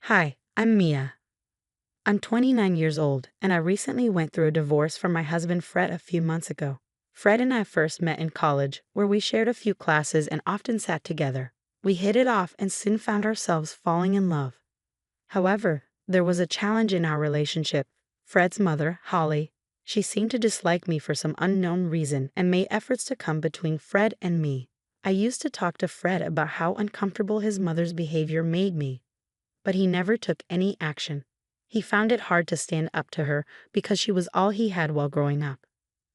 Hi, I'm Mia. I'm 29 years old, and I recently went through a divorce from my husband Fred a few months ago. Fred and I first met in college, where we shared a few classes and often sat together. We hit it off and soon found ourselves falling in love. However, there was a challenge in our relationship. Fred's mother, Holly, she seemed to dislike me for some unknown reason and made efforts to come between Fred and me. I used to talk to Fred about how uncomfortable his mother's behavior made me, but he never took any action. He found it hard to stand up to her because she was all he had while growing up.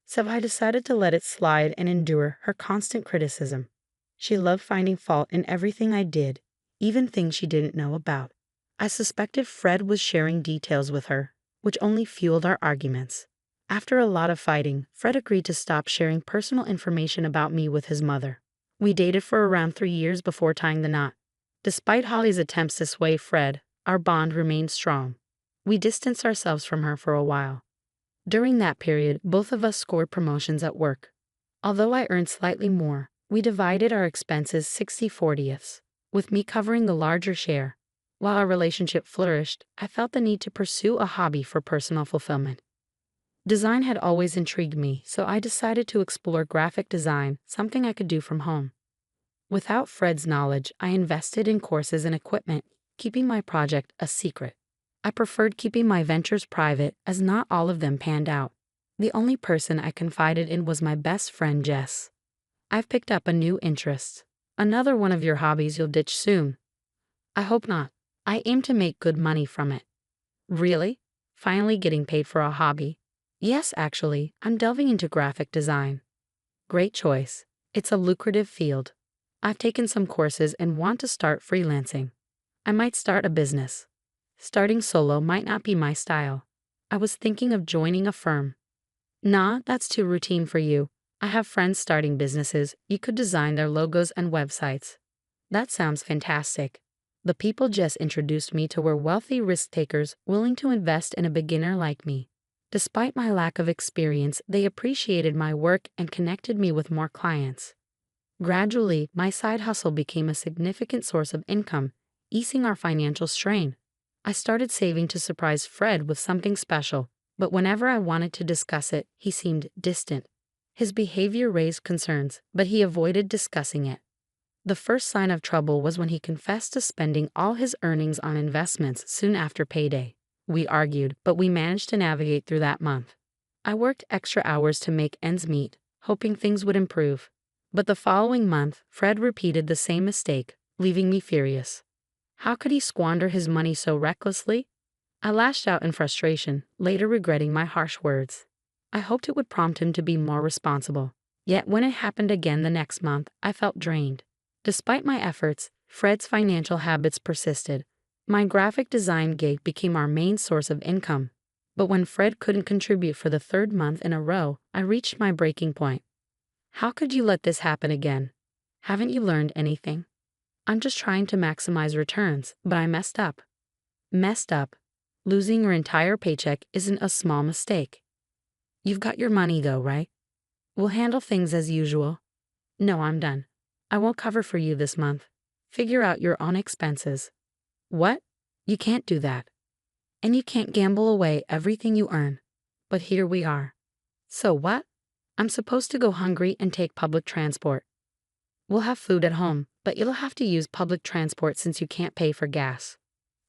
So I decided to let it slide and endure her constant criticism. She loved finding fault in everything I did, even things she didn't know about. I suspected Fred was sharing details with her, which only fueled our arguments. After a lot of fighting, Fred agreed to stop sharing personal information about me with his mother. We dated for around 3 years before tying the knot. Despite Holly's attempts to sway Fred, our bond remained strong. We distanced ourselves from her for a while. During that period, both of us scored promotions at work. Although I earned slightly more, we divided our expenses 60/40, with me covering the larger share. While our relationship flourished, I felt the need to pursue a hobby for personal fulfillment. Design had always intrigued me, so I decided to explore graphic design, something I could do from home. Without Fred's knowledge, I invested in courses and equipment, keeping my project a secret. I preferred keeping my ventures private, as not all of them panned out. The only person I confided in was my best friend Jess. I've picked up a new interest. Another one of your hobbies you'll ditch soon. I hope not. I aim to make good money from it. Really? Finally getting paid for a hobby? Yes, actually, I'm delving into graphic design. Great choice. It's a lucrative field. I've taken some courses and want to start freelancing. I might start a business. Starting solo might not be my style. I was thinking of joining a firm. Nah, that's too routine for you. I have friends starting businesses. You could design their logos and websites. That sounds fantastic. The people Jess introduced me to were wealthy risk takers willing to invest in a beginner like me. Despite my lack of experience, they appreciated my work and connected me with more clients. Gradually, my side hustle became a significant source of income, easing our financial strain. I started saving to surprise Fred with something special, but whenever I wanted to discuss it, he seemed distant. His behavior raised concerns, but he avoided discussing it. The first sign of trouble was when he confessed to spending all his earnings on investments soon after payday. We argued, but we managed to navigate through that month. I worked extra hours to make ends meet, hoping things would improve. But the following month, Fred repeated the same mistake, leaving me furious. How could he squander his money so recklessly? I lashed out in frustration, later regretting my harsh words. I hoped it would prompt him to be more responsible. Yet when it happened again the next month, I felt drained. Despite my efforts, Fred's financial habits persisted. My graphic design gig became our main source of income. But when Fred couldn't contribute for the third month in a row, I reached my breaking point. How could you let this happen again? Haven't you learned anything? I'm just trying to maximize returns, but I messed up. Messed up. Losing your entire paycheck isn't a small mistake. You've got your money though, right? We'll handle things as usual. No, I'm done. I won't cover for you this month. Figure out your own expenses. What? You can't do that. And you can't gamble away everything you earn. But here we are. So what? I'm supposed to go hungry and take public transport. We'll have food at home, but you'll have to use public transport since you can't pay for gas.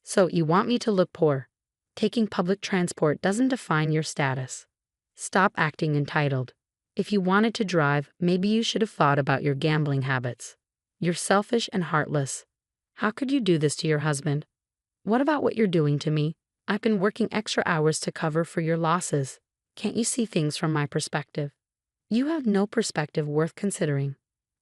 So you want me to look poor? Taking public transport doesn't define your status. Stop acting entitled. If you wanted to drive, maybe you should have thought about your gambling habits. You're selfish and heartless. How could you do this to your husband? What about what you're doing to me? I've been working extra hours to cover for your losses. Can't you see things from my perspective? You have no perspective worth considering.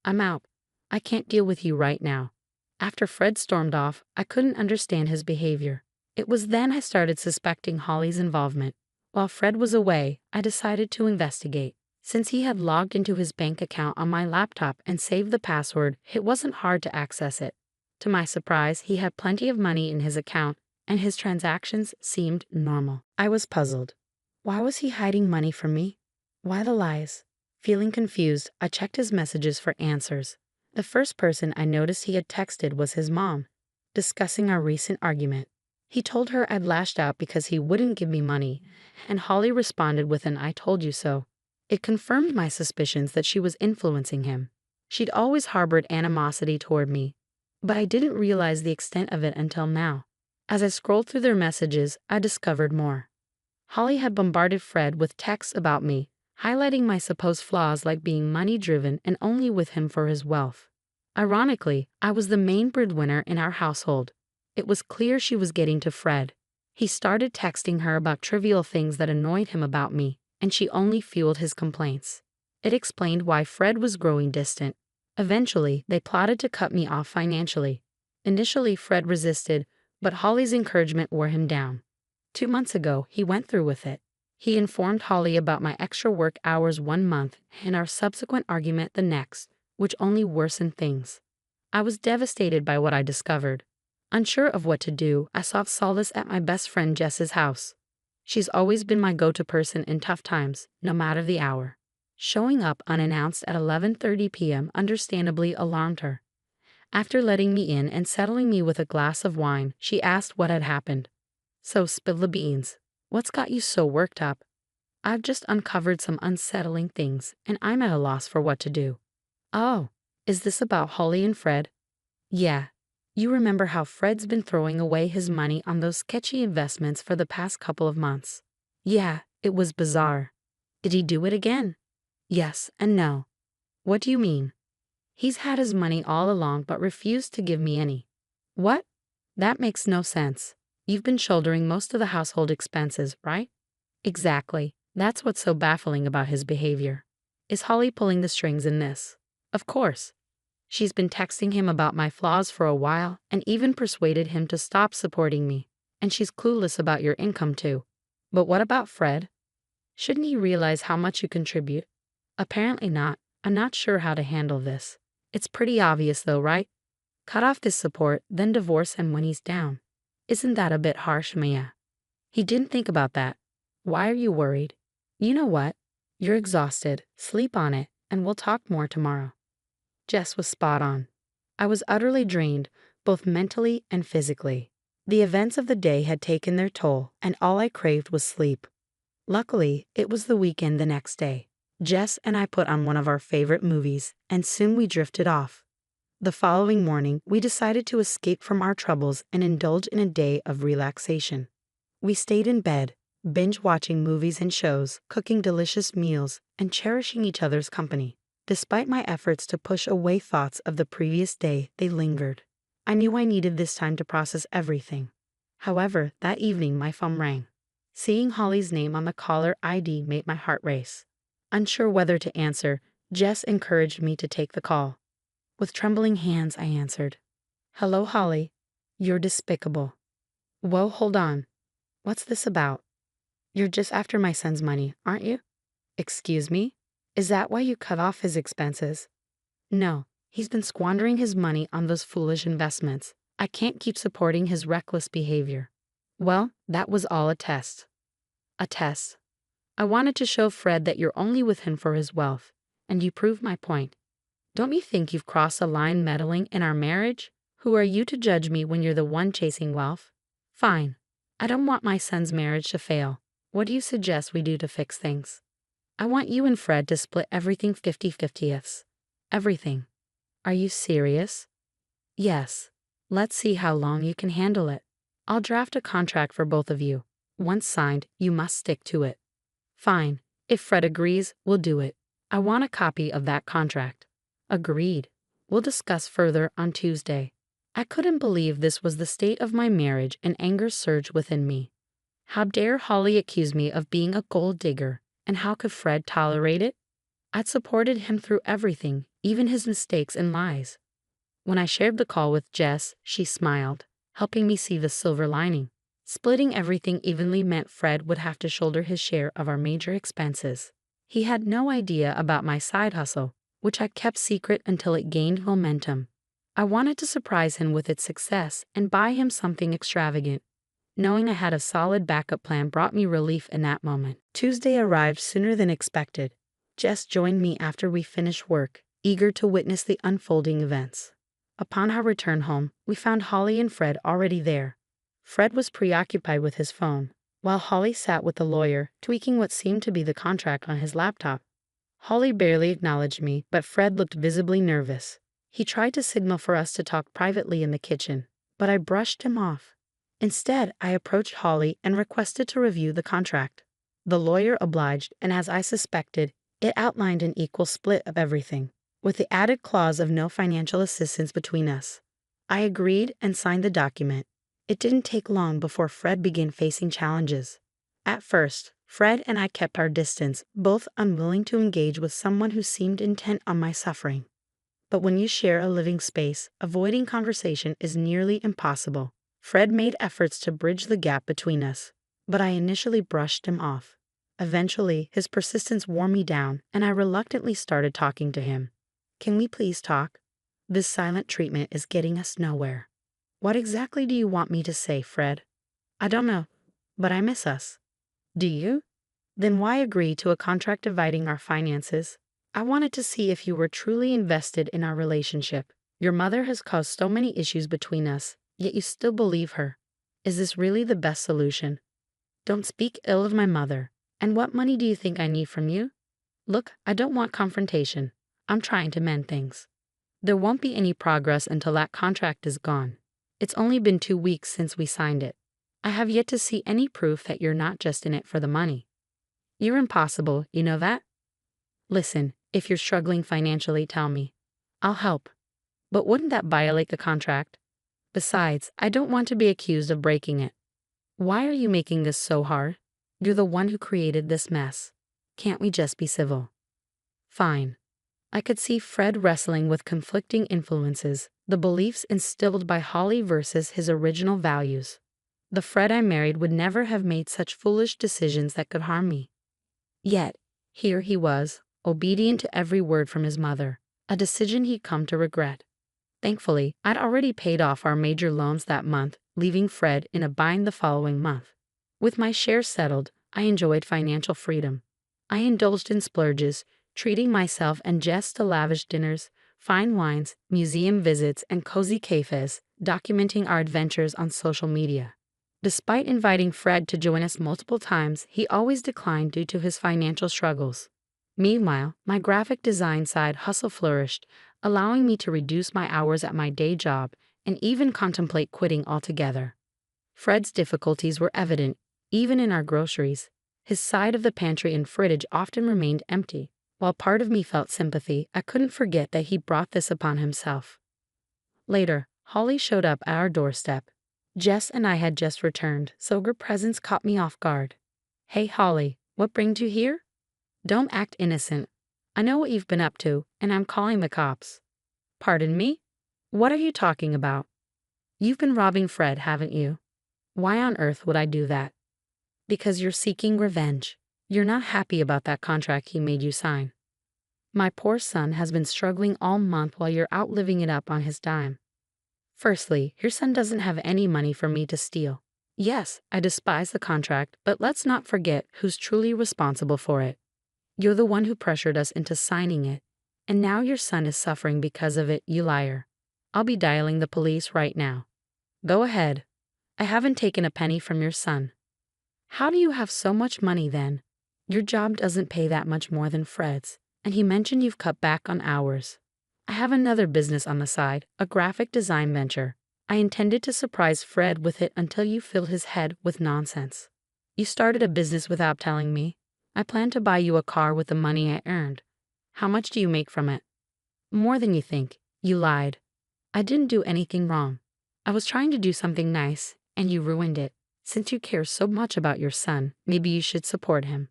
I'm out. I can't deal with you right now. After Fred stormed off, I couldn't understand his behavior. It was then I started suspecting Holly's involvement. While Fred was away, I decided to investigate. Since he had logged into his bank account on my laptop and saved the password, it wasn't hard to access it. To my surprise, he had plenty of money in his account, and his transactions seemed normal. I was puzzled. Why was he hiding money from me? Why the lies? Feeling confused, I checked his messages for answers. The first person I noticed he had texted was his mom, discussing our recent argument. He told her I'd lashed out because he wouldn't give me money, and Holly responded with an "I told you so." It confirmed my suspicions that she was influencing him. She'd always harbored animosity toward me, but I didn't realize the extent of it until now. As I scrolled through their messages, I discovered more. Holly had bombarded Fred with texts about me, highlighting my supposed flaws like being money-driven and only with him for his wealth. Ironically, I was the main breadwinner in our household. It was clear she was getting to Fred. He started texting her about trivial things that annoyed him about me, and she only fueled his complaints. It explained why Fred was growing distant. Eventually, they plotted to cut me off financially. Initially, Fred resisted, but Holly's encouragement wore him down. 2 months ago, he went through with it. He informed Holly about my extra work hours 1 month and our subsequent argument the next, which only worsened things. I was devastated by what I discovered. Unsure of what to do, I sought solace at my best friend Jess's house. She's always been my go-to person in tough times, no matter the hour. Showing up unannounced at 11:30 p.m. understandably alarmed her. After letting me in and settling me with a glass of wine, she asked what had happened. "So spill the beans. What's got you so worked up?" "I've just uncovered some unsettling things, and I'm at a loss for what to do." "Oh, is this about Holly and Fred?" "Yeah. You remember how Fred's been throwing away his money on those sketchy investments for the past couple of months?" "Yeah, it was bizarre." "Did he do it again?" "Yes and no." "What do you mean?" "He's had his money all along but refused to give me any." "What? That makes no sense. You've been shouldering most of the household expenses, right?" "Exactly. That's what's so baffling about his behavior." "Is Holly pulling the strings in this?" "Of course. She's been texting him about my flaws for a while and even persuaded him to stop supporting me. And she's clueless about your income too." "But what about Fred? Shouldn't he realize how much you contribute?" "Apparently not. I'm not sure how to handle this. It's pretty obvious though, right? Cut off this support, then divorce him when he's down. Isn't that a bit harsh, Mia?" "He didn't think about that." "Why are you worried?" "You know what? You're exhausted. Sleep on it, and we'll talk more tomorrow." Jess was spot on. I was utterly drained, both mentally and physically. The events of the day had taken their toll, and all I craved was sleep. Luckily, it was the weekend the next day. Jess and I put on one of our favorite movies, and soon we drifted off. The following morning, we decided to escape from our troubles and indulge in a day of relaxation. We stayed in bed, binge-watching movies and shows, cooking delicious meals, and cherishing each other's company. Despite my efforts to push away thoughts of the previous day, they lingered. I knew I needed this time to process everything. However, that evening my phone rang. Seeing Holly's name on the caller ID made my heart race. Unsure whether to answer, Jess encouraged me to take the call. With trembling hands, I answered. "Hello, Holly. You're despicable." "Whoa, hold on. What's this about?" "You're just after my son's money, aren't you?" "Excuse me? Is that why you cut off his expenses?" "No, he's been squandering his money on those foolish investments. I can't keep supporting his reckless behavior." "Well, that was all a test." "A test. I wanted to show Fred that you're only with him for his wealth, and you proved my point. Don't you think you've crossed a line meddling in our marriage? Who are you to judge me when you're the one chasing wealth?" "Fine. I don't want my son's marriage to fail. What do you suggest we do to fix things?" "I want you and Fred to split everything 50-50ths. Everything." "Are you serious?" "Yes. Let's see how long you can handle it. I'll draft a contract for both of you. Once signed, you must stick to it." "Fine. If Fred agrees, we'll do it. I want a copy of that contract." "Agreed. We'll discuss further on Tuesday." I couldn't believe this was the state of my marriage, and anger surged within me. How dare Holly accuse me of being a gold digger, and how could Fred tolerate it? I'd supported him through everything, even his mistakes and lies. When I shared the call with Jess, she smiled, helping me see the silver lining. Splitting everything evenly meant Fred would have to shoulder his share of our major expenses. He had no idea about my side hustle, which I kept secret until it gained momentum. I wanted to surprise him with its success and buy him something extravagant. Knowing I had a solid backup plan brought me relief in that moment. Tuesday arrived sooner than expected. Jess joined me after we finished work, eager to witness the unfolding events. Upon our return home, we found Holly and Fred already there. Fred was preoccupied with his phone, while Holly sat with the lawyer, tweaking what seemed to be the contract on his laptop. Holly barely acknowledged me, but Fred looked visibly nervous. He tried to signal for us to talk privately in the kitchen, but I brushed him off. Instead, I approached Holly and requested to review the contract. The lawyer obliged, and as I suspected, it outlined an equal split of everything, with the added clause of no financial assistance between us. I agreed and signed the document. It didn't take long before Fred began facing challenges. At first, Fred and I kept our distance, both unwilling to engage with someone who seemed intent on my suffering. But when you share a living space, avoiding conversation is nearly impossible. Fred made efforts to bridge the gap between us, but I initially brushed him off. Eventually, his persistence wore me down, and I reluctantly started talking to him. "Can we please talk? This silent treatment is getting us nowhere." "What exactly do you want me to say, Fred?" "I don't know, but I miss us." "Do you? Then why agree to a contract dividing our finances?" "I wanted to see if you were truly invested in our relationship. Your mother has caused so many issues between us, yet you still believe her. Is this really the best solution?" "Don't speak ill of my mother. And what money do you think I need from you?" "Look, I don't want confrontation. I'm trying to mend things. There won't be any progress until that contract is gone. It's only been 2 weeks since we signed it. I have yet to see any proof that you're not just in it for the money." "You're impossible, you know that?" "Listen, if you're struggling financially, tell me. I'll help. But wouldn't that violate the contract? Besides, I don't want to be accused of breaking it." "Why are you making this so hard? You're the one who created this mess. Can't we just be civil?" "Fine." I could see Fred wrestling with conflicting influences, the beliefs instilled by Holly versus his original values. The Fred I married would never have made such foolish decisions that could harm me. Yet, here he was, obedient to every word from his mother, a decision he'd come to regret. Thankfully, I'd already paid off our major loans that month, leaving Fred in a bind the following month. With my shares settled, I enjoyed financial freedom. I indulged in splurges, treating myself and Jess to lavish dinners, fine wines, museum visits, and cozy cafes, documenting our adventures on social media. Despite inviting Fred to join us multiple times, he always declined due to his financial struggles. Meanwhile, my graphic design side hustle flourished, allowing me to reduce my hours at my day job and even contemplate quitting altogether. Fred's difficulties were evident, even in our groceries. His side of the pantry and fridge often remained empty. While part of me felt sympathy, I couldn't forget that he brought this upon himself. Later, Holly showed up at our doorstep. Jess and I had just returned, so her presence caught me off guard. "Hey Holly, what brings you here?" "Don't act innocent. I know what you've been up to, and I'm calling the cops." "Pardon me? What are you talking about?" "You've been robbing Fred, haven't you?" "Why on earth would I do that?" "Because you're seeking revenge. You're not happy about that contract he made you sign. My poor son has been struggling all month while you're out living it up on his dime. Firstly, your son doesn't have any money for me to steal. Yes, I despise the contract, but let's not forget who's truly responsible for it. You're the one who pressured us into signing it, and now your son is suffering because of it, you liar. I'll be dialing the police right now." "Go ahead. I haven't taken a penny from your son." "How do you have so much money then? Your job doesn't pay that much more than Fred's, and he mentioned you've cut back on hours." "I have another business on the side, a graphic design venture. I intended to surprise Fred with it until you filled his head with nonsense. You started a business without telling me. I plan to buy you a car with the money I earned. How much do you make from it?" "More than you think. You lied. I didn't do anything wrong. I was trying to do something nice, and you ruined it. Since you care so much about your son, maybe you should support him."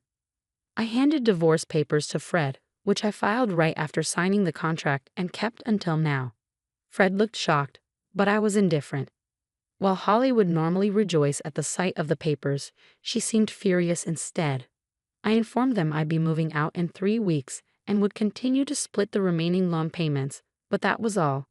I handed divorce papers to Fred, which I filed right after signing the contract and kept until now. Fred looked shocked, but I was indifferent. While Holly would normally rejoice at the sight of the papers, she seemed furious instead. I informed them I'd be moving out in 3 weeks and would continue to split the remaining loan payments, but that was all.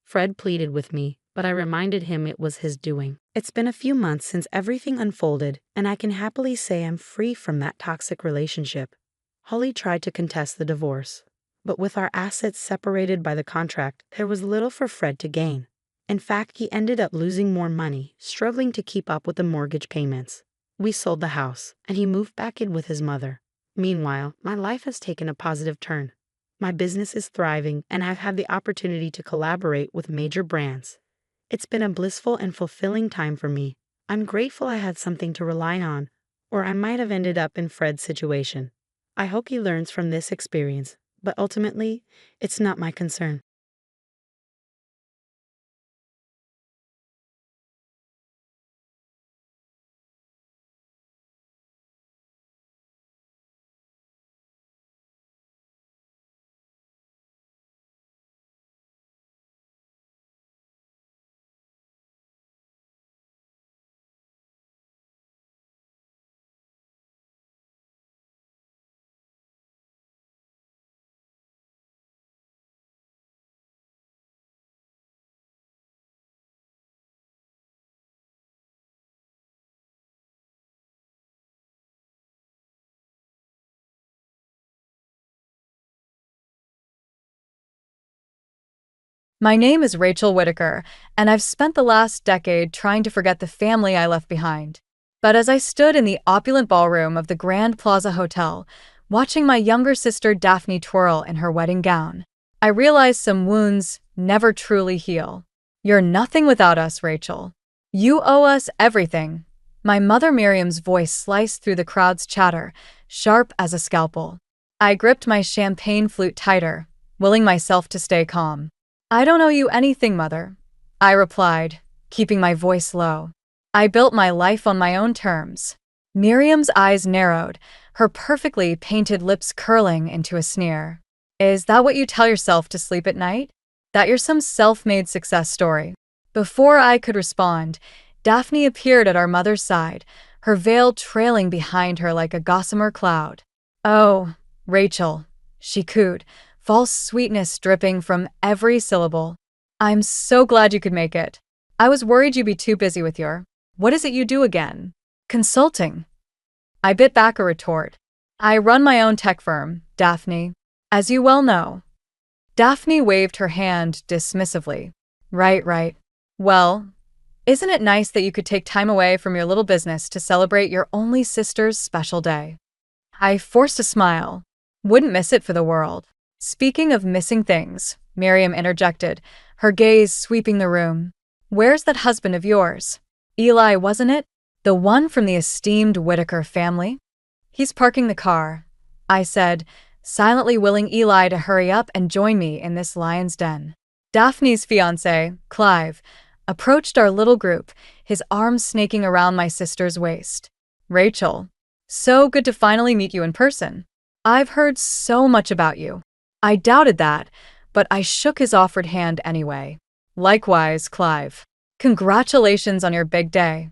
Fred pleaded with me, but I reminded him it was his doing. It's been a few months since everything unfolded, and I can happily say I'm free from that toxic relationship. Holly tried to contest the divorce, but with our assets separated by the contract, there was little for Fred to gain. In fact, he ended up losing more money, struggling to keep up with the mortgage payments. We sold the house, and he moved back in with his mother. Meanwhile, my life has taken a positive turn. My business is thriving, and I've had the opportunity to collaborate with major brands. It's been a blissful and fulfilling time for me. I'm grateful I had something to rely on, or I might have ended up in Fred's situation. I hope he learns from this experience, but ultimately, it's not my concern. My name is Rachel Whitaker, and I've spent the last decade trying to forget the family I left behind. But as I stood in the opulent ballroom of the Grand Plaza Hotel, watching my younger sister Daphne twirl in her wedding gown, I realized some wounds never truly heal. You're nothing without us, Rachel. You owe us everything. My mother Miriam's voice sliced through the crowd's chatter, sharp as a scalpel. I gripped my champagne flute tighter, willing myself to stay calm. I don't owe you anything, Mother, I replied, keeping my voice low. I built my life on my own terms. Miriam's eyes narrowed, her perfectly painted lips curling into a sneer. Is that what you tell yourself to sleep at night? That you're some self-made success story? Before I could respond, Daphne appeared at our mother's side, her veil trailing behind her like a gossamer cloud. Oh, Rachel, she cooed, false sweetness dripping from every syllable. I'm so glad you could make it. I was worried you'd be too busy with your— what is it you do again? Consulting. I bit back a retort. I run my own tech firm, Daphne. As you well know. Daphne waved her hand dismissively. Right. Well, isn't it nice that you could take time away from your little business to celebrate your only sister's special day? I forced a smile. Wouldn't miss it for the world. Speaking of missing things, Miriam interjected, her gaze sweeping the room. Where's that husband of yours? Eli, wasn't it? The one from the esteemed Whitaker family? He's parking the car, I said, silently willing Eli to hurry up and join me in this lion's den. Daphne's fiancé, Clive, approached our little group, his arms snaking around my sister's waist. Rachel, so good to finally meet you in person. I've heard so much about you. I doubted that, but I shook his offered hand anyway. Likewise, Clive. Congratulations on your big day.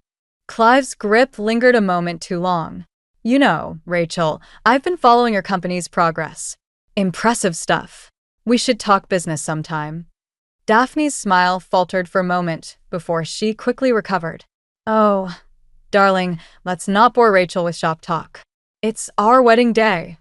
Clive's grip lingered a moment too long. You know, Rachel, I've been following your company's progress. Impressive stuff. We should talk business sometime. Daphne's smile faltered for a moment before she quickly recovered. Oh, darling, let's not bore Rachel with shop talk. It's our wedding day.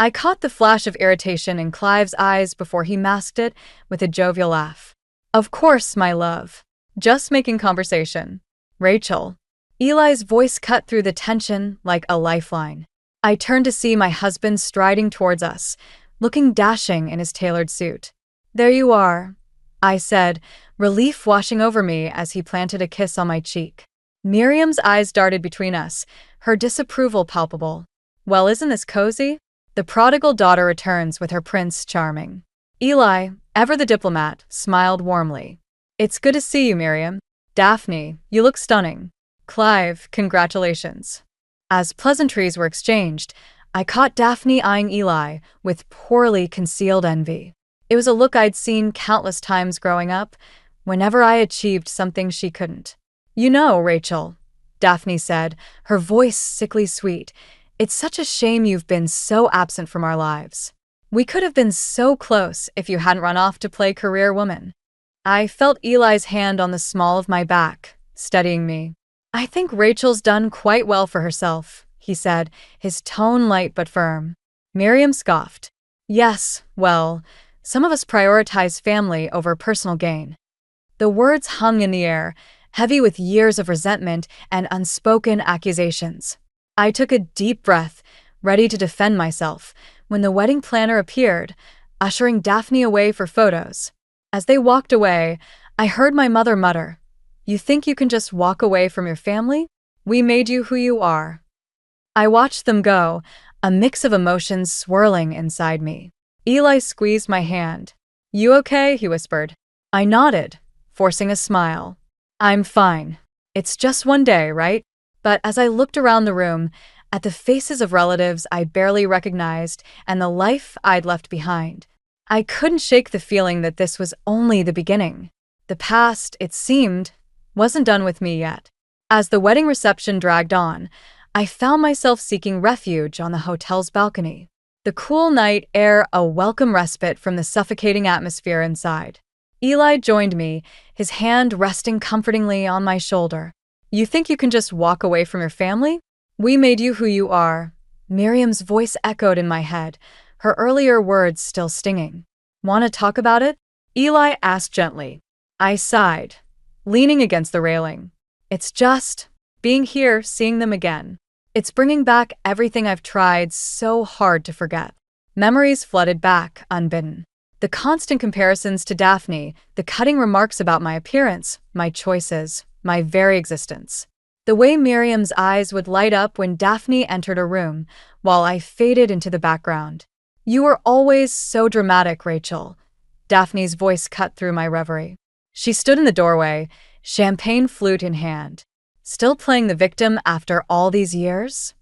I caught the flash of irritation in Clive's eyes before he masked it with a jovial laugh. Of course, my love. Just making conversation. Rachel. Eli's voice cut through the tension like a lifeline. I turned to see my husband striding towards us, looking dashing in his tailored suit. There you are, I said, relief washing over me as he planted a kiss on my cheek. Miriam's eyes darted between us, her disapproval palpable. Well, isn't this cozy? The prodigal daughter returns with her prince charming. Eli, ever the diplomat, smiled warmly. It's good to see you, Miriam. Daphne, you look stunning. Clive, congratulations. As pleasantries were exchanged, I caught Daphne eyeing Eli with poorly concealed envy. It was a look I'd seen countless times growing up, whenever I achieved something she couldn't. You know, Rachel, Daphne said, her voice sickly sweet, it's such a shame you've been so absent from our lives. We could have been so close if you hadn't run off to play career woman. I felt Eli's hand on the small of my back, steadying me. I think Rachel's done quite well for herself, he said, his tone light but firm. Miriam scoffed. Yes, well, some of us prioritize family over personal gain. The words hung in the air, heavy with years of resentment and unspoken accusations. I took a deep breath, ready to defend myself, when the wedding planner appeared, ushering Daphne away for photos. As they walked away, I heard my mother mutter, "You think you can just walk away from your family? We made you who you are." I watched them go, a mix of emotions swirling inside me. Eli squeezed my hand. "You okay?" he whispered. I nodded, forcing a smile. "I'm fine. It's just one day, right?" But as I looked around the room, at the faces of relatives I barely recognized and the life I'd left behind, I couldn't shake the feeling that this was only the beginning. The past, it seemed, wasn't done with me yet. As the wedding reception dragged on, I found myself seeking refuge on the hotel's balcony. The cool night air a welcome respite from the suffocating atmosphere inside. Eli joined me, his hand resting comfortingly on my shoulder. "You think you can just walk away from your family? We made you who you are." Miriam's voice echoed in my head, her earlier words still stinging. "Want to talk about it?" Eli asked gently. I sighed, leaning against the railing. "It's just being here, seeing them again. It's bringing back everything I've tried so hard to forget." Memories flooded back, unbidden. The constant comparisons to Daphne, the cutting remarks about my appearance, my choices, my very existence. The way Miriam's eyes would light up when Daphne entered a room, while I faded into the background. "You were always so dramatic, Rachel." Daphne's voice cut through my reverie. She stood in the doorway, champagne flute in hand. "Still playing the victim after all these years?"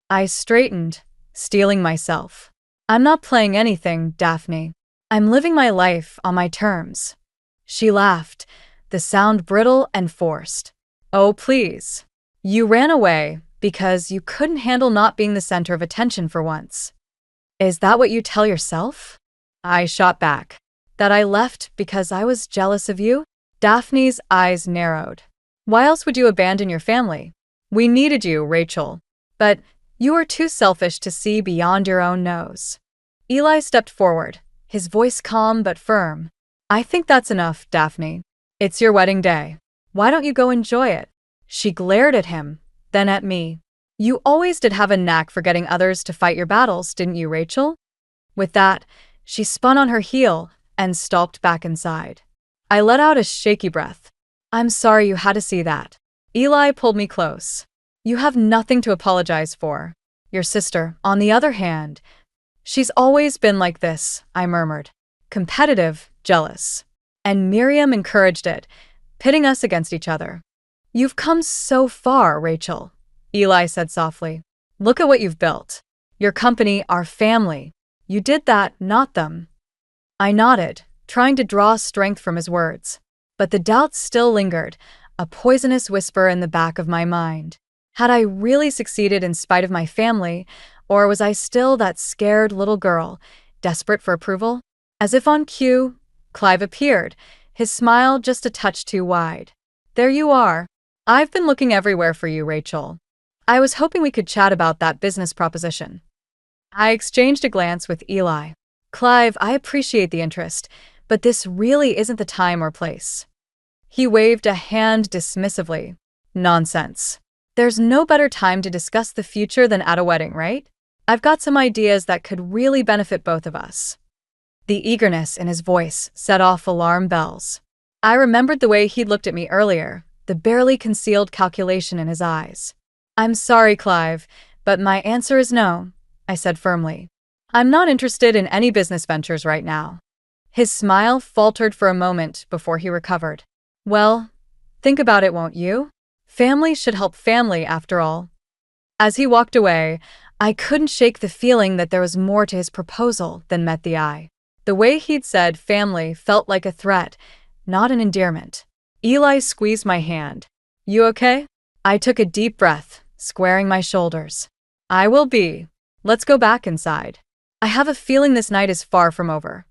I straightened, steeling myself. "I'm not playing anything, Daphne. I'm living my life on my terms." She laughed, the sound brittle and forced. "Oh, please. You ran away because you couldn't handle not being the center of attention for once. Is that what you tell yourself?" I shot back. "That I left because I was jealous of you?" Daphne's eyes narrowed. "Why else would you abandon your family? We needed you, Rachel. But you were too selfish to see beyond your own nose." Eli stepped forward, his voice calm but firm. "I think that's enough, Daphne. It's your wedding day. Why don't you go enjoy it?" She glared at him, then at me. "You always did have a knack for getting others to fight your battles, didn't you, Rachel?" With that, she spun on her heel and stalked back inside. I let out a shaky breath. "I'm sorry you had to see that." Eli pulled me close. "You have nothing to apologize for. Your sister, on the other hand, she's always been like this," I murmured. "Competitive, jealous." And Miriam encouraged it, pitting us against each other. "You've come so far, Rachel," Eli said softly. "Look at what you've built. Your company, our family. You did that, not them." I nodded, trying to draw strength from his words. But the doubt still lingered, a poisonous whisper in the back of my mind. Had I really succeeded in spite of my family, or was I still that scared little girl, desperate for approval? As if on cue, Clive appeared, his smile just a touch too wide. "There you are. I've been looking everywhere for you, Rachel. I was hoping we could chat about that business proposition." I exchanged a glance with Eli. "Clive, I appreciate the interest, but this really isn't the time or place." He waved a hand dismissively. "Nonsense. There's no better time to discuss the future than at a wedding, right? I've got some ideas that could really benefit both of us." The eagerness in his voice set off alarm bells. I remembered the way he'd looked at me earlier, the barely concealed calculation in his eyes. "I'm sorry, Clive, but my answer is no," I said firmly. "I'm not interested in any business ventures right now." His smile faltered for a moment before he recovered. "Well, think about it, won't you? Family should help family, after all." As he walked away, I couldn't shake the feeling that there was more to his proposal than met the eye. The way he'd said family felt like a threat, not an endearment. Eli squeezed my hand. "You okay?" I took a deep breath, squaring my shoulders. "I will be. Let's go back inside. I have a feeling this night is far from over."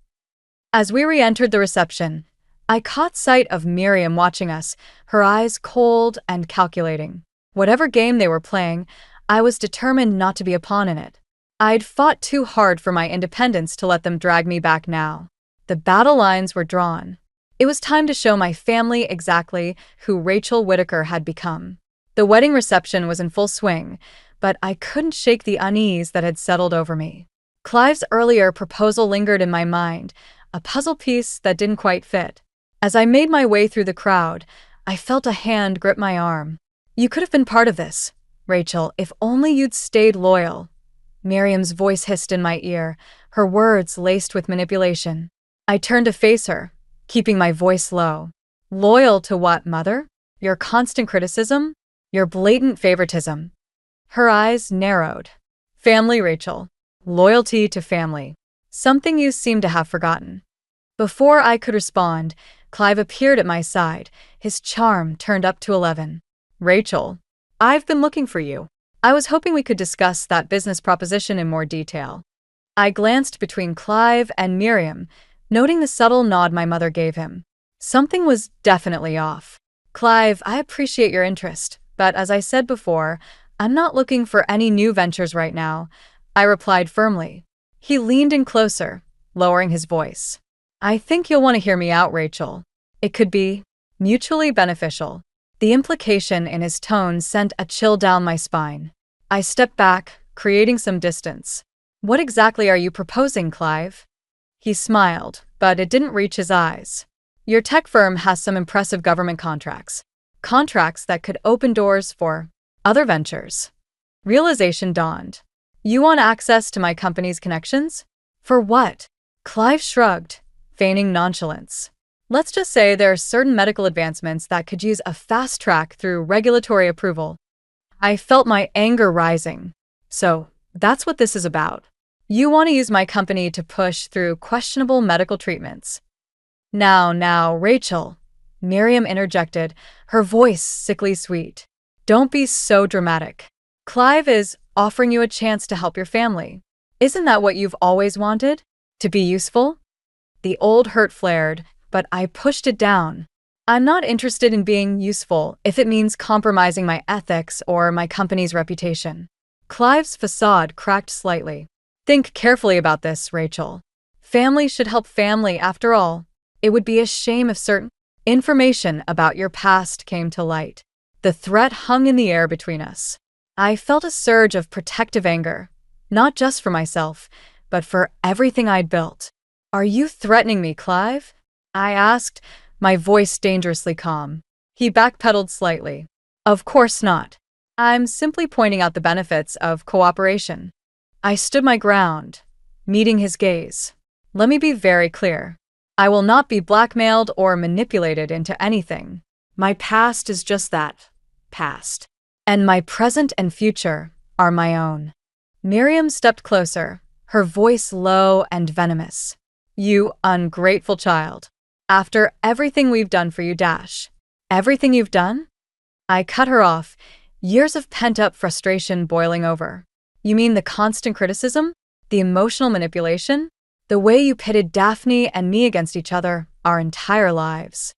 As we re-entered the reception, I caught sight of Miriam watching us, her eyes cold and calculating. Whatever game they were playing, I was determined not to be a pawn in it. I'd fought too hard for my independence to let them drag me back now. The battle lines were drawn. It was time to show my family exactly who Rachel Whitaker had become. The wedding reception was in full swing, but I couldn't shake the unease that had settled over me. Clive's earlier proposal lingered in my mind, a puzzle piece that didn't quite fit. As I made my way through the crowd, I felt a hand grip my arm. "You could have been part of this, Rachel, if only you'd stayed loyal." Miriam's voice hissed in my ear, her words laced with manipulation. I turned to face her, keeping my voice low. "Loyal to what, Mother? Your constant criticism? Your blatant favoritism?" Her eyes narrowed. "Family, Rachel. Loyalty to family. Something you seem to have forgotten." Before I could respond, Clive appeared at my side, his charm turned up to 11. "Rachel, I've been looking for you. I was hoping we could discuss that business proposition in more detail." I glanced between Clive and Miriam, noting the subtle nod my mother gave him. Something was definitely off. "Clive, I appreciate your interest, but as I said before, I'm not looking for any new ventures right now," I replied firmly. He leaned in closer, lowering his voice. "I think you'll want to hear me out, Rachel. It could be mutually beneficial." The implication in his tone sent a chill down my spine. I stepped back, creating some distance. "What exactly are you proposing, Clive?" He smiled, but it didn't reach his eyes. "Your tech firm has some impressive government contracts. Contracts that could open doors for other ventures." Realization dawned. "You want access to my company's connections? For what?" Clive shrugged, feigning nonchalance. "Let's just say there are certain medical advancements that could use a fast track through regulatory approval." I felt my anger rising. "So, that's what this is about. You want to use my company to push through questionable medical treatments." Now, Rachel," Miriam interjected, her voice sickly sweet. "Don't be so dramatic. Clive is offering you a chance to help your family. Isn't that what you've always wanted? To be useful?" The old hurt flared, but I pushed it down. "I'm not interested in being useful if it means compromising my ethics or my company's reputation." Clive's facade cracked slightly. "Think carefully about this, Rachel. Family should help family after all. It would be a shame if certain information about your past came to light." The threat hung in the air between us. I felt a surge of protective anger, not just for myself, but for everything I'd built. "Are you threatening me, Clive?" I asked, my voice dangerously calm. He backpedaled slightly. "Of course not. I'm simply pointing out the benefits of cooperation." I stood my ground, meeting his gaze. "Let me be very clear. I will not be blackmailed or manipulated into anything. My past is just that, past. And my present and future are my own." Miriam stepped closer, her voice low and venomous. "You ungrateful child. After everything we've done for you, everything you've done?" I cut her off, years of pent-up frustration boiling over. "You mean the constant criticism? The emotional manipulation? The way you pitted Daphne and me against each other our entire lives?"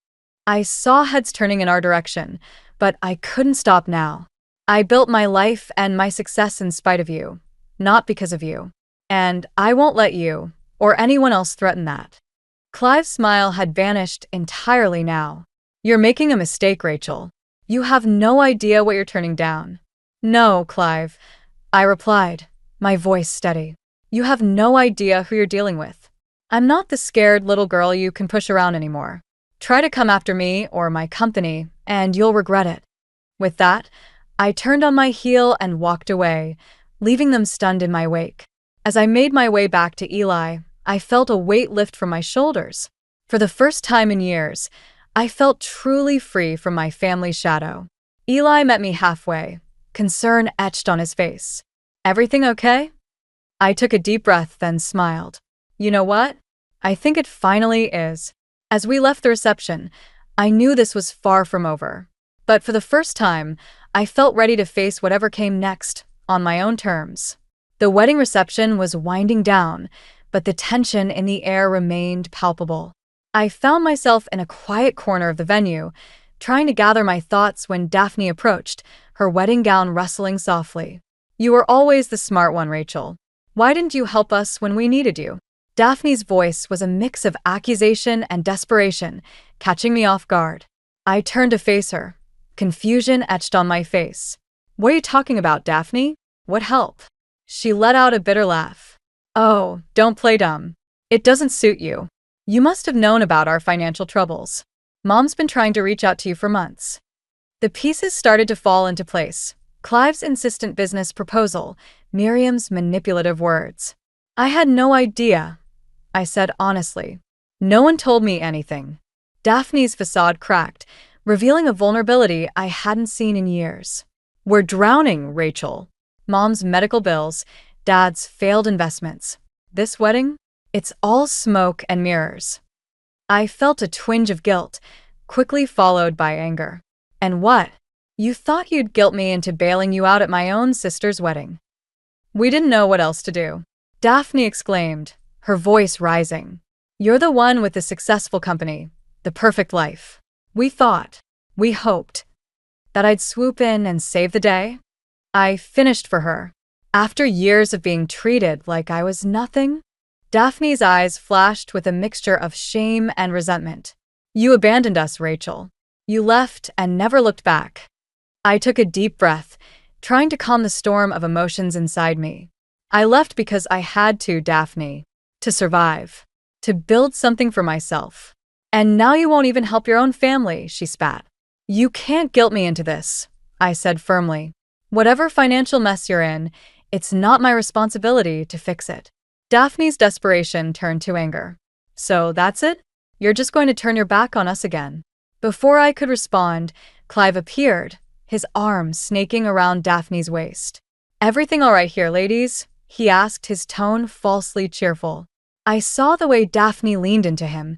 I saw heads turning in our direction, but I couldn't stop now. "I built my life and my success in spite of you, not because of you. And I won't let you, or anyone else, threaten that." Clive's smile had vanished entirely now. "You're making a mistake, Rachel. You have no idea what you're turning down." "No, Clive," I replied, my voice steady. "You have no idea who you're dealing with. I'm not the scared little girl you can push around anymore. Try to come after me or my company, and you'll regret it." With that, I turned on my heel and walked away, leaving them stunned in my wake. As I made my way back to Eli, I felt a weight lift from my shoulders. For the first time in years, I felt truly free from my family's shadow. Eli met me halfway, concern etched on his face. "Everything okay?" I took a deep breath, then smiled. "You know what? I think it finally is." As we left the reception, I knew this was far from over. But for the first time, I felt ready to face whatever came next, on my own terms. The wedding reception was winding down, but the tension in the air remained palpable. I found myself in a quiet corner of the venue, trying to gather my thoughts when Daphne approached, her wedding gown rustling softly. "You were always the smart one, Rachel. Why didn't you help us when we needed you?" Daphne's voice was a mix of accusation and desperation, catching me off guard. I turned to face her, confusion etched on my face. What are you talking about, Daphne? What help? She let out a bitter laugh. Oh, don't play dumb. It doesn't suit you. You must have known about our financial troubles. Mom's been trying to reach out to you for months. The pieces started to fall into place. Clive's insistent business proposal, Miriam's manipulative words. I had no idea, I said honestly. No one told me anything. Daphne's facade cracked, revealing a vulnerability I hadn't seen in years. We're drowning, Rachel. Mom's medical bills, Dad's failed investments. This wedding? It's all smoke and mirrors. I felt a twinge of guilt, quickly followed by anger. And what? You thought you'd guilt me into bailing you out at my own sister's wedding. We didn't know what else to do. Daphne exclaimed, her voice rising. You're the one with the successful company, the perfect life. We hoped, that I'd swoop in and save the day. I finished for her. After years of being treated like I was nothing. Daphne's eyes flashed with a mixture of shame and resentment. You abandoned us, Rachel. You left and never looked back. I took a deep breath, trying to calm the storm of emotions inside me. I left because I had to, Daphne. To survive. To build something for myself. And now you won't even help your own family, she spat. You can't guilt me into this, I said firmly. Whatever financial mess you're in, it's not my responsibility to fix it. Daphne's desperation turned to anger. So that's it? You're just going to turn your back on us again? Before I could respond, Clive appeared, his arm snaking around Daphne's waist. Everything all right here, ladies? He asked, his tone falsely cheerful. I saw the way Daphne leaned into him,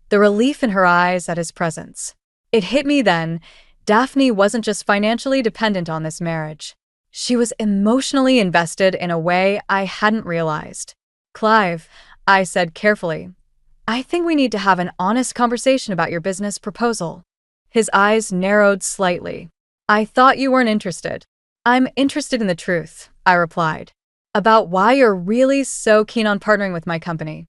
the relief in her eyes at his presence. It hit me then, Daphne wasn't just financially dependent on this marriage. She was emotionally invested in a way I hadn't realized. Clive, I said carefully, I think we need to have an honest conversation about your business proposal. His eyes narrowed slightly. I thought you weren't interested. I'm interested in the truth, I replied. About why you're really so keen on partnering with my company.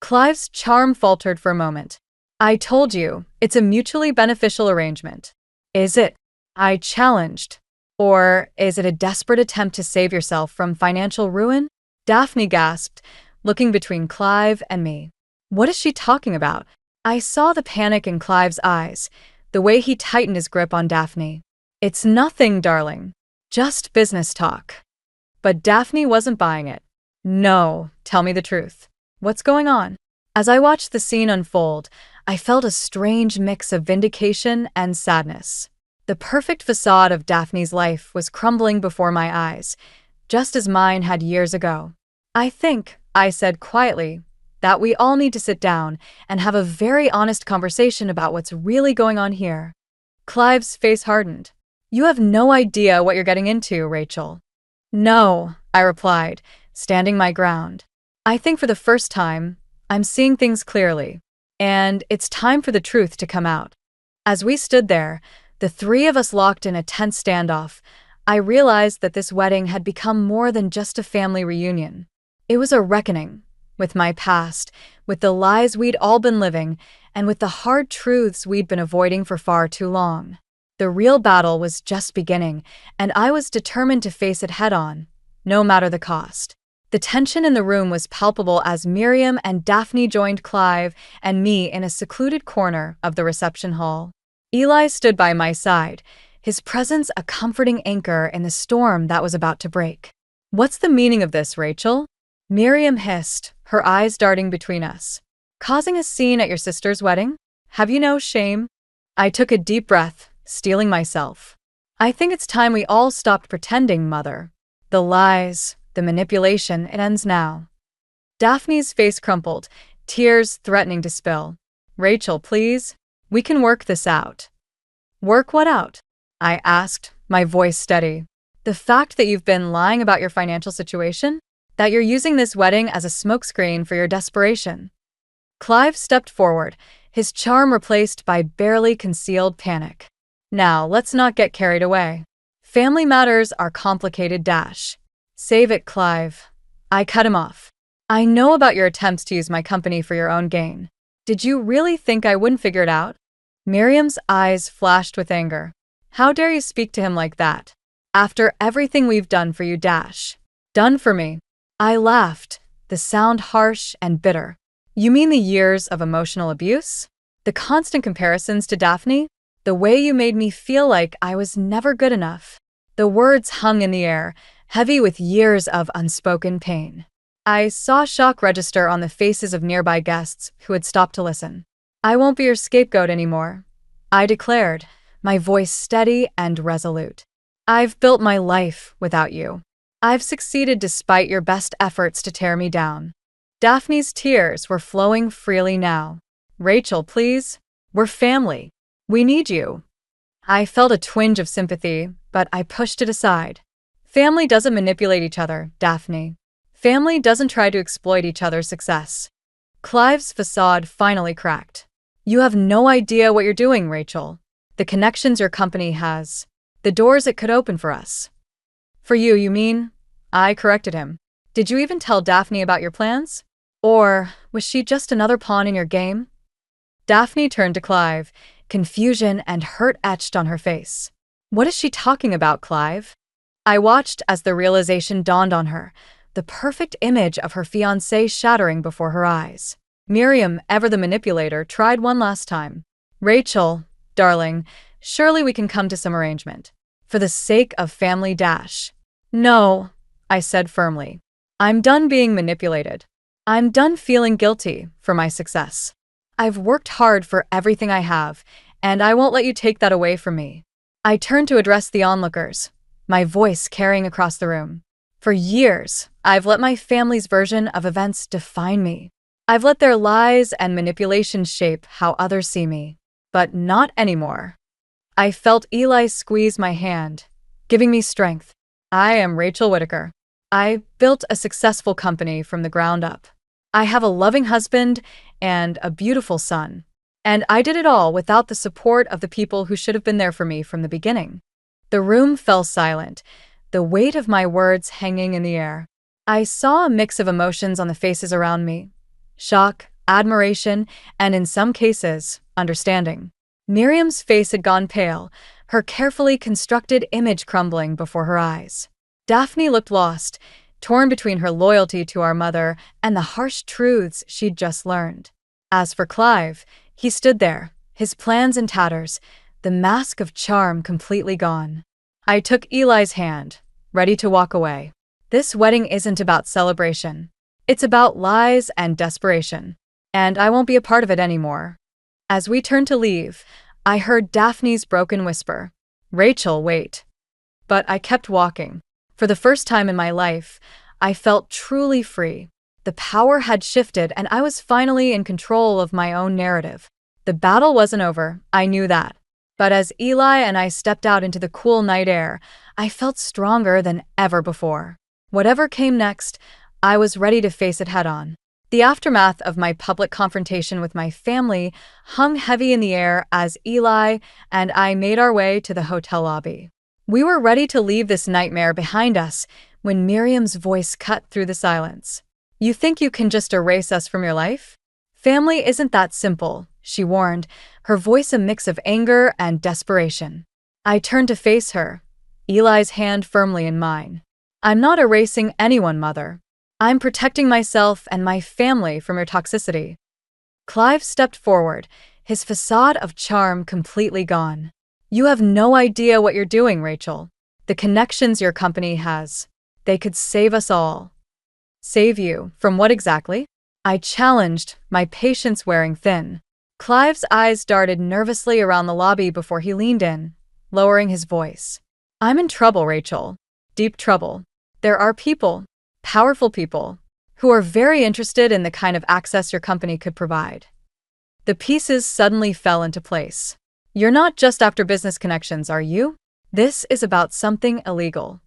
Clive's charm faltered for a moment. I told you, it's a mutually beneficial arrangement. Is it? I challenged. Or is it a desperate attempt to save yourself from financial ruin? Daphne gasped, looking between Clive and me. What is she talking about? I saw the panic in Clive's eyes, the way he tightened his grip on Daphne. It's nothing, darling. Just business talk. But Daphne wasn't buying it. No, tell me the truth. What's going on? As I watched the scene unfold, I felt a strange mix of vindication and sadness. The perfect facade of Daphne's life was crumbling before my eyes, just as mine had years ago. I think, I said quietly, that we all need to sit down and have a very honest conversation about what's really going on here. Clive's face hardened. You have no idea what you're getting into, Rachel. No, I replied, standing my ground. I think for the first time, I'm seeing things clearly, and it's time for the truth to come out. As we stood there, the three of us locked in a tense standoff, I realized that this wedding had become more than just a family reunion. It was a reckoning with my past, with the lies we'd all been living, and with the hard truths we'd been avoiding for far too long. The real battle was just beginning, and I was determined to face it head-on, no matter the cost. The tension in the room was palpable as Miriam and Daphne joined Clive and me in a secluded corner of the reception hall. Eli stood by my side, his presence a comforting anchor in the storm that was about to break. What's the meaning of this, Rachel? Miriam hissed, her eyes darting between us. Causing a scene at your sister's wedding? Have you no shame? I took a deep breath, steeling myself. I think it's time we all stopped pretending, Mother. The lies, the manipulation, it ends now. Daphne's face crumpled, tears threatening to spill. Rachel, please. We can work this out. Work what out? I asked, my voice steady. The fact that you've been lying about your financial situation? That you're using this wedding as a smokescreen for your desperation? Clive stepped forward, his charm replaced by barely concealed panic. Now, let's not get carried away. Family matters are complicated. Save it, Clive. I cut him off. I know about your attempts to use my company for your own gain. Did you really think I wouldn't figure it out? Miriam's eyes flashed with anger. How dare you speak to him like that? After everything we've done for you, Dash. Done for me. I laughed, the sound harsh and bitter. You mean the years of emotional abuse? The constant comparisons to Daphne? The way you made me feel like I was never good enough? The words hung in the air, heavy with years of unspoken pain. I saw shock register on the faces of nearby guests who had stopped to listen. I won't be your scapegoat anymore, I declared, my voice steady and resolute. I've built my life without you. I've succeeded despite your best efforts to tear me down. Daphne's tears were flowing freely now. Rachel, please. We're family. We need you. I felt a twinge of sympathy, but I pushed it aside. Family doesn't manipulate each other, Daphne. Family doesn't try to exploit each other's success. Clive's facade finally cracked. You have no idea what you're doing, Rachel. The connections your company has. The doors it could open for us. For you, you mean? I corrected him. Did you even tell Daphne about your plans? Or was she just another pawn in your game? Daphne turned to Clive, confusion and hurt etched on her face. What is she talking about, Clive? I watched as the realization dawned on her, the perfect image of her fiancé shattering before her eyes. Miriam, ever the manipulator, tried one last time. Rachel, darling, surely we can come to some arrangement. For the sake of family Dash. No, I said firmly. I'm done being manipulated. I'm done feeling guilty for my success. I've worked hard for everything I have, and I won't let you take that away from me. I turned to address the onlookers, my voice carrying across the room. For years, I've let my family's version of events define me. I've let their lies and manipulations shape how others see me. But not anymore. I felt Eli squeeze my hand, giving me strength. I am Rachel Whitaker. I built a successful company from the ground up. I have a loving husband and a beautiful son. And I did it all without the support of the people who should have been there for me from the beginning. The room fell silent, the weight of my words hanging in the air. I saw a mix of emotions on the faces around me. Shock, admiration, and in some cases, understanding. Miriam's face had gone pale, her carefully constructed image crumbling before her eyes. Daphne looked lost, torn between her loyalty to our mother and the harsh truths she'd just learned. As for Clive, he stood there, his plans in tatters, the mask of charm completely gone. I took Eli's hand, ready to walk away. This wedding isn't about celebration. It's about lies and desperation. And I won't be a part of it anymore. As we turned to leave, I heard Daphne's broken whisper, Rachel, wait. But I kept walking. For the first time in my life, I felt truly free. The power had shifted and I was finally in control of my own narrative. The battle wasn't over, I knew that. But as Eli and I stepped out into the cool night air, I felt stronger than ever before. Whatever came next, I was ready to face it head-on. The aftermath of my public confrontation with my family hung heavy in the air as Eli and I made our way to the hotel lobby. We were ready to leave this nightmare behind us when Miriam's voice cut through the silence. You think you can just erase us from your life? Family isn't that simple, she warned, her voice a mix of anger and desperation. I turned to face her, Eli's hand firmly in mine. I'm not erasing anyone, Mother. I'm protecting myself and my family from your toxicity. Clive stepped forward, his facade of charm completely gone. You have no idea what you're doing, Rachel. The connections your company has. They could save us all. Save you from what exactly? I challenged, my patience wearing thin. Clive's eyes darted nervously around the lobby before he leaned in, lowering his voice. I'm in trouble, Rachel. Deep trouble. There are people, powerful people, who are very interested in the kind of access your company could provide. The pieces suddenly fell into place. You're not just after business connections, are you? This is about something illegal.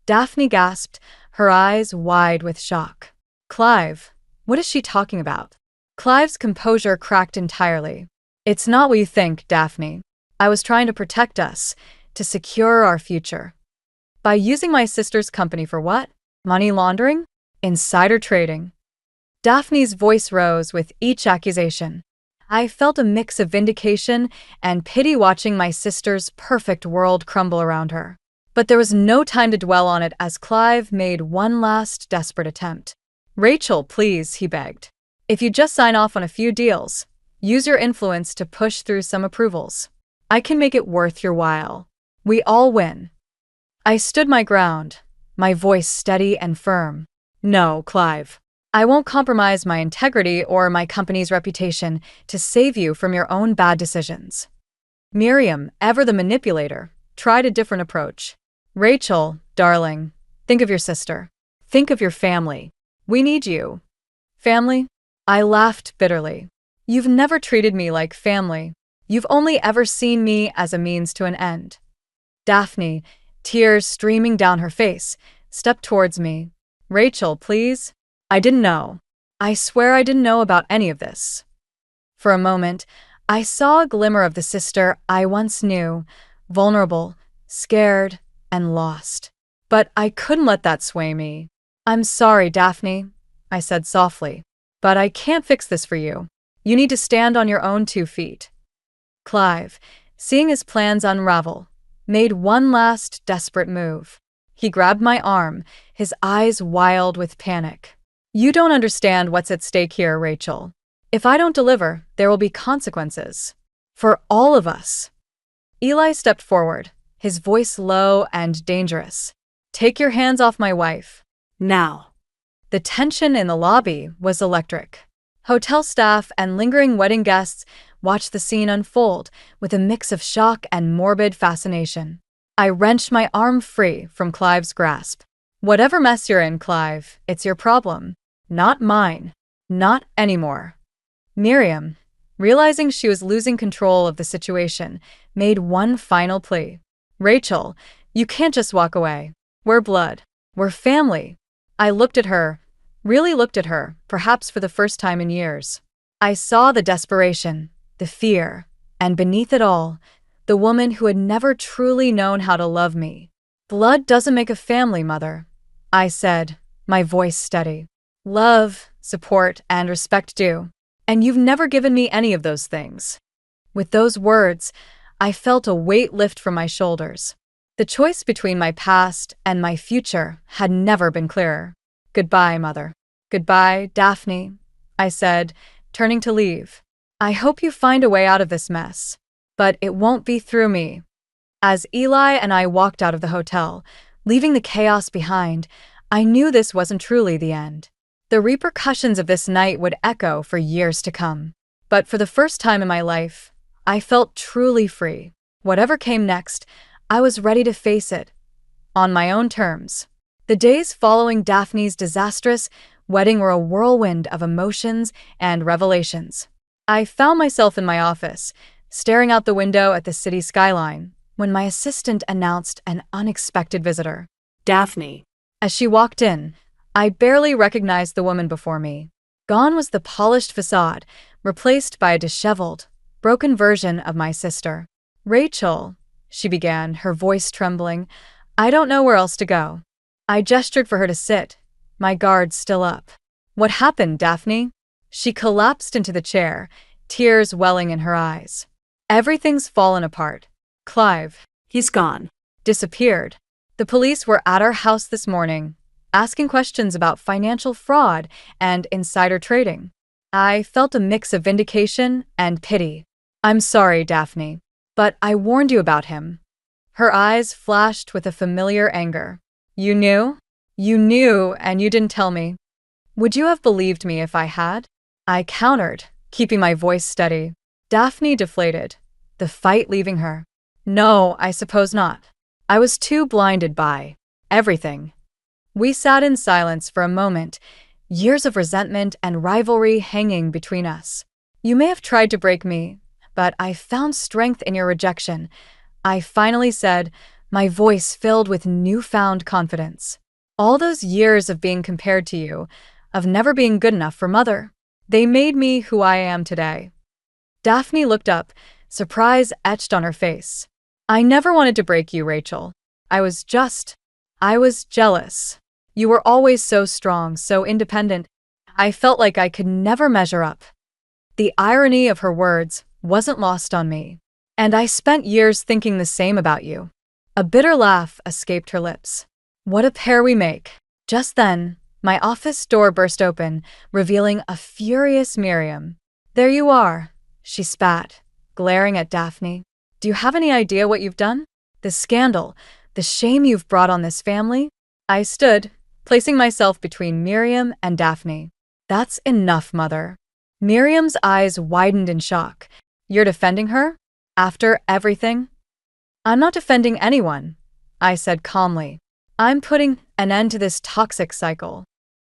Daphne gasped, her eyes wide with shock. Clive, what is she talking about? Clive's composure cracked entirely. It's not what you think, Daphne. I was trying to protect us, to secure our future. By using my sister's company for what? Money laundering? Insider trading? Daphne's voice rose with each accusation. I felt a mix of vindication and pity watching my sister's perfect world crumble around her. But there was no time to dwell on it as Clive made one last desperate attempt. "Rachel, please," he begged. "If you just sign off on a few deals, use your influence to push through some approvals, I can make it worth your while. We all win." I stood my ground, my voice steady and firm. "No, Clive. I won't compromise my integrity or my company's reputation to save you from your own bad decisions." Miriam, ever the manipulator, tried a different approach. "Rachel, darling, think of your sister. Think of your family. We need you." "Family?" I laughed bitterly. "You've never treated me like family. You've only ever seen me as a means to an end." Daphne, tears streaming down her face, stepped towards me. "Rachel, please. I didn't know. I swear I didn't know about any of this." For a moment, I saw a glimmer of the sister I once knew, vulnerable, scared, and lost. But I couldn't let that sway me. "I'm sorry, Daphne," I said softly, "but I can't fix this for you. You need to stand on your own 2 feet." Clive, seeing his plans unravel, made one last desperate move. He grabbed my arm, his eyes wild with panic. "You don't understand what's at stake here, Rachel. If I don't deliver, there will be consequences. For all of us." Eli stepped forward, his voice low and dangerous. "Take your hands off my wife. Now." The tension in the lobby was electric. Hotel staff and lingering wedding guests watched the scene unfold with a mix of shock and morbid fascination. I wrenched my arm free from Clive's grasp. "Whatever mess you're in, Clive, it's your problem. Not mine. Not anymore." Miriam, realizing she was losing control of the situation, made one final plea. "Rachel, you can't just walk away. We're blood. We're family." I looked at her, really looked at her, perhaps for the first time in years. I saw the desperation, the fear, and beneath it all, the woman who had never truly known how to love me. "Blood doesn't make a family, Mother," I said, my voice steady. "Love, support, and respect do. And you've never given me any of those things." With those words, I felt a weight lift from my shoulders. The choice between my past and my future had never been clearer. "Goodbye, Mother." "Goodbye, Daphne," I said, turning to leave. "I hope you find a way out of this mess. But it won't be through me." As Eli and I walked out of the hotel, leaving the chaos behind, I knew this wasn't truly the end. The repercussions of this night would echo for years to come. But for the first time in my life, I felt truly free. Whatever came next, I was ready to face it, on my own terms. The days following Daphne's disastrous wedding were a whirlwind of emotions and revelations. I found myself in my office, staring out the window at the city skyline, when my assistant announced an unexpected visitor. "Daphne." As she walked in, I barely recognized the woman before me. Gone was the polished facade, replaced by a disheveled, broken version of my sister. "Rachel," she began, her voice trembling, "I don't know where else to go." I gestured for her to sit, my guard still up. "What happened, Daphne?" She collapsed into the chair, tears welling in her eyes. "Everything's fallen apart. Clive." "He's gone." "Disappeared. The police were at our house this morning, asking questions about financial fraud and insider trading." I felt a mix of vindication and pity. "I'm sorry, Daphne, but I warned you about him." Her eyes flashed with a familiar anger. "You knew? You knew, and you didn't tell me. Would you have believed me if I had?" I countered, keeping my voice steady. Daphne deflated, the fight leaving her. "No, I suppose not. I was too blinded by everything." We sat in silence for a moment, years of resentment and rivalry hanging between us. "You may have tried to break me, but I found strength in your rejection," I finally said, my voice filled with newfound confidence. "All those years of being compared to you, of never being good enough for Mother, they made me who I am today." Daphne looked up, surprise etched on her face. "I never wanted to break you, Rachel. I was jealous. You were always so strong, so independent. I felt like I could never measure up. The irony of her words wasn't lost on me. And I spent years thinking the same about you. A bitter laugh escaped her lips. What a pair we make. Just then, my office door burst open, revealing a furious Miriam. There you are, she spat, glaring at Daphne. Do you have any idea what you've done? The scandal, the shame you've brought on this family? I stood, placing myself between Miriam and Daphne. That's enough, Mother. Miriam's eyes widened in shock. You're defending her? After everything? I'm not defending anyone, I said calmly. I'm putting an end to this toxic cycle.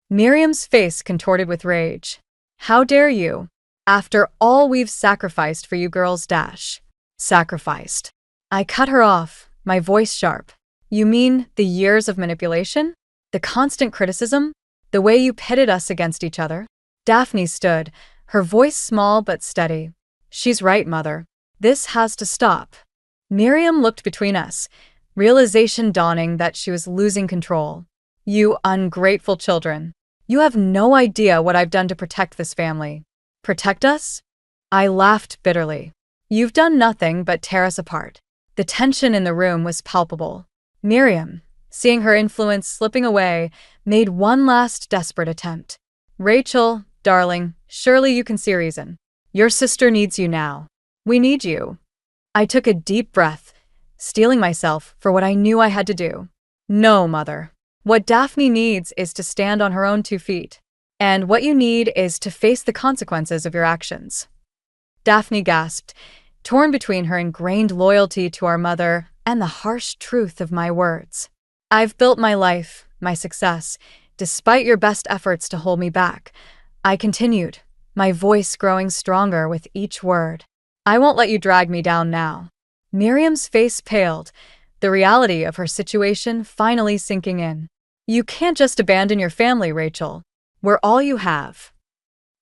Miriam's face contorted with rage. How dare you? After all we've sacrificed for you girls, Sacrificed. I cut her off, my voice sharp. You mean the years of manipulation? The constant criticism? The way you pitted us against each other? Daphne stood, her voice small but steady. She's right, Mother. This has to stop. Miriam looked between us, realization dawning that she was losing control. You ungrateful children. You have no idea what I've done to protect this family. Protect us? I laughed bitterly. You've done nothing but tear us apart. The tension in the room was palpable. Miriam, seeing her influence slipping away, made one last desperate attempt. Rachel, darling, surely you can see reason. Your sister needs you now. We need you. I took a deep breath, steeling myself for what I knew I had to do. No, Mother. What Daphne needs is to stand on her own 2 feet. And what you need is to face the consequences of your actions. Daphne gasped, torn between her ingrained loyalty to our mother and the harsh truth of my words. I've built my life, my success, despite your best efforts to hold me back. I continued, my voice growing stronger with each word. I won't let you drag me down now. Miriam's face paled, the reality of her situation finally sinking in. You can't just abandon your family, Rachel. We're all you have.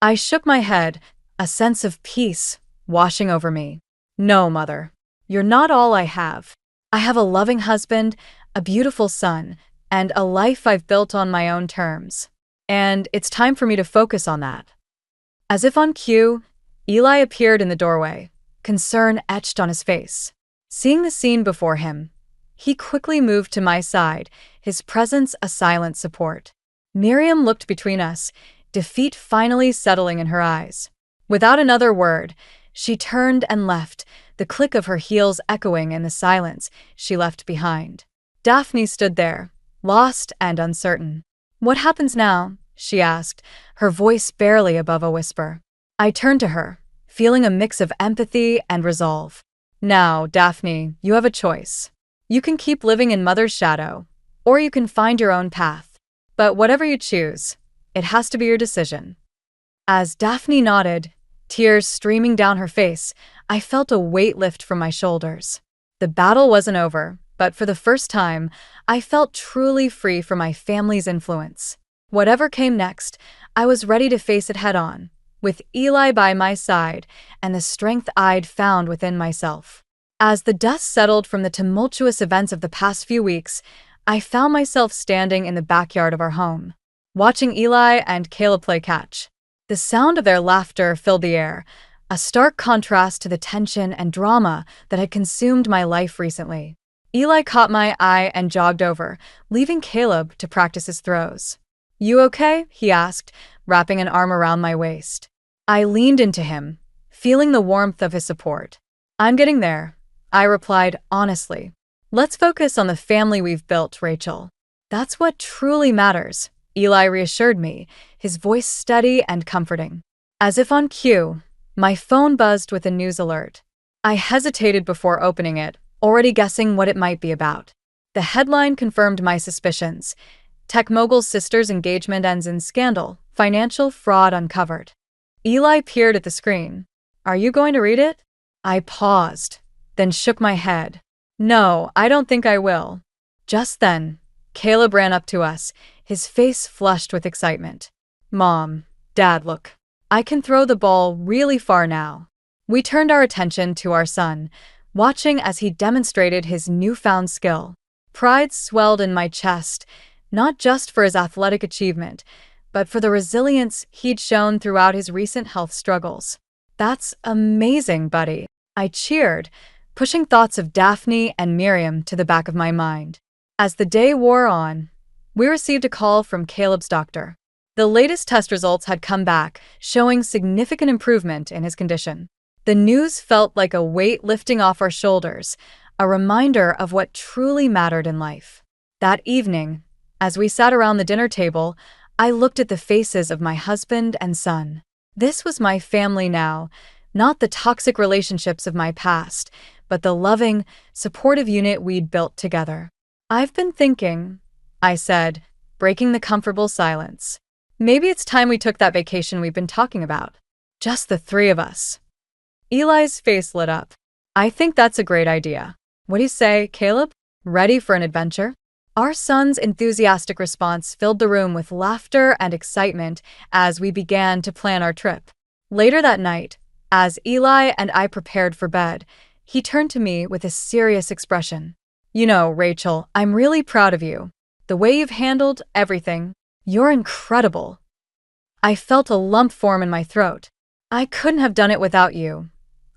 I shook my head, a sense of peace washing over me. No, Mother. You're not all I have. I have a loving husband, a beautiful son, and a life I've built on my own terms. And it's time for me to focus on that. As if on cue, Eli appeared in the doorway, concern etched on his face. Seeing the scene before him, he quickly moved to my side, his presence a silent support. Miriam looked between us, defeat finally settling in her eyes. Without another word, she turned and left, the click of her heels echoing in the silence she left behind. Daphne stood there, lost and uncertain. What happens now? She asked, her voice barely above a whisper. I turned to her, feeling a mix of empathy and resolve. Now, Daphne, you have a choice. You can keep living in Mother's shadow, or you can find your own path. But whatever you choose, it has to be your decision. As Daphne nodded, tears streaming down her face, I felt a weight lift from my shoulders. The battle wasn't over, but for the first time, I felt truly free from my family's influence. Whatever came next, I was ready to face it head-on, with Eli by my side and the strength I'd found within myself. As the dust settled from the tumultuous events of the past few weeks, I found myself standing in the backyard of our home, watching Eli and Caleb play catch. The sound of their laughter filled the air, a stark contrast to the tension and drama that had consumed my life recently. Eli caught my eye and jogged over, leaving Caleb to practice his throws. You okay? He asked, wrapping an arm around my waist. I leaned into him, feeling the warmth of his support. I'm getting there, I replied honestly. Let's focus on the family we've built, Rachel. That's what truly matters, Eli reassured me, his voice steady and comforting. As if on cue, my phone buzzed with a news alert. I hesitated before opening it, already guessing what it might be about. The headline confirmed my suspicions. Tech mogul's sister's engagement ends in scandal, financial fraud uncovered. Eli peered at the screen. Are you going to read it? I paused, then shook my head. No, I don't think I will. Just then, Caleb ran up to us, his face flushed with excitement. Mom, Dad, look. I can throw the ball really far now. We turned our attention to our son, watching as he demonstrated his newfound skill. Pride swelled in my chest, not just for his athletic achievement, but for the resilience he'd shown throughout his recent health struggles. That's amazing, buddy. I cheered, pushing thoughts of Daphne and Miriam to the back of my mind. As the day wore on, we received a call from Caleb's doctor. The latest test results had come back, showing significant improvement in his condition. The news felt like a weight lifting off our shoulders, a reminder of what truly mattered in life. That evening, as we sat around the dinner table, I looked at the faces of my husband and son. This was my family now, not the toxic relationships of my past, but the loving, supportive unit we'd built together. "I've been thinking," I said, breaking the comfortable silence. "Maybe it's time we took that vacation we've been talking about. Just the three of us." Eli's face lit up. "I think that's a great idea. What do you say, Caleb? Ready for an adventure?" Our son's enthusiastic response filled the room with laughter and excitement as we began to plan our trip. Later that night, as Eli and I prepared for bed, he turned to me with a serious expression. "You know, Rachel, I'm really proud of you. The way you've handled everything, you're incredible." I felt a lump form in my throat. "I couldn't have done it without you,"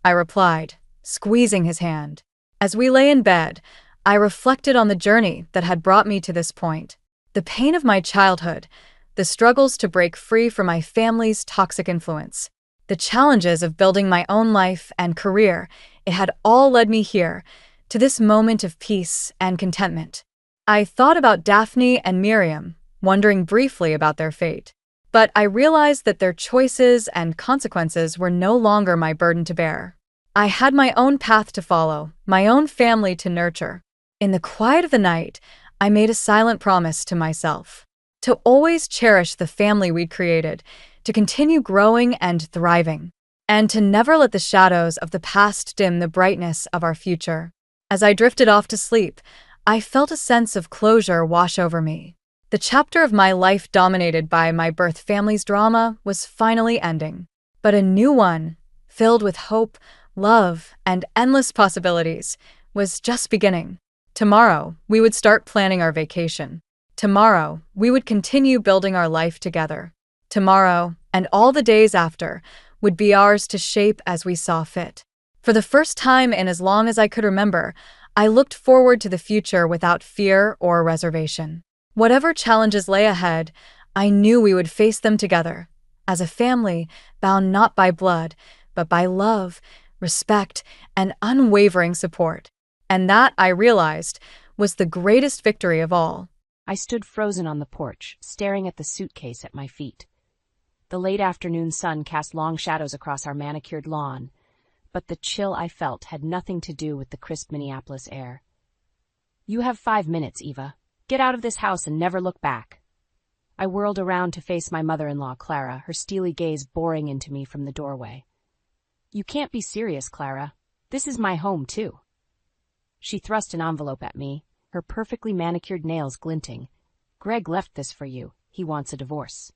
I replied, squeezing his hand. As we lay in bed, I reflected on the journey that had brought me to this point. The pain of my childhood, the struggles to break free from my family's toxic influence, the challenges of building my own life and career, it had all led me here, to this moment of peace and contentment. I thought about Daphne and Miriam, wondering briefly about their fate. But I realized that their choices and consequences were no longer my burden to bear. I had my own path to follow, my own family to nurture. In the quiet of the night, I made a silent promise to myself to always cherish the family we'd created, to continue growing and thriving, and to never let the shadows of the past dim the brightness of our future. As I drifted off to sleep, I felt a sense of closure wash over me. The chapter of my life dominated by my birth family's drama was finally ending, but a new one, filled with hope, love, and endless possibilities, was just beginning. Tomorrow, we would start planning our vacation. Tomorrow, we would continue building our life together. Tomorrow, and all the days after, would be ours to shape as we saw fit. For the first time in as long as I could remember, I looked forward to the future without fear or reservation. Whatever challenges lay ahead, I knew we would face them together, as a family bound not by blood, but by love, respect, and unwavering support. And that, I realized, was the greatest victory of all. I stood frozen on the porch, staring at the suitcase at my feet. The late afternoon sun cast long shadows across our manicured lawn, but the chill I felt had nothing to do with the crisp Minneapolis air. "You have 5 minutes, Eva. Get out of this house and never look back." I whirled around to face my mother-in-law, Clara, her steely gaze boring into me from the doorway. "You can't be serious, Clara. This is my home, too." She thrust an envelope at me, her perfectly manicured nails glinting. "Greg left this for you. He wants a divorce."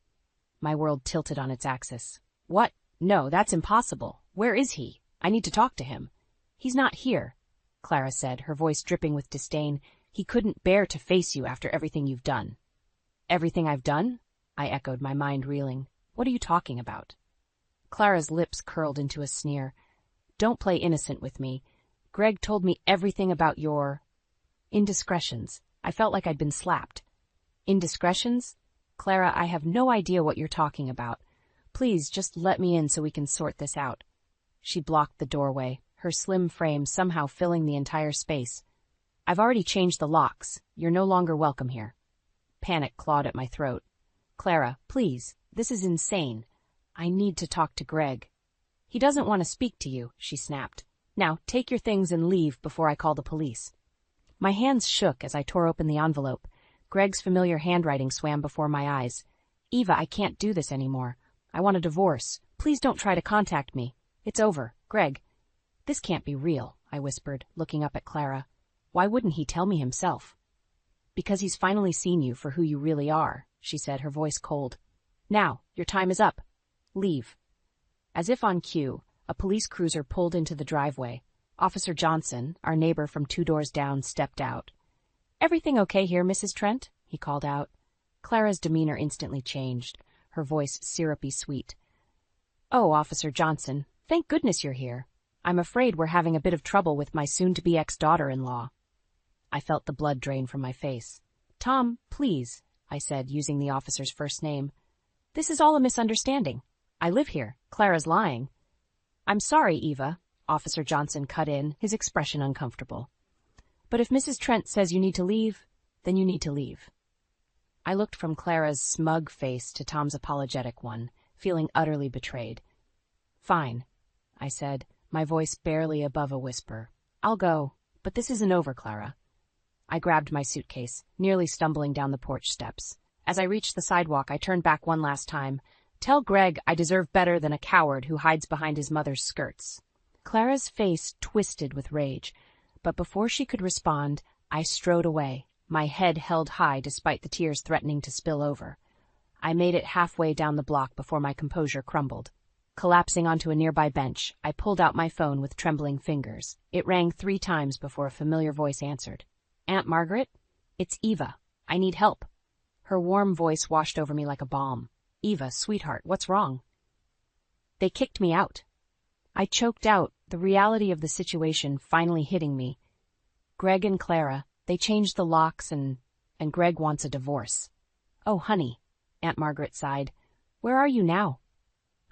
My world tilted on its axis. "What? No, that's impossible. Where is he? I need to talk to him." "He's not here," Clara said, her voice dripping with disdain. "He couldn't bear to face you after everything you've done." "Everything I've done?" I echoed, my mind reeling. "What are you talking about?" Clara's lips curled into a sneer. "Don't play innocent with me. Greg told me everything about your indiscretions." I felt like I'd been slapped. "Indiscretions? Clara, I have no idea what you're talking about. Please just let me in so we can sort this out." She blocked the doorway, her slim frame somehow filling the entire space. "I've already changed the locks. You're no longer welcome here." Panic clawed at my throat. "Clara, please, this is insane. I need to talk to Greg." "He doesn't want to speak to you," she snapped. "Now, take your things and leave before I call the police." My hands shook as I tore open the envelope. Greg's familiar handwriting swam before my eyes. "Eva, I can't do this anymore. I want a divorce. Please don't try to contact me. It's over. Greg." "This can't be real," I whispered, looking up at Clara. "Why wouldn't he tell me himself?" "Because he's finally seen you for who you really are," she said, her voice cold. "Now, your time is up. Leave." As if on cue, a police cruiser pulled into the driveway. Officer Johnson, our neighbor from 2 doors down, stepped out. "Everything okay here, Mrs. Trent?" he called out. Clara's demeanor instantly changed. her voice syrupy sweet. "Oh, Officer Johnson, thank goodness you're here. I'm afraid we're having a bit of trouble with my soon-to-be ex-daughter-in-law." I felt the blood drain from my face. "Tom, please," I said, using the officer's first name. "This is all a misunderstanding. I live here. Clara's lying." "I'm sorry, Eva," Officer Johnson cut in, his expression uncomfortable. "But if Mrs. Trent says you need to leave, then you need to leave." I looked from Clara's smug face to Tom's apologetic one, feeling utterly betrayed. "Fine," I said, my voice barely above a whisper. "I'll go, but this isn't over, Clara." I grabbed my suitcase, nearly stumbling down the porch steps. As I reached the sidewalk, I turned back one last time. "Tell Greg I deserve better than a coward who hides behind his mother's skirts." Clara's face twisted with rage, but before she could respond, I strode away, my head held high despite the tears threatening to spill over. I made it halfway down the block before my composure crumbled. Collapsing onto a nearby bench, I pulled out my phone with trembling fingers. It rang 3 times before a familiar voice answered. "Aunt Margaret? It's Eva. I need help." Her warm voice washed over me like a balm. "Eva, sweetheart, what's wrong?" "They kicked me out." I choked out, the reality of the situation finally hitting me. "Greg and Clara, they changed the locks and Greg wants a divorce." "Oh, honey," Aunt Margaret sighed. "Where are you now?"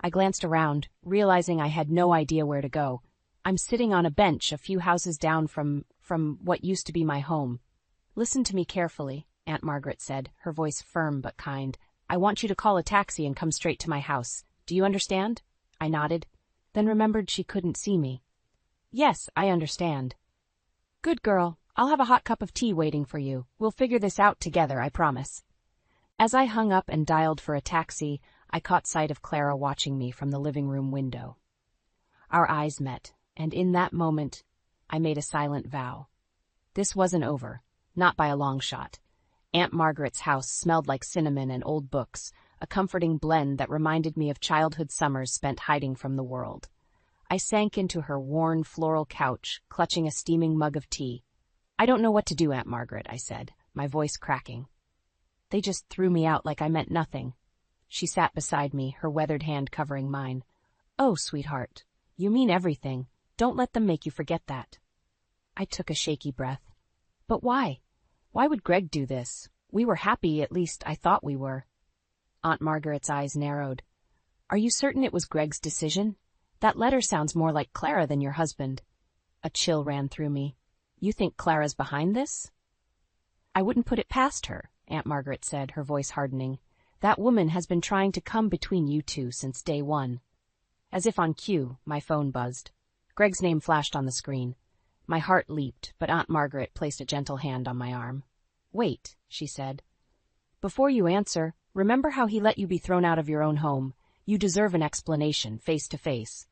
I glanced around, realizing I had no idea where to go. "I'm sitting on a bench a few houses down from what used to be my home." "Listen to me carefully," Aunt Margaret said, her voice firm but kind. "I want you to call a taxi and come straight to my house. Do you understand?" I nodded, then remembered she couldn't see me. "Yes, I understand." "Good girl. I'll have a hot cup of tea waiting for you. We'll figure this out together, I promise." As I hung up and dialed for a taxi, I caught sight of Clara watching me from the living room window. Our eyes met, and in that moment, I made a silent vow. This wasn't over, not by a long shot. Aunt Margaret's house smelled like cinnamon and old books, a comforting blend that reminded me of childhood summers spent hiding from the world. I sank into her worn floral couch, clutching a steaming mug of tea. "I don't know what to do, Aunt Margaret," I said, my voice cracking. "They just threw me out like I meant nothing." She sat beside me, her weathered hand covering mine. "Oh, sweetheart, you mean everything. Don't let them make you forget that." I took a shaky breath. "But why? Why would Greg do this? We were happy, at least I thought we were." Aunt Margaret's eyes narrowed. "Are you certain it was Greg's decision? That letter sounds more like Clara than your husband." A chill ran through me. "You think Clara's behind this?" "I wouldn't put it past her," Aunt Margaret said, her voice hardening. "That woman has been trying to come between you two since day one." As if on cue, my phone buzzed. Greg's name flashed on the screen. My heart leaped, but Aunt Margaret placed a gentle hand on my arm. "Wait," she said. "Before you answer, remember how he let you be thrown out of your own home. You deserve an explanation, face to face."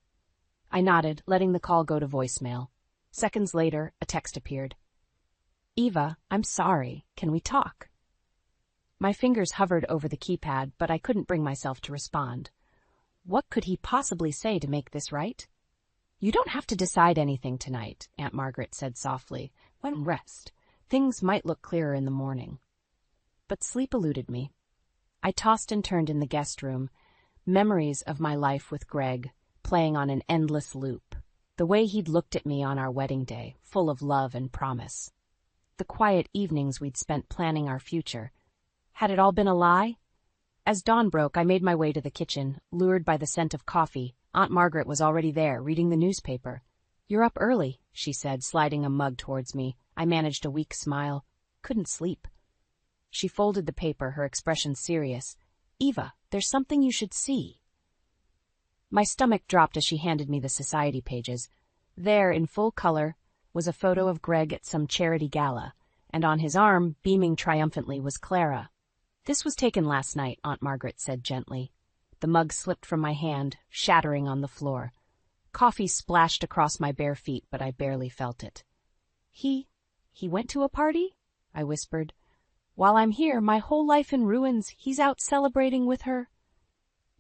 I nodded, letting the call go to voicemail. Seconds later, a text appeared. "Eva, I'm sorry. Can we talk?" My fingers hovered over the keypad, but I couldn't bring myself to respond. What could he possibly say to make this right? "You don't have to decide anything tonight," Aunt Margaret said softly. "When rest. Things might look clearer in the morning." But sleep eluded me. I tossed and turned in the guest room, memories of my life with Greg, playing on an endless loop. The way he'd looked at me on our wedding day, full of love and promise. The quiet evenings we'd spent planning our future. Had it all been a lie? As dawn broke, I made my way to the kitchen, lured by the scent of coffee. Aunt Margaret was already there, reading the newspaper. "You're up early," she said, sliding a mug towards me. I managed a weak smile. "Couldn't sleep." She folded the paper, her expression serious. "Eva, there's something you should see." My stomach dropped as she handed me the society pages. There, in full color, was a photo of Greg at some charity gala, and on his arm, beaming triumphantly, was Clara. "This was taken last night," Aunt Margaret said gently. The mug slipped from my hand, shattering on the floor. Coffee splashed across my bare feet, but I barely felt it. He went to a party?" I whispered. "While I'm here, my whole life in ruins, he's out celebrating with her."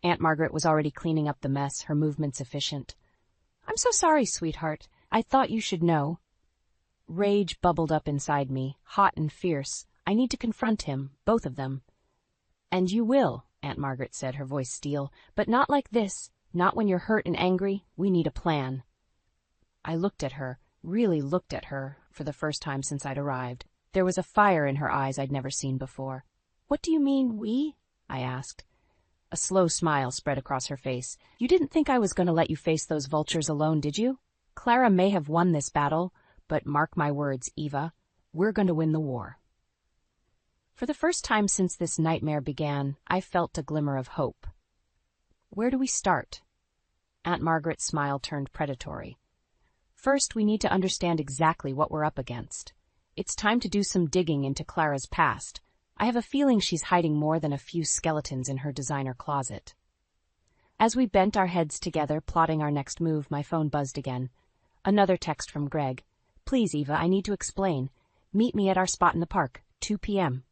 Aunt Margaret was already cleaning up the mess, her movements efficient. "I'm so sorry, sweetheart. I thought you should know." Rage bubbled up inside me, hot and fierce. I need to confront him, both of them. "And you will," Aunt Margaret said, her voice steel. "But not like this. Not when you're hurt and angry. We need a plan." I looked at her, really looked at her, for the first time since I'd arrived. There was a fire in her eyes I'd never seen before. "What do you mean, we?" I asked. A slow smile spread across her face. "You didn't think I was going to let you face those vultures alone, did you? Clara may have won this battle, but mark my words, Eva, we're going to win the war." For the first time since this nightmare began, I felt a glimmer of hope. "Where do we start?" Aunt Margaret's smile turned predatory. "First, we need to understand exactly what we're up against. It's time to do some digging into Clara's past. I have a feeling she's hiding more than a few skeletons in her designer closet." As we bent our heads together, plotting our next move, my phone buzzed again. Another text from Greg. "Please, Eva, I need to explain. Meet me at our spot in the park, 2 p.m.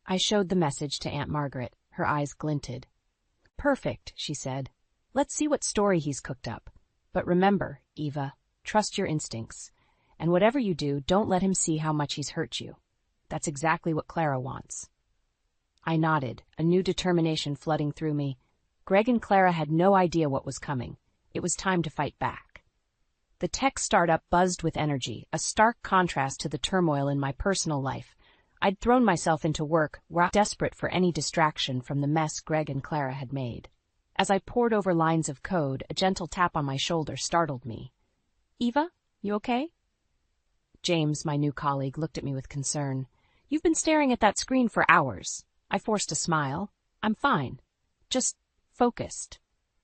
I showed the message to Aunt Margaret. Her eyes glinted. "Perfect," she said. "Let's see what story he's cooked up. But remember, Eva, trust your instincts. And whatever you do, don't let him see how much he's hurt you. That's exactly what Clara wants." I nodded, a new determination flooding through me. Greg and Clara had no idea what was coming. It was time to fight back. The tech startup buzzed with energy, a stark contrast to the turmoil in my personal life. I'd thrown myself into work, desperate for any distraction from the mess Greg and Clara had made. As I pored over lines of code, a gentle tap on my shoulder startled me. "Eva, you okay?" James, my new colleague, looked at me with concern. "You've been staring at that screen for hours." I forced a smile. "I'm fine. Just focused."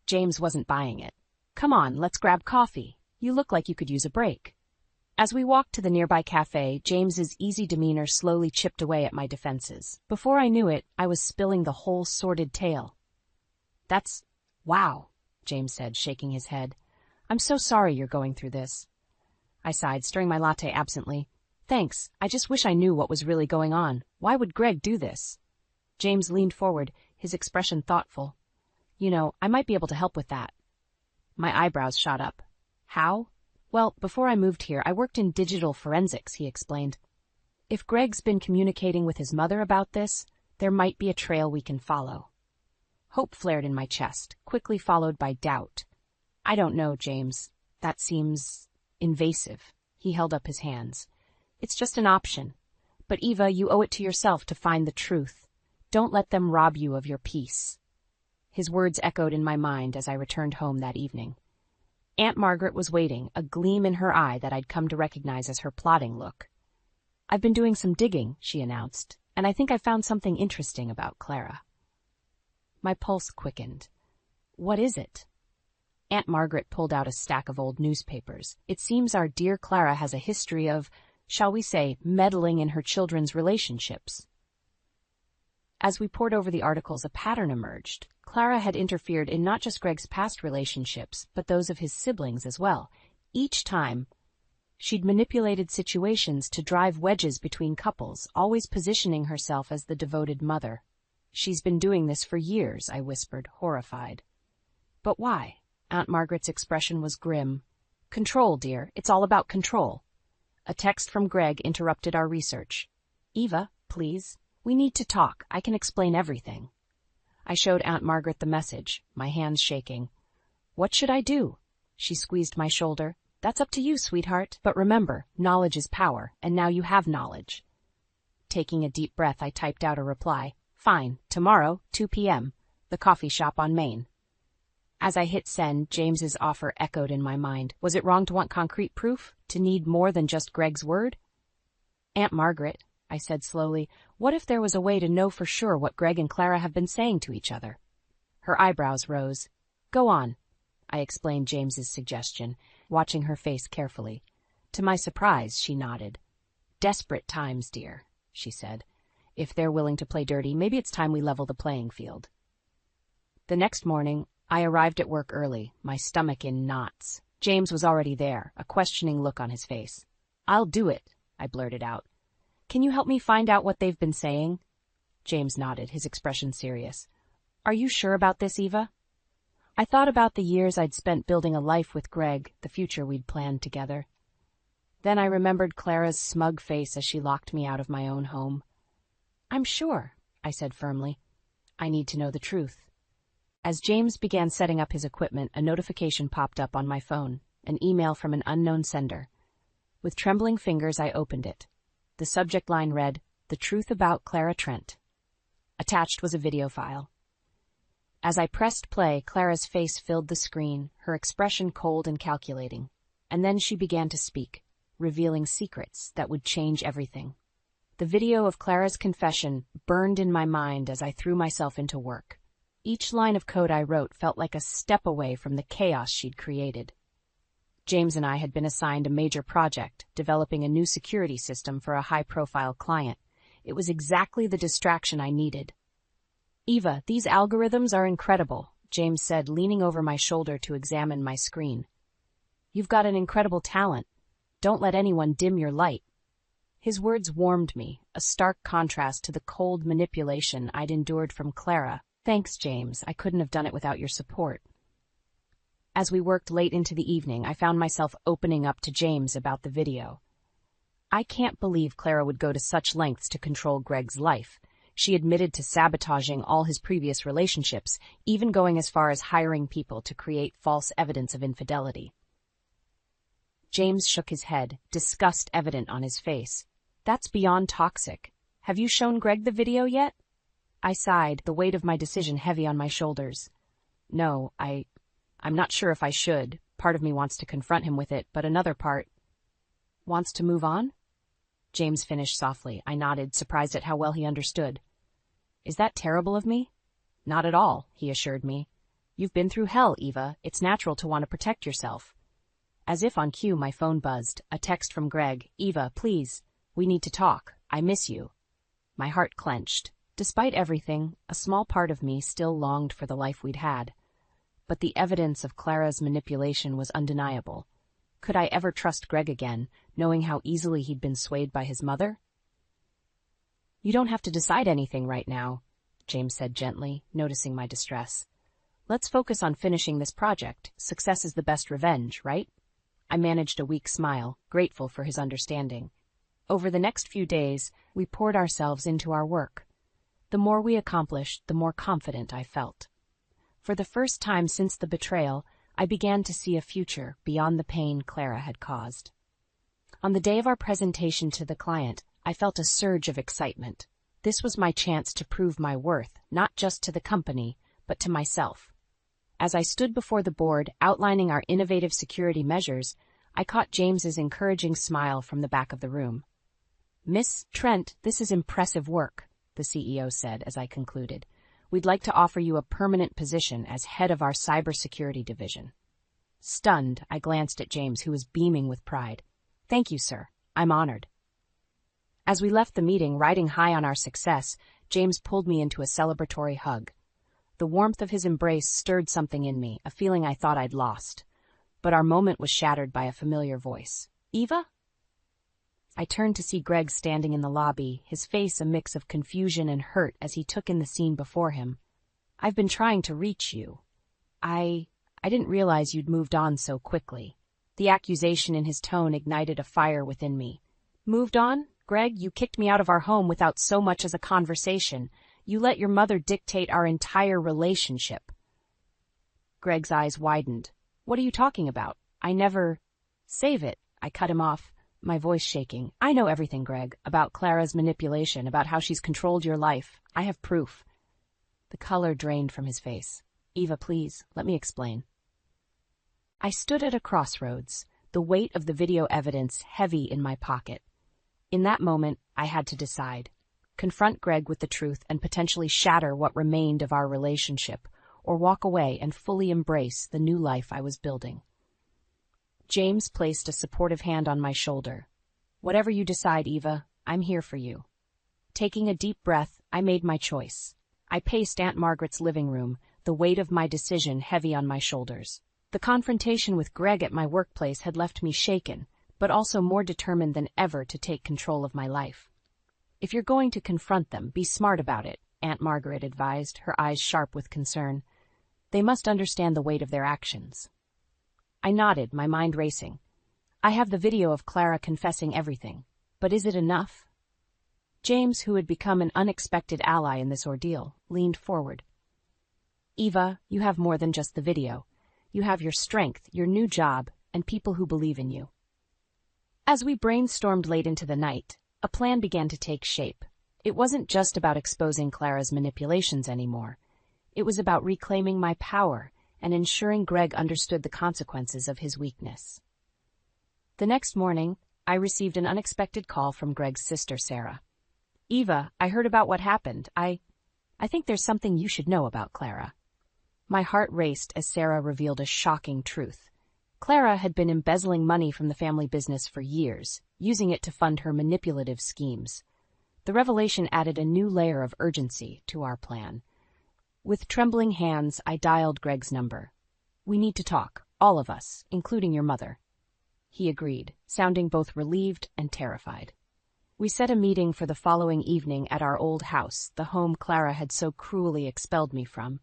James wasn't buying it. "Come on, let's grab coffee. You look like you could use a break." As we walked to the nearby cafe, James's easy demeanor slowly chipped away at my defenses. Before I knew it, I was spilling the whole sordid tale. Wow," James said, shaking his head. "I'm so sorry you're going through this." I sighed, stirring my latte absently. "Thanks, I just wish I knew what was really going on. Why would Greg do this?" James leaned forward, his expression thoughtful. "You know, I might be able to help with that." My eyebrows shot up. "How?" "Well, before I moved here, I worked in digital forensics," he explained. "If Greg's been communicating with his mother about this, there might be a trail we can follow." Hope flared in my chest, quickly followed by doubt. "I don't know, James. That seems invasive." He held up his hands. "It's just an option. But Eva, you owe it to yourself to find the truth. Don't let them rob you of your peace." His words echoed in my mind as I returned home that evening. Aunt Margaret was waiting, a gleam in her eye that I'd come to recognize as her plotting look. "I've been doing some digging," she announced, "and I think I found something interesting about Clara." My pulse quickened. "What is it?" Aunt Margaret pulled out a stack of old newspapers. "It seems our dear Clara has a history of, shall we say, meddling in her children's relationships." As we pored over the articles, a pattern emerged. Clara had interfered in not just Greg's past relationships, but those of his siblings as well. Each time, she'd manipulated situations to drive wedges between couples, always positioning herself as the devoted mother. "She's been doing this for years," I whispered, horrified. "But why?" Aunt Margaret's expression was grim. "Control, dear. It's all about control." A text from Greg interrupted our research. "Eva, please. We need to talk. I can explain everything." I showed Aunt Margaret the message, my hands shaking. "What should I do?" She squeezed my shoulder. "That's up to you, sweetheart. But remember, knowledge is power, and now you have knowledge." Taking a deep breath, I typed out a reply. "Fine. Tomorrow, 2 p.m. The coffee shop on Main." As I hit send, James's offer echoed in my mind. Was it wrong to want concrete proof? To need more than just Greg's word? "Aunt Margaret," I said slowly, "what if there was a way to know for sure what Greg and Clara have been saying to each other?" Her eyebrows rose. "Go on," I explained James's suggestion, watching her face carefully. To my surprise, she nodded. "Desperate times, dear," she said. "If they're willing to play dirty, maybe it's time we level the playing field." The next morning, I arrived at work early, my stomach in knots. James was already there, a questioning look on his face. "I'll do it," I blurted out. "Can you help me find out what they've been saying?" James nodded, his expression serious. "Are you sure about this, Eva?" I thought about the years I'd spent building a life with Greg, the future we'd planned together. Then I remembered Clara's smug face as she locked me out of my own home. "I'm sure," I said firmly. I need to know the truth. As James began setting up his equipment, a notification popped up on my phone, an email from an unknown sender. With trembling fingers, I opened it. The subject line read, "The truth about Clara Trent." Attached was a video file. As I pressed play, Clara's face filled the screen, her expression cold and calculating. And then she began to speak, revealing secrets that would change everything. The video of Clara's confession burned in my mind as I threw myself into work. Each line of code I wrote felt like a step away from the chaos she'd created. James and I had been assigned a major project, developing a new security system for a high-profile client. It was exactly the distraction I needed. "Eva, these algorithms are incredible," James said, leaning over my shoulder to examine my screen. "You've got an incredible talent. Don't let anyone dim your light." His words warmed me, a stark contrast to the cold manipulation I'd endured from Clara. "Thanks, James. I couldn't have done it without your support." As we worked late into the evening, I found myself opening up to James about the video. "I can't believe Clara would go to such lengths to control Greg's life. She admitted to sabotaging all his previous relationships, even going as far as hiring people to create false evidence of infidelity." James shook his head, disgust evident on his face. "That's beyond toxic. Have you shown Greg the video yet?" I sighed, the weight of my decision heavy on my shoulders. "No, I'm not sure if I should. Part of me wants to confront him with it, but another part wants to move on." James finished softly. I nodded, surprised at how well he understood. "Is that terrible of me?" "Not at all," he assured me. "You've been through hell, Eva. It's natural to want to protect yourself." As if on cue, my phone buzzed. A text from Greg. "Eva, please. We need to talk. I miss you." My heart clenched. Despite everything, a small part of me still longed for the life we'd had. But the evidence of Clara's manipulation was undeniable. Could I ever trust Greg again, knowing how easily he'd been swayed by his mother? "You don't have to decide anything right now," James said gently, noticing my distress. "Let's focus on finishing this project. Success is the best revenge, right?" I managed a weak smile, grateful for his understanding. Over the next few days, we poured ourselves into our work. The more we accomplished, the more confident I felt. For the first time since the betrayal, I began to see a future beyond the pain Clara had caused. On the day of our presentation to the client, I felt a surge of excitement. This was my chance to prove my worth, not just to the company, but to myself. As I stood before the board, outlining our innovative security measures, I caught James's encouraging smile from the back of the room. "Miss Trent, this is impressive work," the CEO said as I concluded. "We'd like to offer you a permanent position as head of our cybersecurity division." Stunned, I glanced at James, who was beaming with pride. "Thank you, sir. I'm honored." As we left the meeting, riding high on our success, James pulled me into a celebratory hug. The warmth of his embrace stirred something in me, a feeling I thought I'd lost. But our moment was shattered by a familiar voice. "Eva?" I turned to see Greg standing in the lobby, his face a mix of confusion and hurt as he took in the scene before him. "I've been trying to reach you. I didn't realize you'd moved on so quickly." The accusation in his tone ignited a fire within me. "Moved on? Greg, you kicked me out of our home without so much as a conversation. You let your mother dictate our entire relationship." Greg's eyes widened. "What are you talking about? I never—" "Save it," I cut him off, my voice shaking. "I know everything, Greg, about Clara's manipulation, about how she's controlled your life. I have proof." The color drained from his face. "Eva, please, let me explain." I stood at a crossroads, the weight of the video evidence heavy in my pocket. In that moment, I had to decide. Confront Greg with the truth and potentially shatter what remained of our relationship, or walk away and fully embrace the new life I was building. James placed a supportive hand on my shoulder. "Whatever you decide, Eva, I'm here for you." Taking a deep breath, I made my choice. I paced Aunt Margaret's living room, the weight of my decision heavy on my shoulders. The confrontation with Greg at my workplace had left me shaken, but also more determined than ever to take control of my life. "If you're going to confront them, be smart about it," Aunt Margaret advised, her eyes sharp with concern. "They must understand the weight of their actions." I nodded, my mind racing. "I have the video of Clara confessing everything, but is it enough?" James, who had become an unexpected ally in this ordeal, leaned forward. "Eva, you have more than just the video. You have your strength, your new job, and people who believe in you." As we brainstormed late into the night, a plan began to take shape. It wasn't just about exposing Clara's manipulations anymore. It was about reclaiming my power and ensuring Greg understood the consequences of his weakness. The next morning, I received an unexpected call from Greg's sister, Sarah. "Eva, I heard about what happened. I think there's something you should know about Clara." My heart raced as Sarah revealed a shocking truth. Clara had been embezzling money from the family business for years, using it to fund her manipulative schemes. The revelation added a new layer of urgency to our plan. With trembling hands, I dialed Greg's number. "We need to talk, all of us, including your mother." He agreed, sounding both relieved and terrified. We set a meeting for the following evening at our old house, the home Clara had so cruelly expelled me from.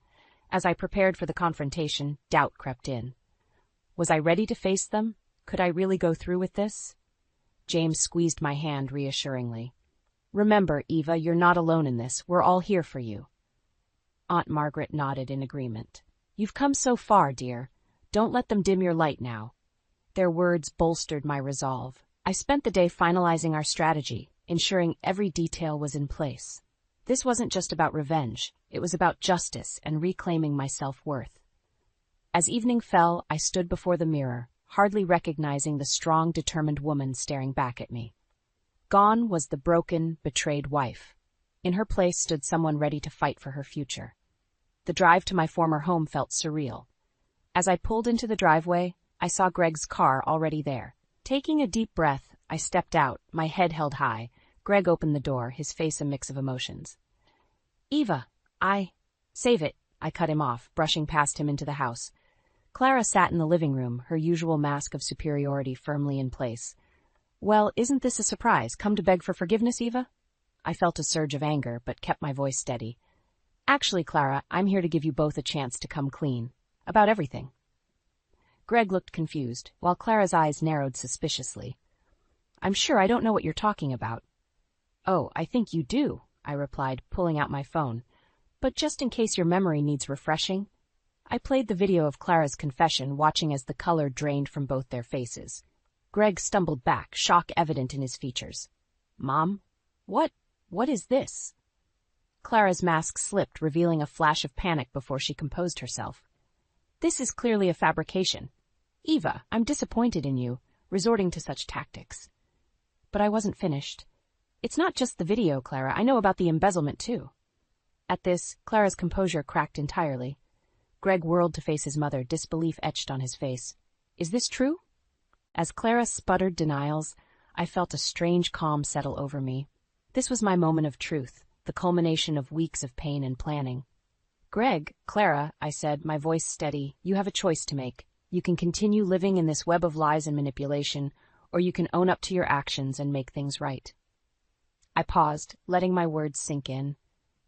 As I prepared for the confrontation, doubt crept in. Was I ready to face them? Could I really go through with this? James squeezed my hand reassuringly. "Remember, Eva, you're not alone in this. We're all here for you." Aunt Margaret nodded in agreement. "You've come so far, dear. Don't let them dim your light now." Their words bolstered my resolve. I spent the day finalizing our strategy, ensuring every detail was in place. This wasn't just about revenge. It was about justice and reclaiming my self-worth. As evening fell, I stood before the mirror, hardly recognizing the strong, determined woman staring back at me. Gone was the broken, betrayed wife. In her place stood someone ready to fight for her future. The drive to my former home felt surreal. As I pulled into the driveway, I saw Greg's car already there. Taking a deep breath, I stepped out, my head held high. Greg opened the door, his face a mix of emotions. "Eva, Save it," I cut him off, brushing past him into the house. Clara sat in the living room, her usual mask of superiority firmly in place. "Well, isn't this a surprise? Come to beg for forgiveness, Eva?" I felt a surge of anger, but kept my voice steady. "Actually, Clara, I'm here to give you both a chance to come clean. About everything." Greg looked confused, while Clara's eyes narrowed suspiciously. "I'm sure I don't know what you're talking about." "Oh, I think you do," I replied, pulling out my phone. "But just in case your memory needs refreshing." I played the video of Clara's confession, watching as the color drained from both their faces. Greg stumbled back, shock evident in his features. "Mom? What is this?" Clara's mask slipped, revealing a flash of panic before she composed herself. "This is clearly a fabrication. Eva, I'm disappointed in you, resorting to such tactics." But I wasn't finished. "It's not just the video, Clara. I know about the embezzlement, too." At this, Clara's composure cracked entirely. Greg whirled to face his mother, disbelief etched on his face. "Is this true?" As Clara sputtered denials, I felt a strange calm settle over me. This was my moment of truth, the culmination of weeks of pain and planning. "Greg, Clara," I said, my voice steady, "you have a choice to make. You can continue living in this web of lies and manipulation, or you can own up to your actions and make things right." I paused, letting my words sink in.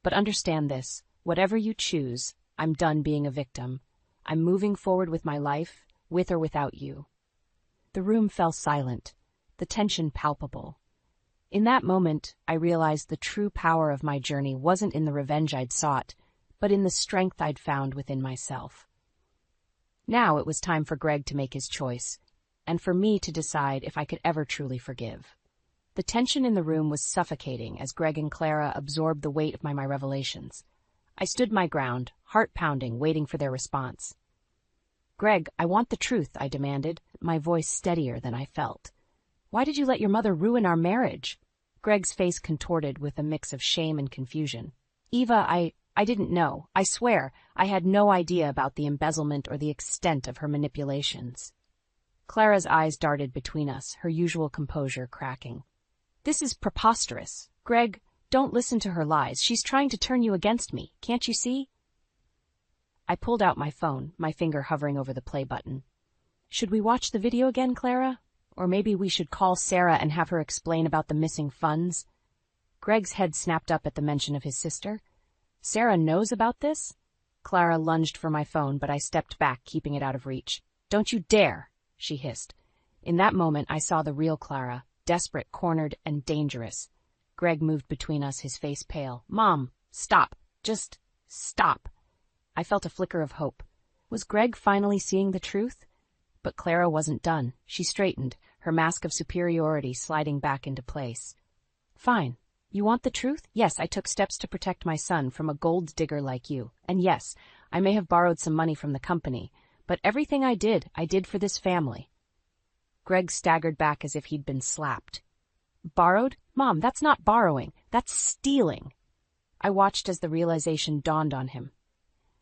"But understand this, whatever you choose, I'm done being a victim. I'm moving forward with my life, with or without you." The room fell silent, the tension palpable. In that moment, I realized the true power of my journey wasn't in the revenge I'd sought, but in the strength I'd found within myself. Now it was time for Greg to make his choice, and for me to decide if I could ever truly forgive. The tension in the room was suffocating as Greg and Clara absorbed the weight of my revelations. I stood my ground, heart pounding, waiting for their response. "Greg, I want the truth," I demanded, my voice steadier than I felt. "Why did you let your mother ruin our marriage?" Greg's face contorted with a mix of shame and confusion. "Eva, I didn't know. I swear, I had no idea about the embezzlement or the extent of her manipulations." Clara's eyes darted between us, her usual composure cracking. "This is preposterous. Greg, don't listen to her lies. She's trying to turn you against me. Can't you see?" I pulled out my phone, my finger hovering over the play button. "Should we watch the video again, Clara? Or maybe we should call Sarah and have her explain about the missing funds?" Greg's head snapped up at the mention of his sister. "Sarah knows about this?" Clara lunged for my phone, but I stepped back, keeping it out of reach. "Don't you dare!" she hissed. In that moment, I saw the real Clara, desperate, cornered, and dangerous. Greg moved between us, his face pale. Mom, stop. Just stop. I felt a flicker of hope. Was Greg finally seeing the truth? But Clara wasn't done. She straightened, her mask of superiority sliding back into place. Fine. You want the truth? Yes, I took steps to protect my son from a gold digger like you. And yes, I may have borrowed some money from the company, but everything I did for this family. Greg staggered back as if he'd been slapped. Borrowed? Mom, that's not borrowing. That's stealing. I watched as the realization dawned on him.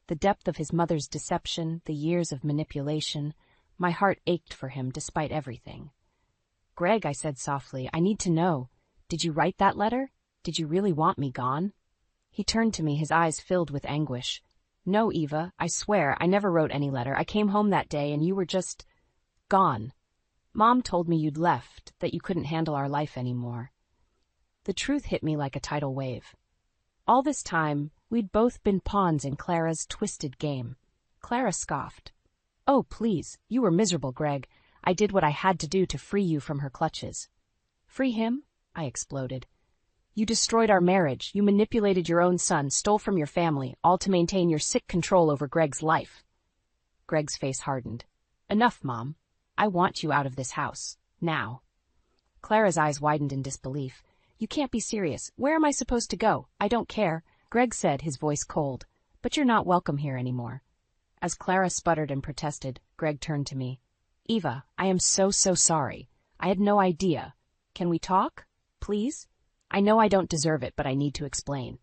The depth of his mother's deception, the years of manipulation. My heart ached for him despite everything. Greg, I said softly, I need to know. Did you write that letter? Did you really want me gone? He turned to me, his eyes filled with anguish. No, Eva, I swear, I never wrote any letter. I came home that day and you were just gone. Mom told me you'd left, that you couldn't handle our life anymore. The truth hit me like a tidal wave. All this time, we'd both been pawns in Clara's twisted game. Clara scoffed. Oh, please, you were miserable, Greg. I did what I had to do to free you from her clutches. Free him? I exploded. You destroyed our marriage, you manipulated your own son, stole from your family, all to maintain your sick control over Greg's life. Greg's face hardened. Enough, Mom. I want you out of this house. Now. Clara's eyes widened in disbelief. You can't be serious. Where am I supposed to go? I don't care. Greg said, his voice cold. But you're not welcome here anymore. As Clara sputtered and protested, Greg turned to me. Eva, I am so sorry. I had no idea. Can we talk? Please? I know I don't deserve it, but I need to explain.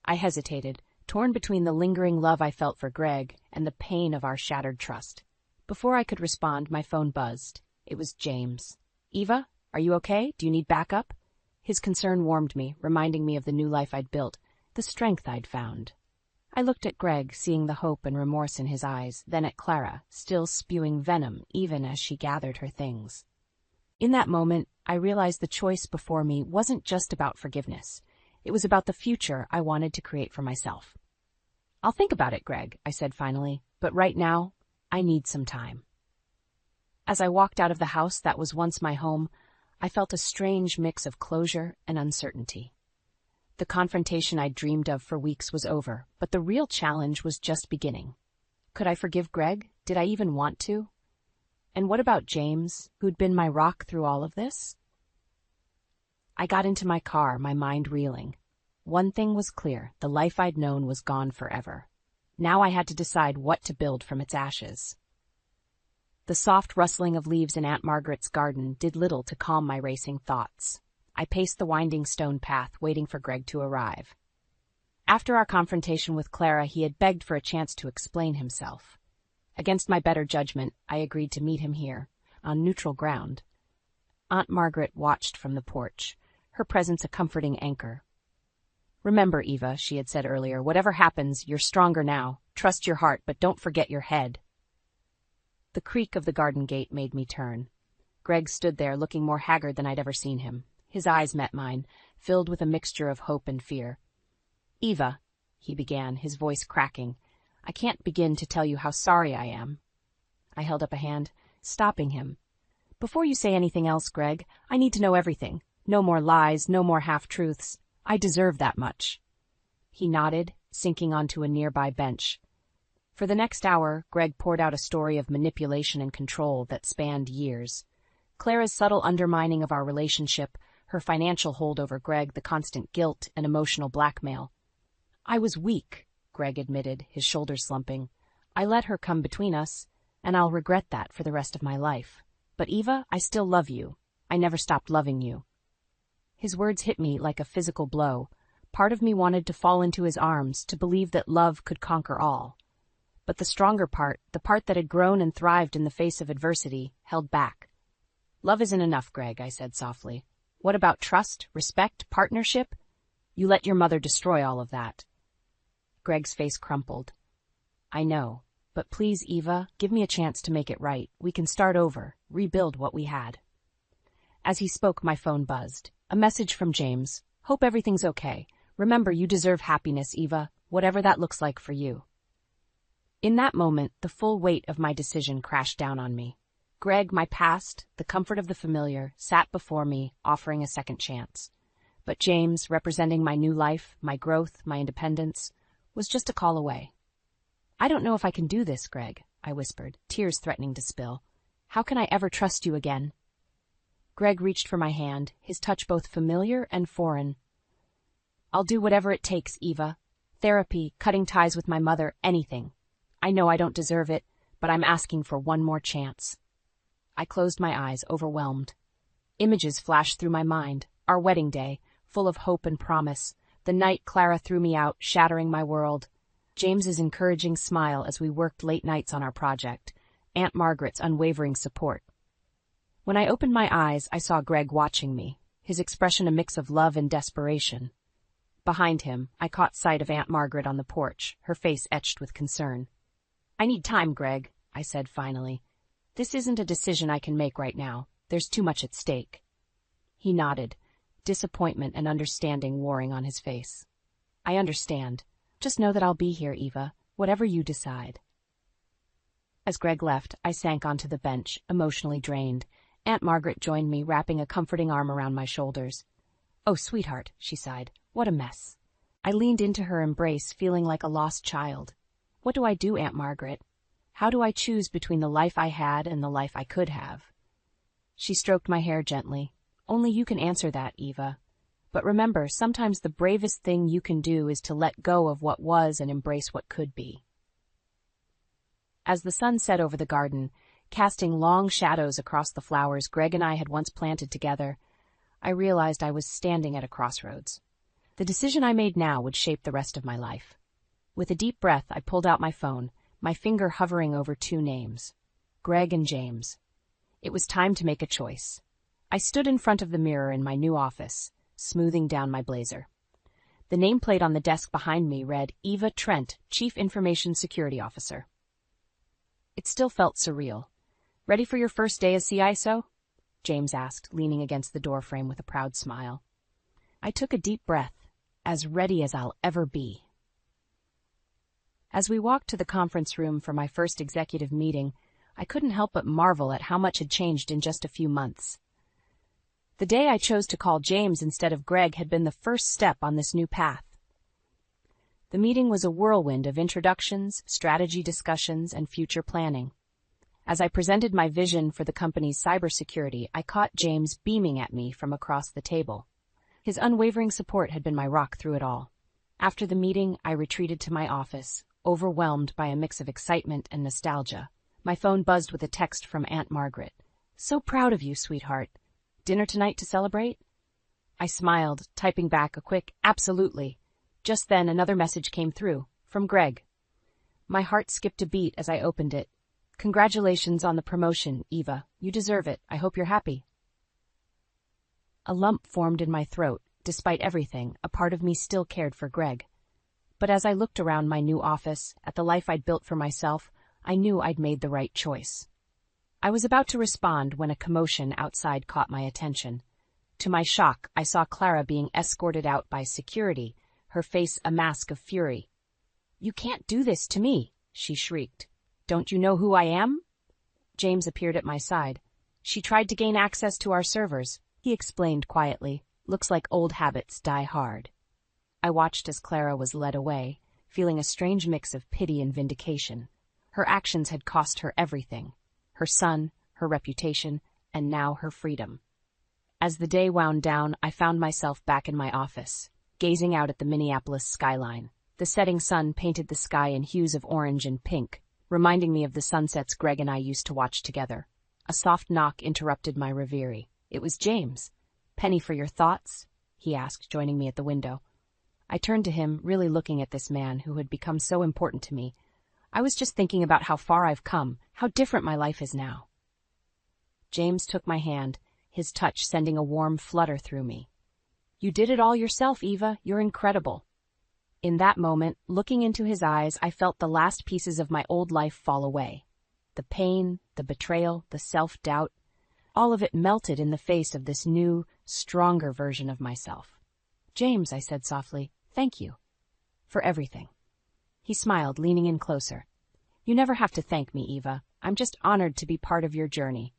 I hesitated, torn between the lingering love I felt for Greg and the pain of our shattered trust. Before I could respond, my phone buzzed. It was James. Eva, are you okay? Do you need backup? His concern warmed me, reminding me of the new life I'd built, the strength I'd found. I looked at Greg, seeing the hope and remorse in his eyes, then at Clara, still spewing venom even as she gathered her things. In that moment, I realized the choice before me wasn't just about forgiveness. It was about the future I wanted to create for myself. I'll think about it, Greg, I said finally, but right now, I need some time. As I walked out of the house that was once my home, I felt a strange mix of closure and uncertainty. The confrontation I'd dreamed of for weeks was over, but the real challenge was just beginning. Could I forgive Greg? Did I even want to? And what about James, who'd been my rock through all of this? I got into my car, my mind reeling. One thing was clear, the life I'd known was gone forever. Now I had to decide what to build from its ashes. The soft rustling of leaves in Aunt Margaret's garden did little to calm my racing thoughts. I paced the winding stone path, waiting for Greg to arrive. After our confrontation with Clara, he had begged for a chance to explain himself. Against my better judgment, I agreed to meet him here, on neutral ground. Aunt Margaret watched from the porch, her presence a comforting anchor. Remember, Eva, she had said earlier, whatever happens, you're stronger now. Trust your heart, but don't forget your head. The creak of the garden gate made me turn. Greg stood there, looking more haggard than I'd ever seen him. His eyes met mine, filled with a mixture of hope and fear. Eva, he began, his voice cracking, I can't begin to tell you how sorry I am. I held up a hand, stopping him. Before you say anything else, Greg, I need to know everything. No more lies, no more half-truths. I deserve that much. He nodded, sinking onto a nearby bench. For the next hour, Greg poured out a story of manipulation and control that spanned years. Clara's subtle undermining of our relationship, her financial hold over Greg, the constant guilt and emotional blackmail. I was weak, Greg admitted, his shoulders slumping. I let her come between us, and I'll regret that for the rest of my life. But Eva, I still love you. I never stopped loving you. His words hit me like a physical blow. Part of me wanted to fall into his arms, to believe that love could conquer all. But the stronger part, the part that had grown and thrived in the face of adversity, held back. Love isn't enough, Greg, I said softly. What about trust, respect, partnership? You let your mother destroy all of that. Greg's face crumpled. I know, but please, Eva, give me a chance to make it right. We can start over, rebuild what we had. As he spoke, my phone buzzed. A message from James. Hope everything's okay. Remember, you deserve happiness, Eva, whatever that looks like for you. In that moment, the full weight of my decision crashed down on me. Greg, my past, the comfort of the familiar, sat before me, offering a second chance. But James, representing my new life, my growth, my independence, was just a call away. "I don't know if I can do this, Greg," I whispered, tears threatening to spill. "How can I ever trust you again?" Greg reached for my hand, his touch both familiar and foreign. "I'll do whatever it takes, Eva. Therapy, cutting ties with my mother, anything. I know I don't deserve it, but I'm asking for one more chance." I closed my eyes, overwhelmed. Images flashed through my mind. Our wedding day, full of hope and promise. The night Clara threw me out, shattering my world. James's encouraging smile as we worked late nights on our project. Aunt Margaret's unwavering support. When I opened my eyes, I saw Greg watching me, his expression a mix of love and desperation. Behind him, I caught sight of Aunt Margaret on the porch, her face etched with concern. "I need time, Greg," I said finally. "This isn't a decision I can make right now. There's too much at stake." He nodded, disappointment and understanding warring on his face. "I understand. Just know that I'll be here, Eva, whatever you decide." As Greg left, I sank onto the bench, emotionally drained. Aunt Margaret joined me, wrapping a comforting arm around my shoulders. "Oh, sweetheart," she sighed. "What a mess." I leaned into her embrace, feeling like a lost child. "What do I do, Aunt Margaret? How do I choose between the life I had and the life I could have?" She stroked my hair gently. "Only you can answer that, Eva. But remember, sometimes the bravest thing you can do is to let go of what was and embrace what could be." As the sun set over the garden, casting long shadows across the flowers Greg and I had once planted together, I realized I was standing at a crossroads. The decision I made now would shape the rest of my life. With a deep breath, I pulled out my phone, my finger hovering over two names, Greg and James. It was time to make a choice. I stood in front of the mirror in my new office, smoothing down my blazer. The nameplate on the desk behind me read Eva Trent, Chief Information Security Officer. It still felt surreal. "Ready for your first day as CISO?" James asked, leaning against the doorframe with a proud smile. I took a deep breath, as ready as I'll ever be. As we walked to the conference room for my first executive meeting, I couldn't help but marvel at how much had changed in just a few months. The day I chose to call James instead of Greg had been the first step on this new path. The meeting was a whirlwind of introductions, strategy discussions, and future planning. As I presented my vision for the company's cybersecurity, I caught James beaming at me from across the table. His unwavering support had been my rock through it all. After the meeting, I retreated to my office, overwhelmed by a mix of excitement and nostalgia. My phone buzzed with a text from Aunt Margaret. "So proud of you, sweetheart. Dinner tonight to celebrate?" I smiled, typing back a quick, "Absolutely." Just then another message came through, from Greg. My heart skipped a beat as I opened it. "Congratulations on the promotion, Eva. You deserve it. I hope you're happy." A lump formed in my throat. Despite everything, a part of me still cared for Greg. But as I looked around my new office, at the life I'd built for myself, I knew I'd made the right choice. I was about to respond when a commotion outside caught my attention. To my shock, I saw Clara being escorted out by security, her face a mask of fury. "You can't do this to me," she shrieked. "Don't you know who I am?" James appeared at my side. "She tried to gain access to our servers," he explained quietly. "Looks like old habits die hard." I watched as Clara was led away, feeling a strange mix of pity and vindication. Her actions had cost her everything. Her son, her reputation, and now her freedom. As the day wound down, I found myself back in my office, gazing out at the Minneapolis skyline. The setting sun painted the sky in hues of orange and pink, reminding me of the sunsets Greg and I used to watch together. A soft knock interrupted my reverie. It was James. "Penny for your thoughts?" he asked, joining me at the window. I turned to him, really looking at this man who had become so important to me. "I was just thinking about how far I've come, how different my life is now." James took my hand, his touch sending a warm flutter through me. "You did it all yourself, Eva. You're incredible." In that moment, looking into his eyes, I felt the last pieces of my old life fall away. The pain, the betrayal, the self-doubt, all of it melted in the face of this new, stronger version of myself. "James," I said softly, "thank you. For everything." He smiled, leaning in closer. "You never have to thank me, Eva. I'm just honored to be part of your journey."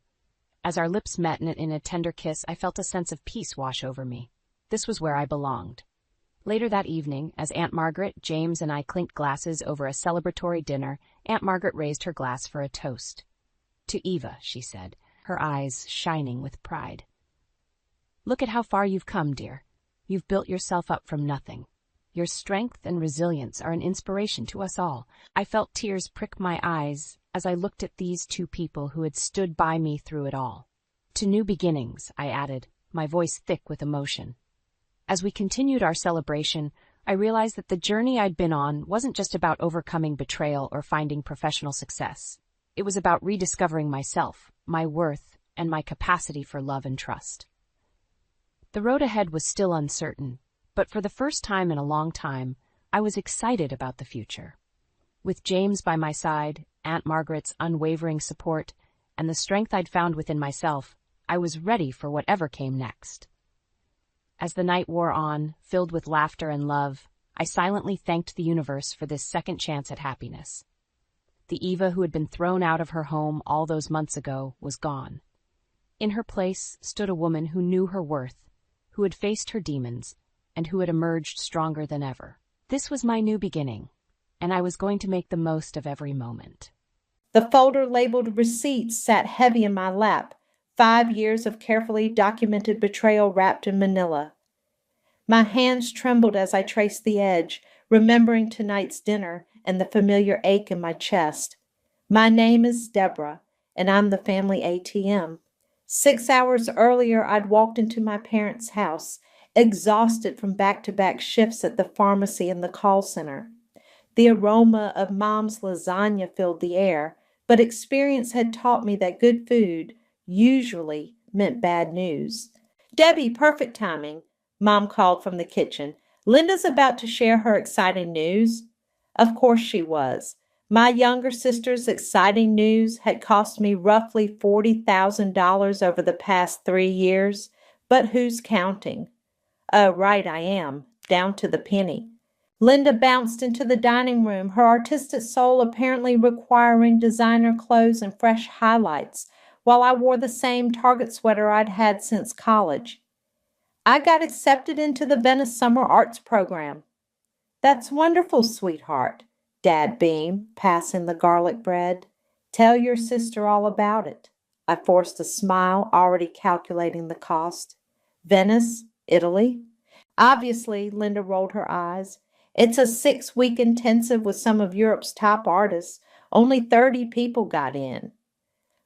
As our lips met in a tender kiss, I felt a sense of peace wash over me. This was where I belonged. Later that evening, as Aunt Margaret, James, and I clinked glasses over a celebratory dinner, Aunt Margaret raised her glass for a toast. "To Eva," she said, her eyes shining with pride. "Look at how far you've come, dear. You've built yourself up from nothing. Your strength and resilience are an inspiration to us all." I felt tears prick my eyes as I looked at these two people who had stood by me through it all. "To new beginnings," I added, my voice thick with emotion. As we continued our celebration, I realized that the journey I'd been on wasn't just about overcoming betrayal or finding professional success. It was about rediscovering myself, my worth, and my capacity for love and trust. The road ahead was still uncertain, but for the first time in a long time, I was excited about the future. With James by my side, Aunt Margaret's unwavering support, and the strength I'd found within myself, I was ready for whatever came next. As the night wore on, filled with laughter and love, I silently thanked the universe for this second chance at happiness. The Eva who had been thrown out of her home all those months ago was gone. In her place stood a woman who knew her worth, who had faced her demons, and who had emerged stronger than ever. This was my new beginning, and I was going to make the most of every moment. The folder labeled receipts sat heavy in my lap, 5 years of carefully documented betrayal wrapped in manila. My hands trembled as I traced the edge, remembering tonight's dinner and the familiar ache in my chest. My name is Deborah, and I'm the family ATM. 6 hours earlier, I'd walked into my parents' house, exhausted from back-to-back shifts at the pharmacy and the call center. The aroma of Mom's lasagna filled the air, but experience had taught me that good food usually meant bad news. "Debbie, perfect timing," Mom called from the kitchen. "Linda's about to share her exciting news." Of course she was. My younger sister's exciting news had cost me roughly $40,000 over the past 3 years, but who's counting? Oh, right, I am, down to the penny. Linda bounced into the dining room, her artistic soul apparently requiring designer clothes and fresh highlights, while I wore the same Target sweater I'd had since college. "I got accepted into the Venice Summer Arts program." "That's wonderful, sweetheart," Dad beamed, passing the garlic bread. "Tell your sister all about it." I forced a smile, already calculating the cost. "Venice, Italy?" Obviously, Linda rolled her eyes. "It's a 6-week intensive with some of Europe's top artists. Only 30 people got in."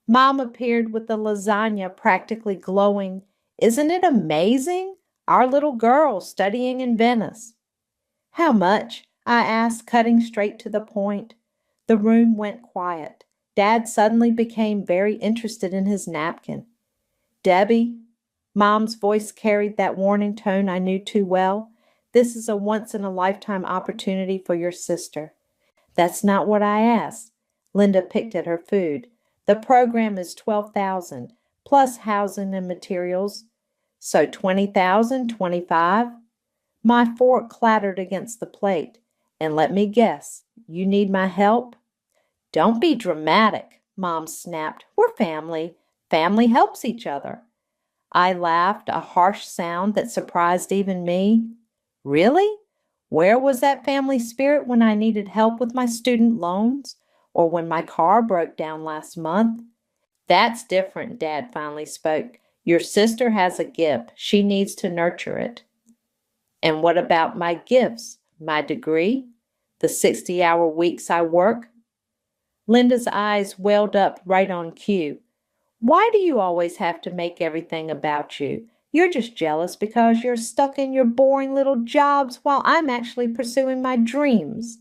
Mom appeared with the lasagna practically glowing. "Isn't it amazing? Our little girl studying in Venice." "How much?" I asked, cutting straight to the point. The room went quiet. Dad suddenly became very interested in his napkin. "Debbie," Mom's voice carried that warning tone I knew too well, "this is a once-in-a-lifetime opportunity for your sister." "That's not what I asked." Linda picked at her food. "The program is $12,000, plus housing and materials." "So 20,000, 25?" My fork clattered against the plate. "And let me guess, you need my help?" "Don't be dramatic," Mom snapped. "We're family. Family helps each other." I laughed, a harsh sound that surprised even me. "Really? Where was that family spirit when I needed help with my student loans? Or when my car broke down last month?" "That's different," Dad finally spoke. "Your sister has a gift. She needs to nurture it." "And what about my gifts? My degree? The 60-hour weeks I work?" Linda's eyes welled up right on cue. "Why do you always have to make everything about you? You're just jealous because you're stuck in your boring little jobs while I'm actually pursuing my dreams."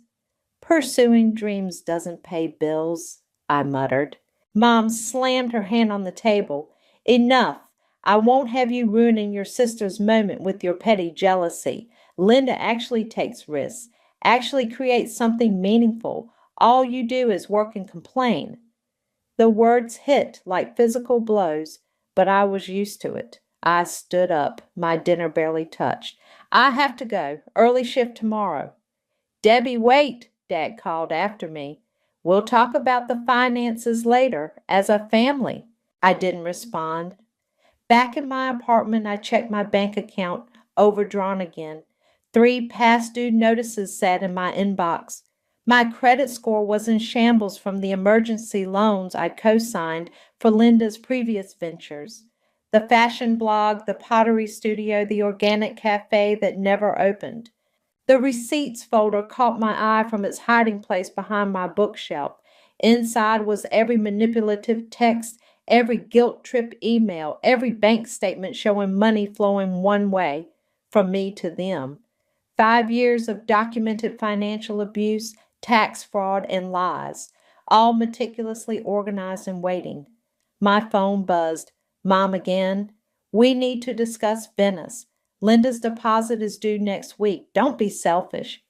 "Pursuing dreams doesn't pay bills," I muttered. Mom slammed her hand on the table. "Enough. I won't have you ruining your sister's moment with your petty jealousy. Linda actually takes risks, actually creates something meaningful. All you do is work and complain." The words hit like physical blows, but I was used to it. I stood up, my dinner barely touched. "I have to go. Early shift tomorrow." "Debbie, wait," Dad called after me. "We'll talk about the finances later, as a family." I didn't respond. Back in my apartment, I checked my bank account, overdrawn again. 3 past due notices sat in my inbox. My credit score was in shambles from the emergency loans I'd co-signed for Linda's previous ventures. The fashion blog, the pottery studio, the organic cafe that never opened. The receipts folder caught my eye from its hiding place behind my bookshelf. Inside was every manipulative text, every guilt trip email, every bank statement showing money flowing one way, from me to them. 5 years of documented financial abuse, tax fraud, and lies, all meticulously organized and waiting. My phone buzzed. Mom again. We need to discuss Venice. Linda's deposit is due next week. Don't be selfish.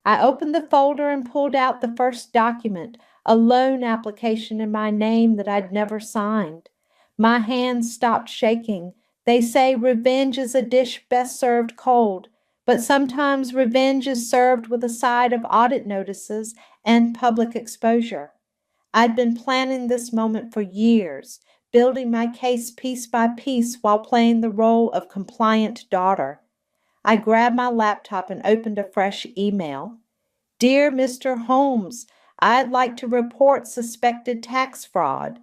I opened the folder and pulled out the first document, a loan application in my name that I'd never signed. My hands stopped shaking. They say revenge is a dish best served cold, but sometimes revenge is served with a side of audit notices and public exposure. I'd been planning this moment for years, building my case piece by piece while playing the role of compliant daughter. I grabbed my laptop and opened a fresh email. Dear Mr. Holmes, I'd like to report suspected tax fraud.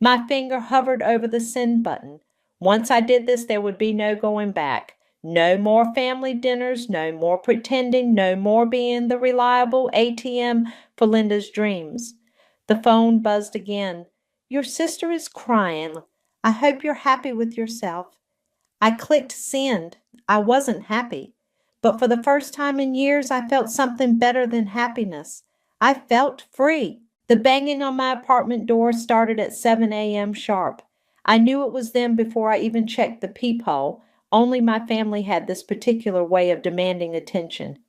My finger hovered over the send button. Once I did this, there would be no going back. No more family dinners, no more pretending, no more being the reliable ATM for Linda's dreams. The phone buzzed again. Your sister is crying. I hope you're happy with yourself. I clicked send. I wasn't happy. But for the first time in years, I felt something better than happiness. I felt free. The banging on my apartment door started at 7 a.m. sharp. I knew it was them before I even checked the peephole. Only my family had this particular way of demanding attention.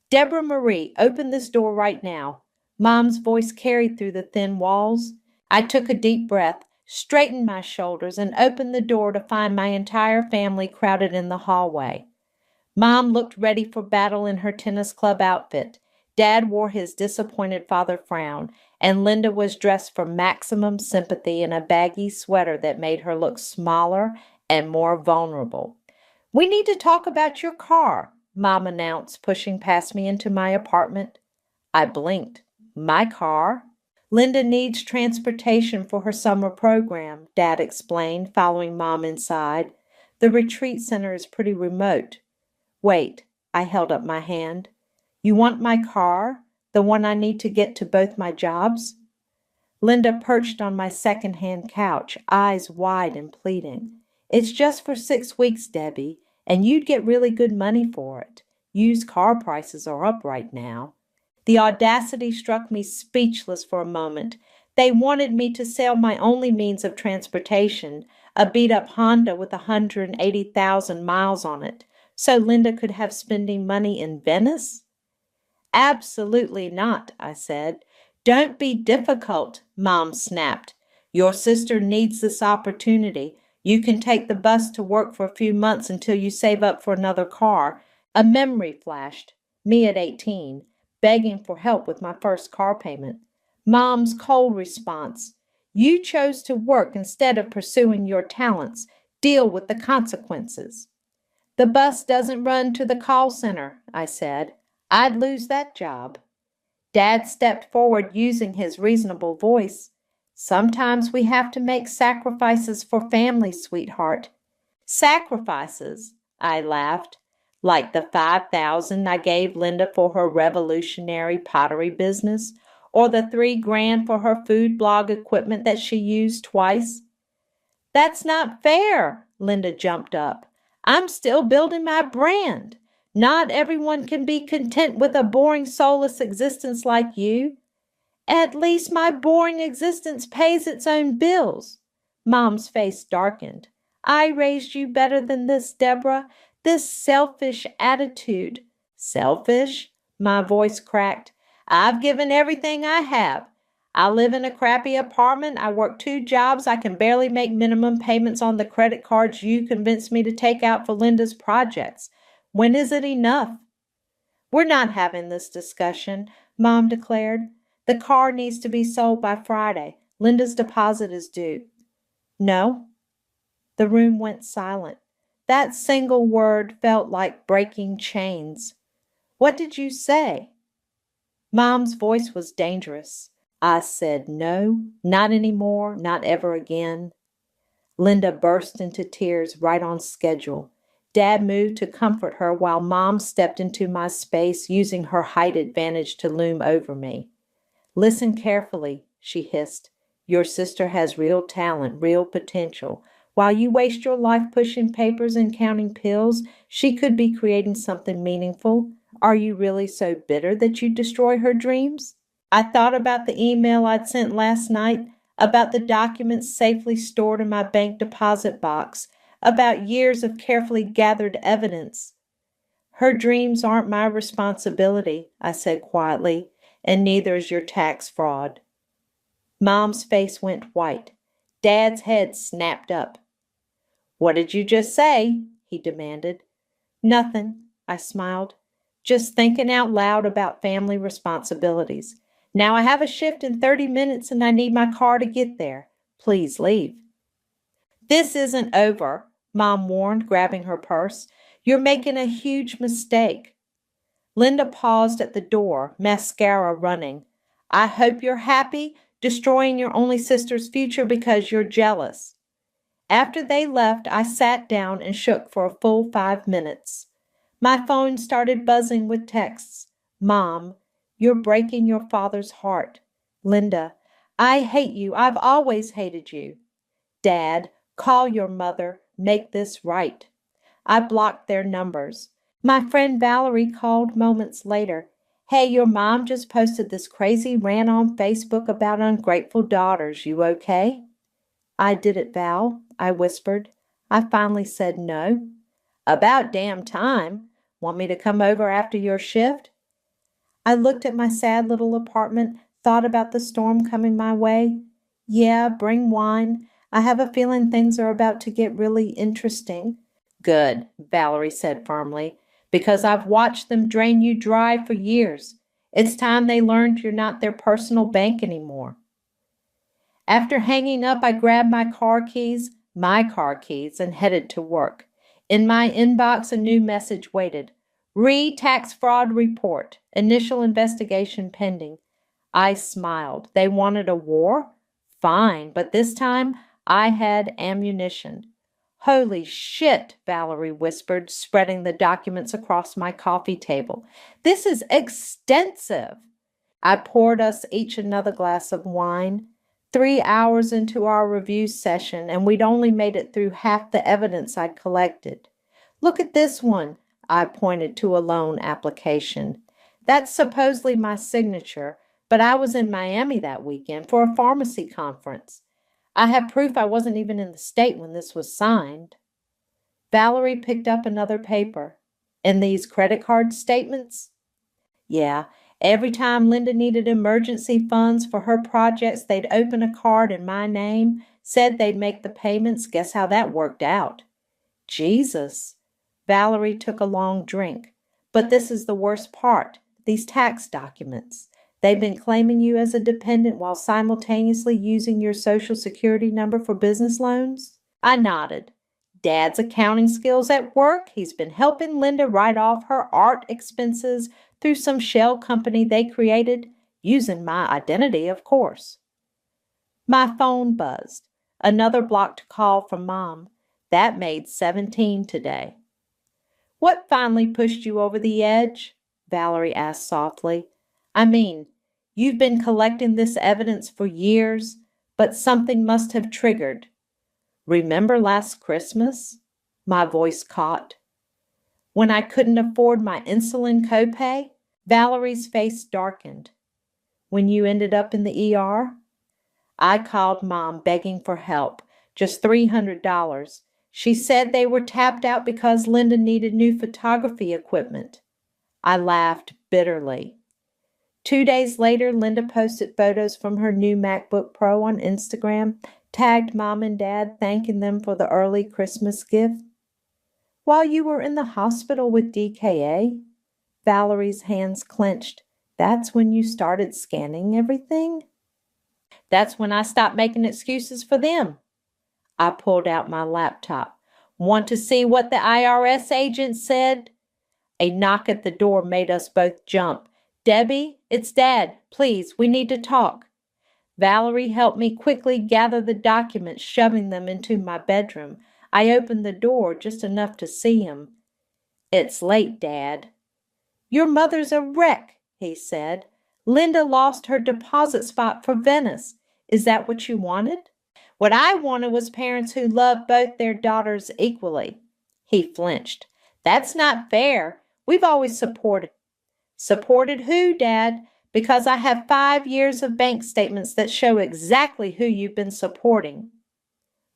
Deborah Marie, open this door right now. Mom's voice carried through the thin walls. I took a deep breath, straightened my shoulders, and opened the door to find my entire family crowded in the hallway. Mom looked ready for battle in her tennis club outfit. Dad wore his disappointed father frown, and Linda was dressed for maximum sympathy in a baggy sweater that made her look smaller and more vulnerable. We need to talk about your car, Mom announced, pushing past me into my apartment. I blinked. My car? Linda needs transportation for her summer program, Dad explained, following Mom inside. The retreat center is pretty remote. Wait, I held up my hand. You want my car? The one I need to get to both my jobs? Linda perched on my second-hand couch, eyes wide and pleading. It's just for 6 weeks, Debbie, and you'd get really good money for it. Used car prices are up right now. The audacity struck me speechless for a moment. They wanted me to sell my only means of transportation, a beat-up Honda with 180,000 miles on it, so Linda could have spending money in Venice? Absolutely not, I said. Don't be difficult, Mom snapped. Your sister needs this opportunity. You can take the bus to work for a few months until you save up for another car. A memory flashed. Me at 18, begging for help with my first car payment. Mom's cold response. You chose to work instead of pursuing your talents. Deal with the consequences. The bus doesn't run to the call center, I said. I'd lose that job. Dad stepped forward using his reasonable voice. Sometimes we have to make sacrifices for family, sweetheart. Sacrifices, I laughed, like the $5,000 I gave Linda for her revolutionary pottery business, or the $3,000 for her food blog equipment that she used twice. That's not fair, Linda jumped up. I'm still building my brand. Not everyone can be content with a boring, soulless existence like you. At least my boring existence pays its own bills. Mom's face darkened. I raised you better than this, Deborah. This selfish attitude. Selfish? My voice cracked. I've given everything I have. I live in a crappy apartment. I work 2 jobs. I can barely make minimum payments on the credit cards you convinced me to take out for Linda's projects. When is it enough? We're not having this discussion, Mom declared. The car needs to be sold by Friday. Linda's deposit is due. No. The room went silent. That single word felt like breaking chains. What did you say? Mom's voice was dangerous. I said, no, not anymore, not ever again. Linda burst into tears right on schedule. Dad moved to comfort her while Mom stepped into my space, using her height advantage to loom over me. Listen carefully, she hissed. Your sister has real talent, real potential. While you waste your life pushing papers and counting pills, she could be creating something meaningful. Are you really so bitter that you destroy her dreams? I thought about the email I'd sent last night, about the documents safely stored in my bank deposit box, about years of carefully gathered evidence. Her dreams aren't my responsibility, I said quietly, and neither is your tax fraud. Mom's face went white. Dad's head snapped up. What did you just say? He demanded. Nothing, I smiled. Just thinking out loud about family responsibilities. Now I have a shift in 30 minutes and I need my car to get there. Please leave. This isn't over, Mom warned, grabbing her purse. You're making a huge mistake. Linda paused at the door, mascara running. I hope you're happy, destroying your only sister's future because you're jealous. After they left, I sat down and shook for a full 5 minutes. My phone started buzzing with texts. Mom, you're breaking your father's heart. Linda, I hate you. I've always hated you. Dad, call your mother. Make this right. I blocked their numbers. My friend Valerie called moments later. Hey, your mom just posted this crazy rant on Facebook about ungrateful daughters. You okay? I did it, Val, I whispered. I finally said no. About damn time. Want me to come over after your shift? I looked at my sad little apartment, thought about the storm coming my way. Yeah, bring wine. I have a feeling things are about to get really interesting. Good, Valerie said firmly, because I've watched them drain you dry for years. It's time they learned you're not their personal bank anymore. After hanging up, I grabbed my car keys, and headed to work. In my inbox, a new message waited. Tax fraud report. Initial investigation pending. I smiled. They wanted a war? Fine, but this time I had ammunition. Holy shit, Valerie whispered, spreading the documents across my coffee table. This is extensive. I poured us each another glass of wine. 3 hours into our review session, and we'd only made it through half the evidence I'd collected. Look at this one, I pointed to a loan application. That's supposedly my signature, but I was in Miami that weekend for a pharmacy conference. I have proof I wasn't even in the state when this was signed. Valerie picked up another paper. And these credit card statements? Yeah. Every time Linda needed emergency funds for her projects, they'd open a card in my name, said they'd make the payments. Guess how that worked out? Jesus. Valerie took a long drink. But this is the worst part, these tax documents. They've been claiming you as a dependent while simultaneously using your Social Security number for business loans? I nodded. Dad's accounting skills at work. He's been helping Linda write off her art expenses through some shell company they created, using my identity, of course. My phone buzzed. Another blocked call from Mom. That made 17 today. What finally pushed you over the edge? Valerie asked softly. I mean, you've been collecting this evidence for years, but something must have triggered. Remember last Christmas? My voice caught. When I couldn't afford my insulin copay? Valerie's face darkened. When you ended up in the ER? I called Mom begging for help, just $300. She said they were tapped out because Linda needed new photography equipment. I laughed bitterly. 2 days later, Linda posted photos from her new MacBook Pro on Instagram, tagged Mom and Dad, thanking them for the early Christmas gift. While you were in the hospital with DKA? Valerie's hands clenched. That's when you started scanning everything? That's when I stopped making excuses for them. I pulled out my laptop. Want to see what the IRS agent said? A knock at the door made us both jump. Debbie, it's Dad. Please, we need to talk. Valerie helped me quickly gather the documents, shoving them into my bedroom. I opened the door just enough to see him. It's late, Dad. Your mother's a wreck, he said. Linda lost her deposit spot for Venice. Is that what you wanted? What I wanted was parents who loved both their daughters equally. He flinched. That's not fair. We've always supported. Supported who, Dad? Because I have 5 years of bank statements that show exactly who you've been supporting.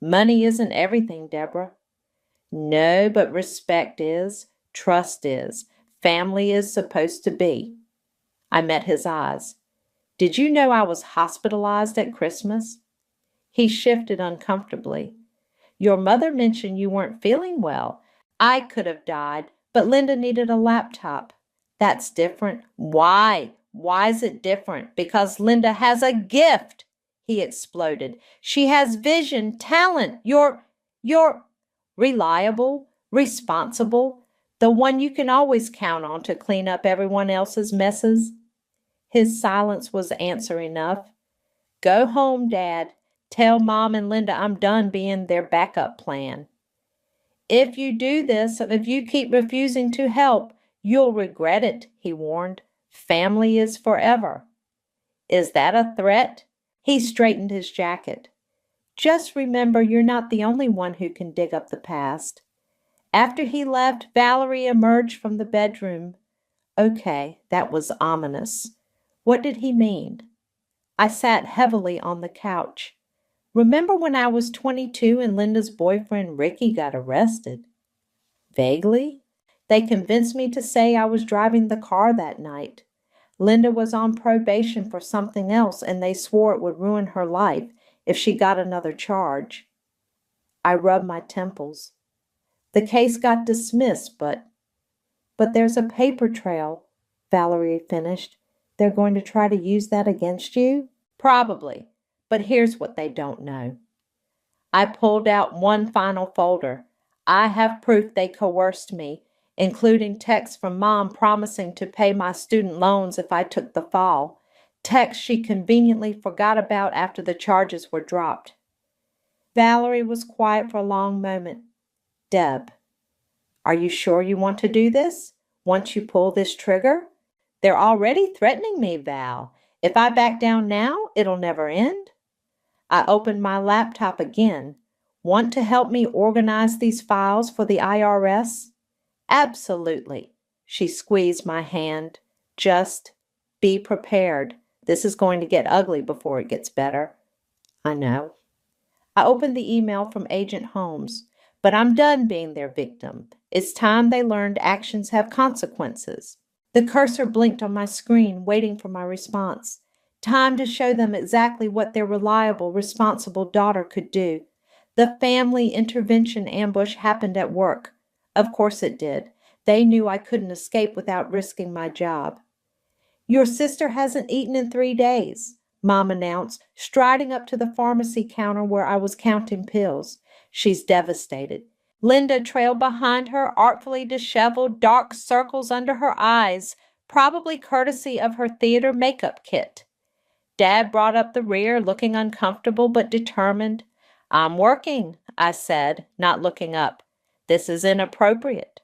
Money isn't everything, Deborah. No, but respect is, trust is, family is supposed to be. I met his eyes. Did you know I was hospitalized at Christmas? He shifted uncomfortably. Your mother mentioned you weren't feeling well. I could have died, but Linda needed a laptop. That's different. Why? Why is it different? Because Linda has a gift, he exploded. She has vision, talent. You're reliable, responsible, the one you can always count on to clean up everyone else's messes. His silence was answer enough. Go home, Dad. Tell Mom and Linda I'm done being their backup plan. If you do this, if you keep refusing to help, you'll regret it, he warned. Family is forever. Is that a threat? He straightened his jacket. Just remember you're not the only one who can dig up the past. After he left, Valerie emerged from the bedroom. Okay, that was ominous. What did he mean? I sat heavily on the couch. Remember when I was 22 and Linda's boyfriend Ricky got arrested? Vaguely. They convinced me to say I was driving the car that night. Linda was on probation for something else, and they swore it would ruin her life if she got another charge. I rubbed my temples. The case got dismissed, but there's a paper trail, Valerie finished. They're going to try to use that against you? Probably, but here's what they don't know. I pulled out one final folder. I have proof they coerced me, including texts from Mom promising to pay my student loans if I took the fall, texts she conveniently forgot about after the charges were dropped. Valerie was quiet for a long moment. Deb, are you sure you want to do this? Once you pull this trigger? They're already threatening me, Val. If I back down now, it'll never end. I opened my laptop again. Want to help me organize these files for the IRS? Absolutely. She squeezed my hand. Just be prepared. This is going to get ugly before it gets better. I know. I opened the email from Agent Holmes. But I'm done being their victim. It's time they learned actions have consequences. The cursor blinked on my screen, waiting for my response. Time to show them exactly what their reliable, responsible daughter could do. The family intervention ambush happened at work. Of course it did. They knew I couldn't escape without risking my job. Your sister hasn't eaten in 3 days, Mom announced, striding up to the pharmacy counter where I was counting pills. She's devastated. Linda trailed behind her, artfully disheveled, dark circles under her eyes, probably courtesy of her theater makeup kit. Dad brought up the rear, looking uncomfortable but determined. I'm working, I said, not looking up. This is inappropriate.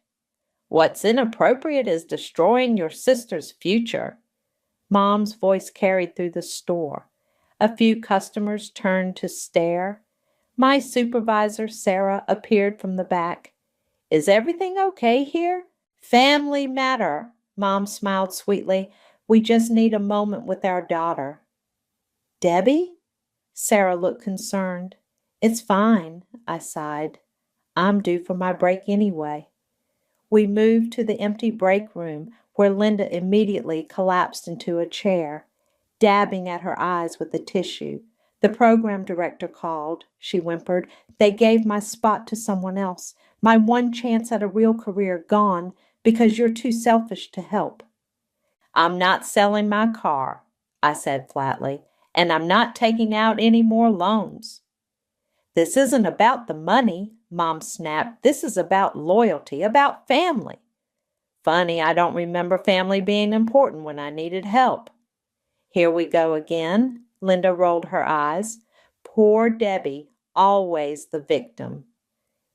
What's inappropriate is destroying your sister's future. Mom's voice carried through the store. A few customers turned to stare. My supervisor, Sarah, appeared from the back. Is everything okay here? Family matter, Mom smiled sweetly. We just need a moment with our daughter. Debbie? Sarah looked concerned. It's fine, I sighed. I'm due for my break anyway. We moved to the empty break room, where Linda immediately collapsed into a chair, dabbing at her eyes with a tissue. The program director called, she whimpered. They gave my spot to someone else. My one chance at a real career gone because you're too selfish to help. I'm not selling my car, I said flatly, and I'm not taking out any more loans. This isn't about the money, Mom snapped. This is about loyalty, about family. Funny, I don't remember family being important when I needed help. Here we go again. Linda rolled her eyes. Poor Debbie, always the victim.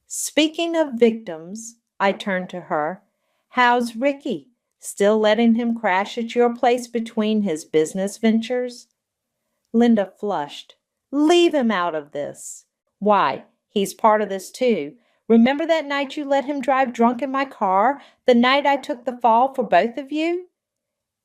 Speaking of victims, I turned to her. How's Ricky? Still letting him crash at your place between his business ventures? Linda flushed. Leave him out of this. Why, he's part of this too. Remember that night you let him drive drunk in my car? The night I took the fall for both of you?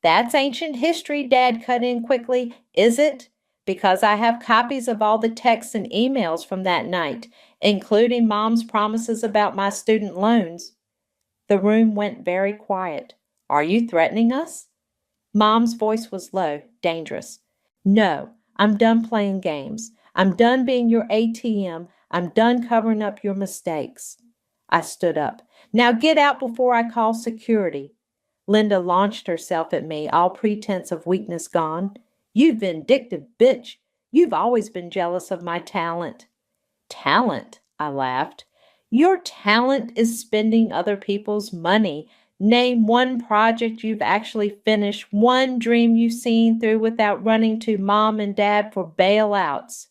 That's ancient history, Dad cut in quickly. Is it? Because I have copies of all the texts and emails from that night, including Mom's promises about my student loans. The room went very quiet. Are you threatening us? Mom's voice was low, dangerous. No, I'm done playing games. I'm done being your ATM. I'm done covering up your mistakes. I stood up. Now get out before I call security. Linda launched herself at me, all pretense of weakness gone. You vindictive bitch. You've always been jealous of my talent. Talent? I laughed. Your talent is spending other people's money. Name one project you've actually finished, one dream you've seen through without running to Mom and Dad for bailouts.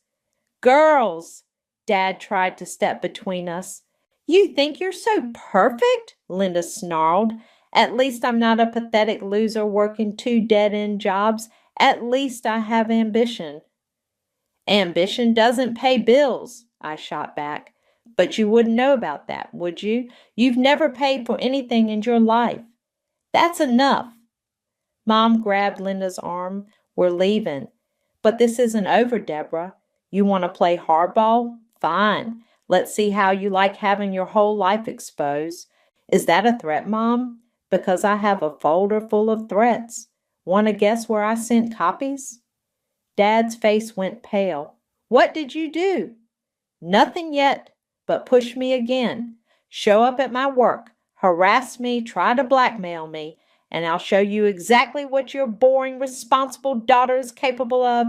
Girls! Dad tried to step between us. You think you're so perfect? Linda snarled. At least I'm not a pathetic loser working 2 dead-end jobs. At least I have ambition. Ambition doesn't pay bills, I shot back. But you wouldn't know about that, would you? You've never paid for anything in your life. That's enough. Mom grabbed Linda's arm. We're leaving. But this isn't over, Deborah. You want to play hardball? Fine. Let's see how you like having your whole life exposed. Is that a threat, Mom? Because I have a folder full of threats. Want to guess where I sent copies? Dad's face went pale. What did you do? Nothing yet, but push me again. Show up at my work, harass me, try to blackmail me, and I'll show you exactly what your boring, responsible daughter is capable of.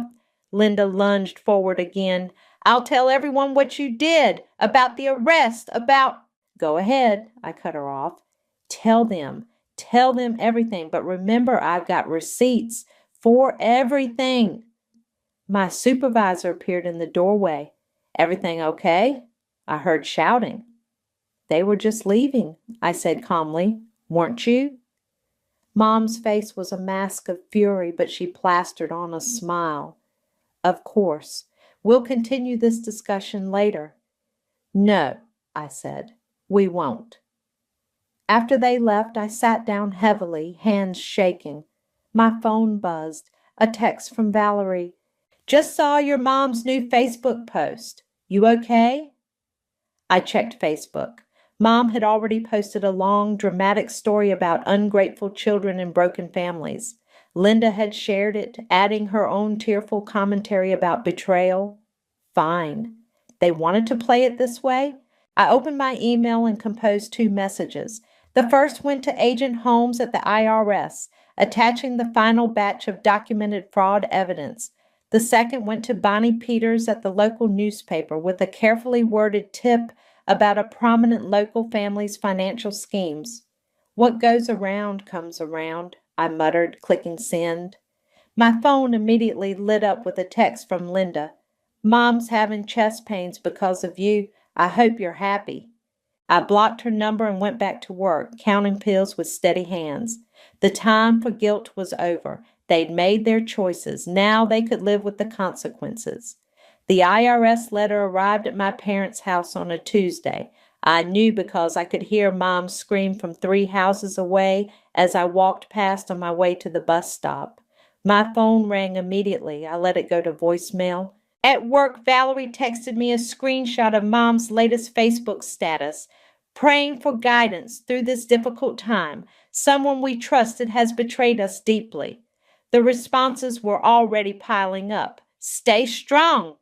Linda lunged forward again. I'll tell everyone what you did, about the arrest, about... Go ahead, I cut her off. Tell them everything, but remember I've got receipts for everything. My supervisor appeared in the doorway. Everything okay? I heard shouting. They were just leaving, I said calmly. Weren't you? Mom's face was a mask of fury, but she plastered on a smile. Of course. We'll continue this discussion later. No, I said. We won't. After they left, I sat down heavily, hands shaking. My phone buzzed. A text from Valerie. Just saw your mom's new Facebook post. You okay? I checked Facebook. Mom had already posted a long, dramatic story about ungrateful children and broken families. Linda had shared it, adding her own tearful commentary about betrayal. Fine. They wanted to play it this way? I opened my email and composed 2 messages. The first went to Agent Holmes at the IRS, attaching the final batch of documented fraud evidence. The second went to Bonnie Peters at the local newspaper with a carefully worded tip about a prominent local family's financial schemes. What goes around comes around, I muttered, clicking send. My phone immediately lit up with a text from Linda. Mom's having chest pains because of you. I hope you're happy. I blocked her number and went back to work, counting pills with steady hands. The time for guilt was over. They'd made their choices. Now they could live with the consequences. The IRS letter arrived at my parents' house on a Tuesday. I knew because I could hear Mom scream from 3 houses away as I walked past on my way to the bus stop. My phone rang immediately. I let it go to voicemail. At work, Valerie texted me a screenshot of Mom's latest Facebook status. Praying for guidance through this difficult time. Someone we trusted has betrayed us deeply. The responses were already piling up. Stay strong.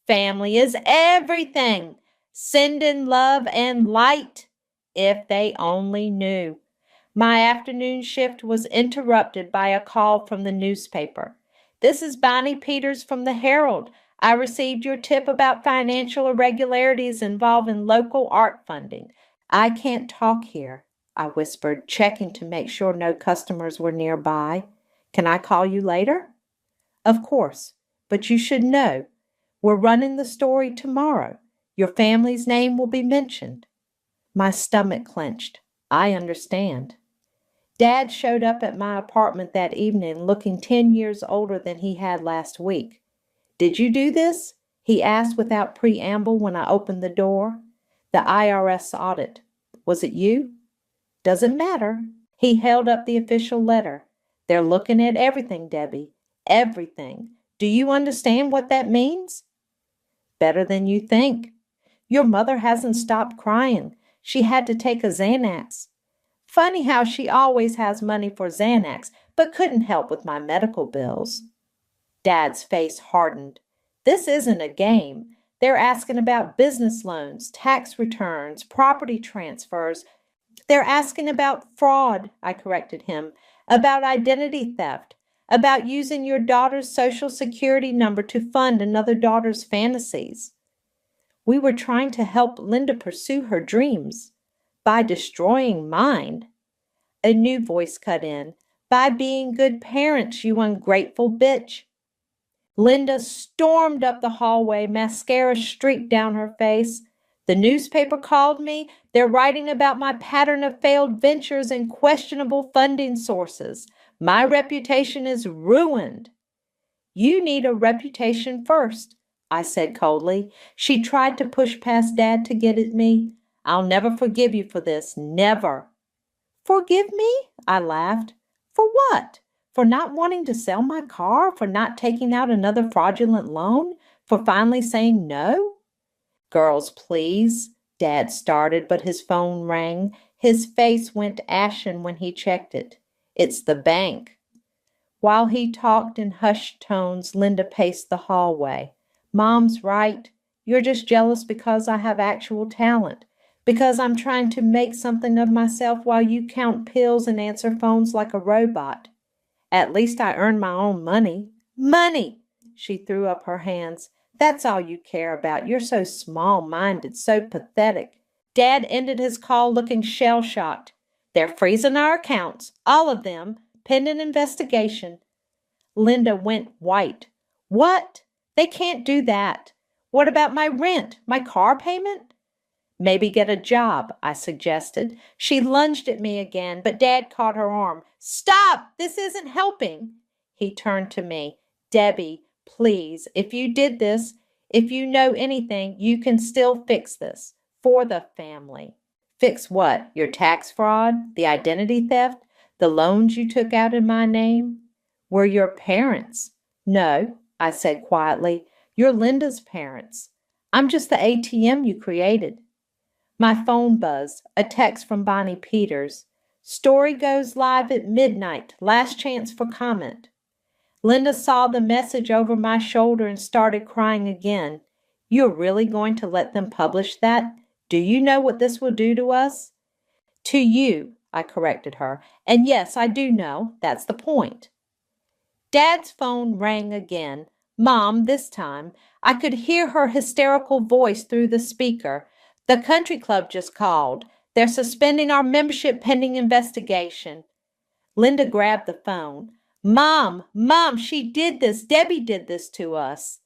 Family is everything. Send in love and light. If they only knew. My afternoon shift was interrupted by a call from the newspaper. This is Bonnie Peters from the Herald. I received your tip about financial irregularities involving local art funding. I can't talk here, I whispered, checking to make sure no customers were nearby. Can I call you later? Of course, but you should know. We're running the story tomorrow. Your family's name will be mentioned. My stomach clenched. I understand. Dad showed up at my apartment that evening looking 10 years older than he had last week. Did you do this? He asked without preamble when I opened the door. The IRS audit. Was it you? Doesn't matter. He held up the official letter. They're looking at everything, Debbie. Everything. Do you understand what that means? Better than you think. Your mother hasn't stopped crying. She had to take a Xanax. Funny how she always has money for Xanax, but couldn't help with my medical bills. Dad's face hardened. This isn't a game. They're asking about business loans, tax returns, property transfers. They're asking about fraud, I corrected him, about identity theft, about using your daughter's social security number to fund another daughter's fantasies. We were trying to help Linda pursue her dreams by destroying mine. A new voice cut in. By being good parents, you ungrateful bitch. Linda stormed up the hallway, mascara streaked down her face. The newspaper called me. They're writing about my pattern of failed ventures and questionable funding sources. My reputation is ruined. You need a reputation first, I said coldly. She tried to push past Dad to get at me. I'll never forgive you for this, never. Forgive me? I laughed. For what? For not wanting to sell my car? For not taking out another fraudulent loan? For finally saying no? Girls, please, Dad started, but his phone rang. His face went ashen when he checked it. It's the bank. While he talked in hushed tones, Linda paced the hallway. Mom's right. You're just jealous because I have actual talent. Because I'm trying to make something of myself while you count pills and answer phones like a robot. At least I earn my own money. Money! She threw up her hands. That's all you care about. You're so small-minded, so pathetic. Dad ended his call looking shell-shocked. They're freezing our accounts, all of them, pending investigation. Linda went white. What? They can't do that. What about my rent, my car payment? Maybe get a job, I suggested. She lunged at me again, but Dad caught her arm. Stop! This isn't helping. He turned to me. Debbie, please, if you did this, if you know anything, you can still fix this. For the family. Fix what? Your tax fraud? The identity theft? The loans you took out in my name? We're your parents. No, I said quietly. You're Linda's parents. I'm just the ATM you created. My phone buzzed, a text from Bonnie Peters. Story goes live at midnight. Last chance for comment. Linda saw the message over my shoulder and started crying again. You're really going to let them publish that? Do you know what this will do to us? To you, I corrected her. And yes, I do know. That's the point. Dad's phone rang again. Mom, this time. I could hear her hysterical voice through the speaker. The country club just called. They're suspending our membership pending investigation. Linda grabbed the phone. Mom, she did this. Debbie did this to us.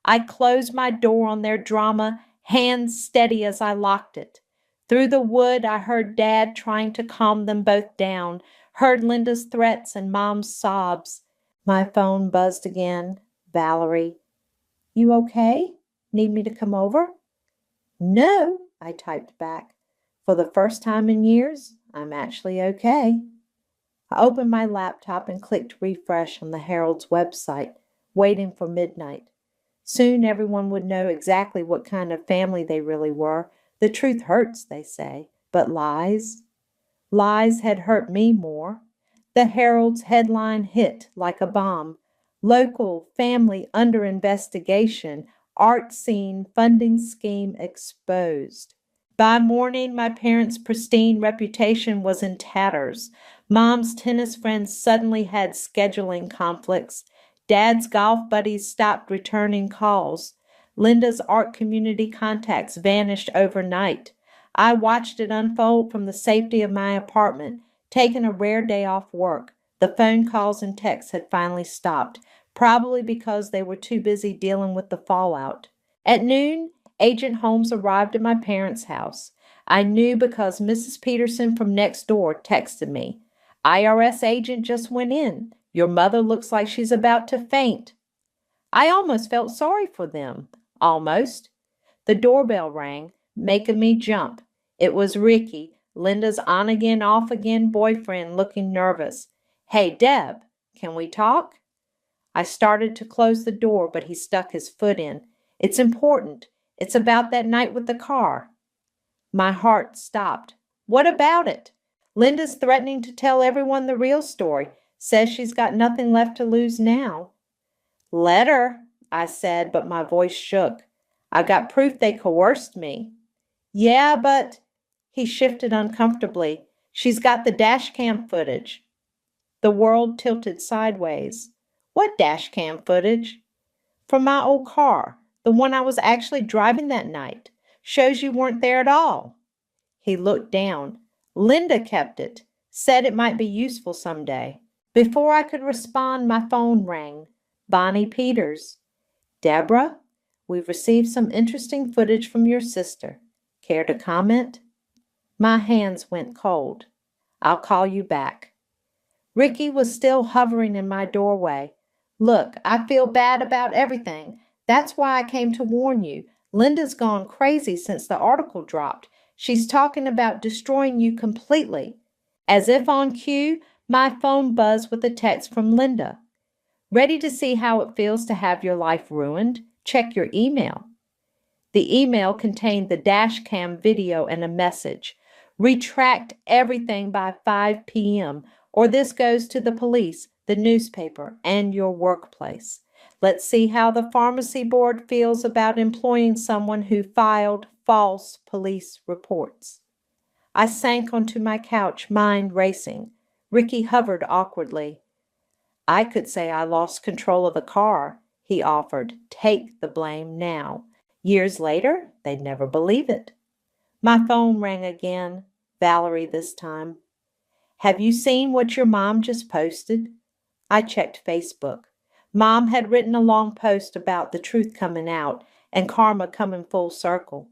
I closed my door on their drama, hands steady as I locked it. Through the wood, I heard Dad trying to calm them both down, heard Linda's threats and Mom's sobs. My phone buzzed again. Valerie. You okay? Need me to come over? No, I typed back. For the first time in years, I'm actually okay. I opened my laptop and clicked refresh on the Herald's website, waiting for midnight. Soon everyone would know exactly what kind of family they really were. The truth hurts, they say, but lies? Lies had hurt me more. The Herald's headline hit like a bomb. Local family under investigation. Art scene funding scheme exposed. By morning, my parents' pristine reputation was in tatters. Mom's tennis friends suddenly had scheduling conflicts. Dad's golf buddies stopped returning calls. Linda's art community contacts vanished overnight. I watched it unfold from the safety of my apartment, taking a rare day off work. The phone calls and texts had finally stopped, probably because they were too busy dealing with the fallout. At noon, Agent Holmes arrived at my parents' house. I knew because Mrs. Peterson from next door texted me. IRS agent just went in. Your mother looks like she's about to faint. I almost felt sorry for them. Almost. The doorbell rang, making me jump. It was Ricky, Linda's on-again, off-again boyfriend, looking nervous. Hey, Deb, can we talk? I started to close the door, but he stuck his foot in. It's important. It's about that night with the car. My heart stopped. What about it? Linda's threatening to tell everyone the real story. Says she's got nothing left to lose now. Let her, I said, but my voice shook. I've got proof they coerced me. Yeah, but... He shifted uncomfortably. She's got the dash cam footage. The world tilted sideways. What dash cam footage? From my old car, the one I was actually driving that night. Shows you weren't there at all. He looked down. Linda kept it. Said it might be useful someday. Before I could respond, my phone rang. Bonnie Peters. Deborah, we've received some interesting footage from your sister. Care to comment? My hands went cold. I'll call you back. Ricky was still hovering in my doorway. Look, I feel bad about everything. That's why I came to warn you. Linda's gone crazy since the article dropped. She's talking about destroying you completely. As if on cue, my phone buzzed with a text from Linda. Ready to see how it feels to have your life ruined? Check your email. The email contained the dash cam video and a message. Retract everything by 5 p.m. or this goes to the police, the newspaper, and your workplace. Let's see how the pharmacy board feels about employing someone who filed false police reports. I sank onto my couch, mind racing. Ricky hovered awkwardly. I could say I lost control of the car, he offered. Take the blame now. Years later, they'd never believe it. My phone rang again. Valerie this time. Have you seen what your mom just posted? I checked Facebook. Mom had written a long post about the truth coming out and karma coming full circle.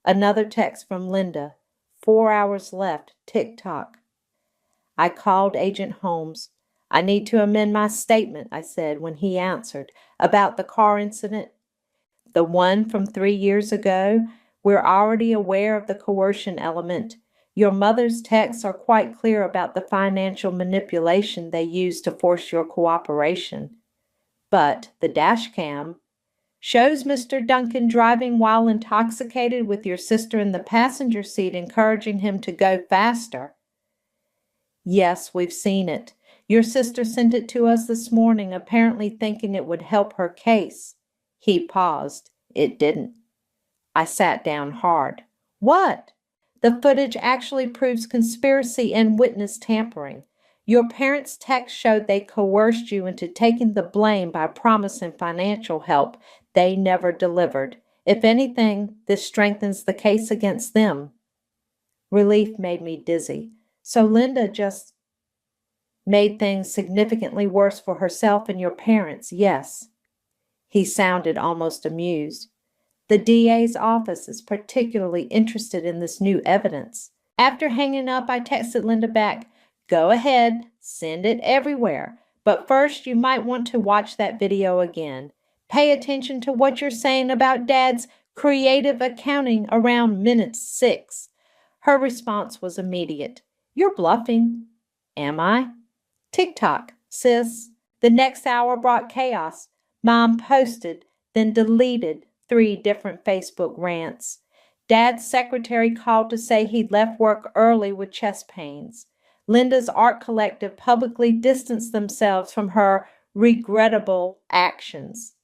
Another text from Linda. 4 hours left. Tick-tock. I called Agent Holmes. I need to amend my statement, I said when he answered, about the car incident. The one from 3 years ago. We're already aware of the coercion element. Your mother's texts are quite clear about the financial manipulation they used to force your cooperation. But the dash cam shows Mr. Duncan driving while intoxicated with your sister in the passenger seat, encouraging him to go faster. Yes, we've seen it. Your sister sent it to us this morning, apparently thinking it would help her case. He paused. It didn't. I sat down hard. What? The footage actually proves conspiracy and witness tampering. Your parents' text showed they coerced you into taking the blame by promising financial help they never delivered. If anything, this strengthens the case against them. Relief made me dizzy. So Linda just made things significantly worse for herself and your parents, yes. He sounded almost amused. The DA's office is particularly interested in this new evidence. After hanging up, I texted Linda back, go ahead, send it everywhere. But first, you might want to watch that video again. Pay attention to what you're saying about Dad's creative accounting around minute 6. Her response was immediate. You're bluffing. Am I? TikTok, sis. The next hour brought chaos. Mom posted, then deleted 3 different Facebook rants. Dad's secretary called to say he'd left work early with chest pains. Linda's art collective publicly distanced themselves from her regrettable actions.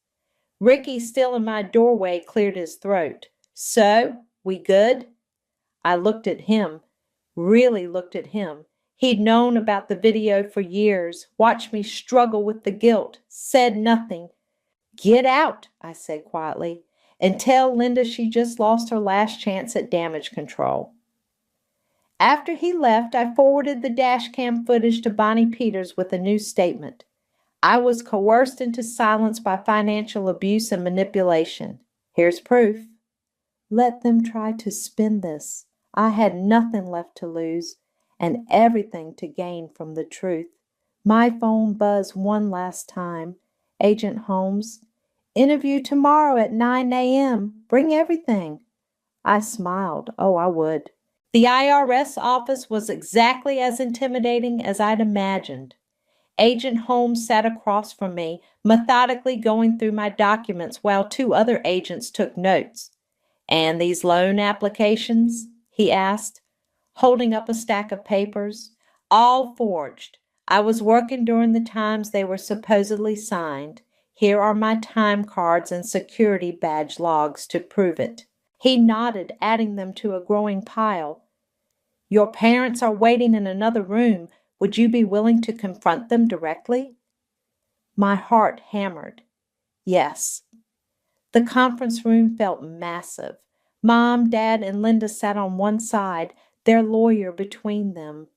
Ricky, still in my doorway, cleared his throat. So, we good? I looked at him, really looked at him. He'd known about the video for years, watched me struggle with the guilt, said nothing. "Get out," I said quietly, "and tell Linda she just lost her last chance at damage control." After he left, I forwarded the dash cam footage to Bonnie Peters with a new statement. I was coerced into silence by financial abuse and manipulation. Here's proof. Let them try to spin this. I had nothing left to lose and everything to gain from the truth. My phone buzzed one last time. Agent Holmes, interview tomorrow at 9 a.m. Bring everything. I smiled. Oh, I would. The IRS office was exactly as intimidating as I'd imagined. Agent Holmes sat across from me, methodically going through my documents while two other agents took notes. "And these loan applications?" he asked, holding up a stack of papers. "All forged. I was working during the times they were supposedly signed. Here are my time cards and security badge logs to prove it." He nodded, adding them to a growing pile. "Your parents are waiting in another room. Would you be willing to confront them directly?" My heart hammered. Yes. The conference room felt massive. Mom, Dad, and Linda sat on one side, their lawyer between them.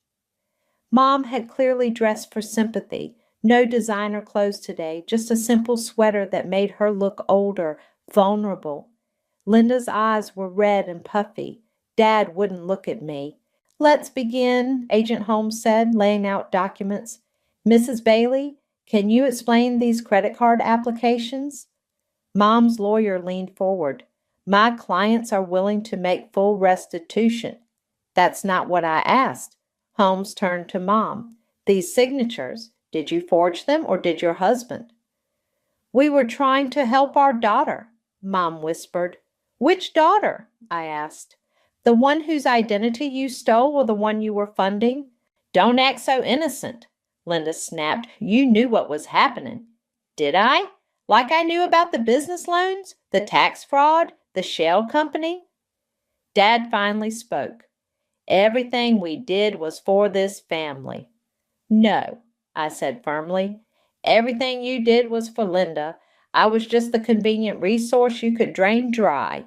Mom had clearly dressed for sympathy. No designer clothes today, just a simple sweater that made her look older, vulnerable. Linda's eyes were red and puffy. Dad wouldn't look at me. "Let's begin," Agent Holmes said, laying out documents. "Mrs. Bailey, can you explain these credit card applications?" Mom's lawyer leaned forward. "My clients are willing to make full restitution." "That's not what I asked." Holmes turned to Mom. "These signatures, did you forge them or did your husband?" "We were trying to help our daughter," Mom whispered. "Which daughter?" I asked. "The one whose identity you stole or the one you were funding?" "Don't act so innocent," Linda snapped. "You knew what was happening." "Did I? Like I knew about the business loans, the tax fraud, the shell company?" Dad finally spoke. "Everything we did was for this family." "No," I said firmly. "Everything you did was for Linda. I was just the convenient resource you could drain dry."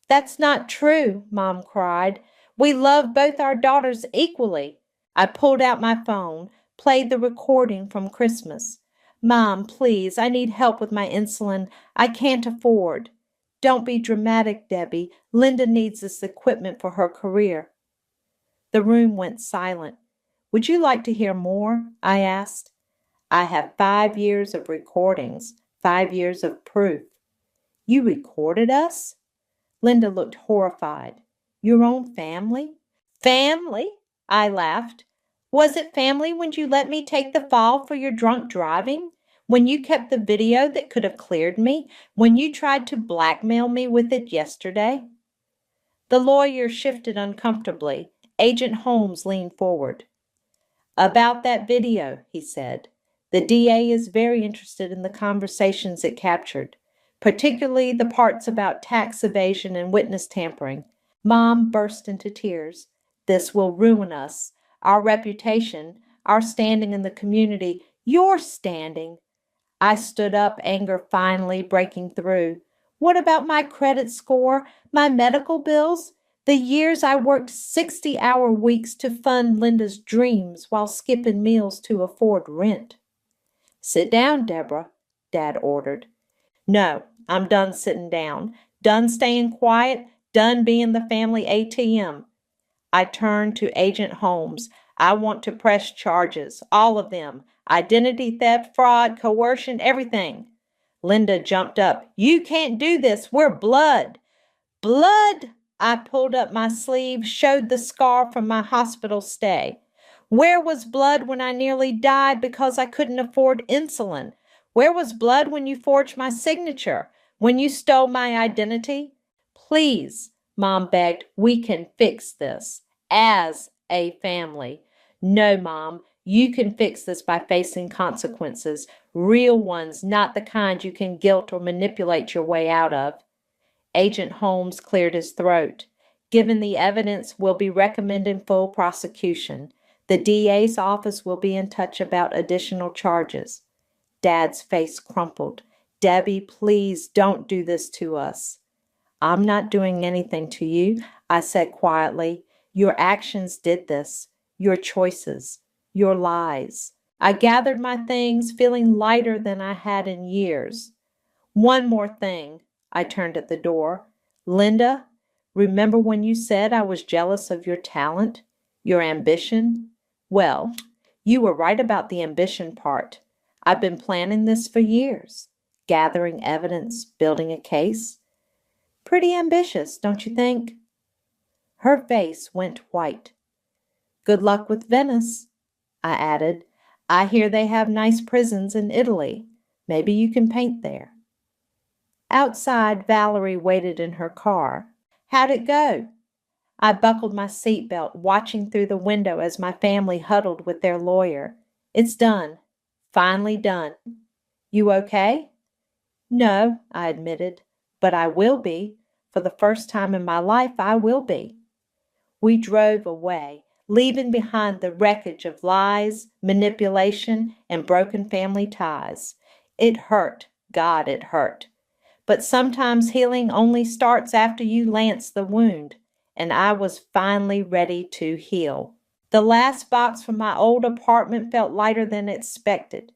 "That's not true," Mom cried. "We love both our daughters equally." I pulled out my phone, played the recording from Christmas. "Mom, please, I need help with my insulin. I can't afford." "Don't be dramatic, Debbie. Linda needs this equipment for her career." The room went silent. "Would you like to hear more?" I asked. "I have 5 years of recordings, 5 years of proof." "You recorded us?" Linda looked horrified. "Your own family?" "Family?" I laughed. "Was it family when you let me take the fall for your drunk driving? When you kept the video that could have cleared me? When you tried to blackmail me with it yesterday?" The lawyer shifted uncomfortably. Agent Holmes leaned forward. "About that video," he said. "The DA is very interested in the conversations it captured, particularly the parts about tax evasion and witness tampering." Mom burst into tears. "This will ruin us, our reputation, our standing in the community, your standing." I stood up, anger finally breaking through. "What about my credit score, my medical bills? The years I worked 60-hour weeks to fund Linda's dreams while skipping meals to afford rent." "Sit down, Deborah," Dad ordered. "No, I'm done sitting down, done staying quiet, done being the family ATM." I turned to Agent Holmes. "I want to press charges, all of them. Identity theft, fraud, coercion, everything." Linda jumped up. "You can't do this. We're blood." "Blood?" I pulled up my sleeve, showed the scar from my hospital stay. "Where was blood when I nearly died because I couldn't afford insulin? Where was blood when you forged my signature? When you stole my identity?" "Please," Mom begged, "we can fix this as a family." "No, Mom, you can fix this by facing consequences, real ones, not the kind you can guilt or manipulate your way out of." Agent Holmes cleared his throat. "Given the evidence, we'll be recommending full prosecution. The DA's office will be in touch about additional charges. Dad's face crumpled. Debbie, please don't do this to us. I'm not doing anything to you, I said quietly. Your actions did this. Your choices. Your lies. I gathered my things, feeling lighter than I had in years. One more thing. I turned at the door. Linda, remember when you said I was jealous of your talent, your ambition? Well, you were right about the ambition part. I've been planning this for years, gathering evidence, building a case. Pretty ambitious, don't you think? Her face went white. Good luck with Venice, I added. I hear they have nice prisons in Italy. Maybe you can paint there. Outside, Valerie waited in her car. How'd it go? I buckled my seatbelt, watching through the window as my family huddled with their lawyer. It's done. Finally done. You okay? No, I admitted, but I will be. For the first time in my life, I will be. We drove away, leaving behind the wreckage of lies, manipulation, and broken family ties. It hurt. God, it hurt. But sometimes healing only starts after you lance the wound, and I was finally ready to heal. The last box from my old apartment felt lighter than expected.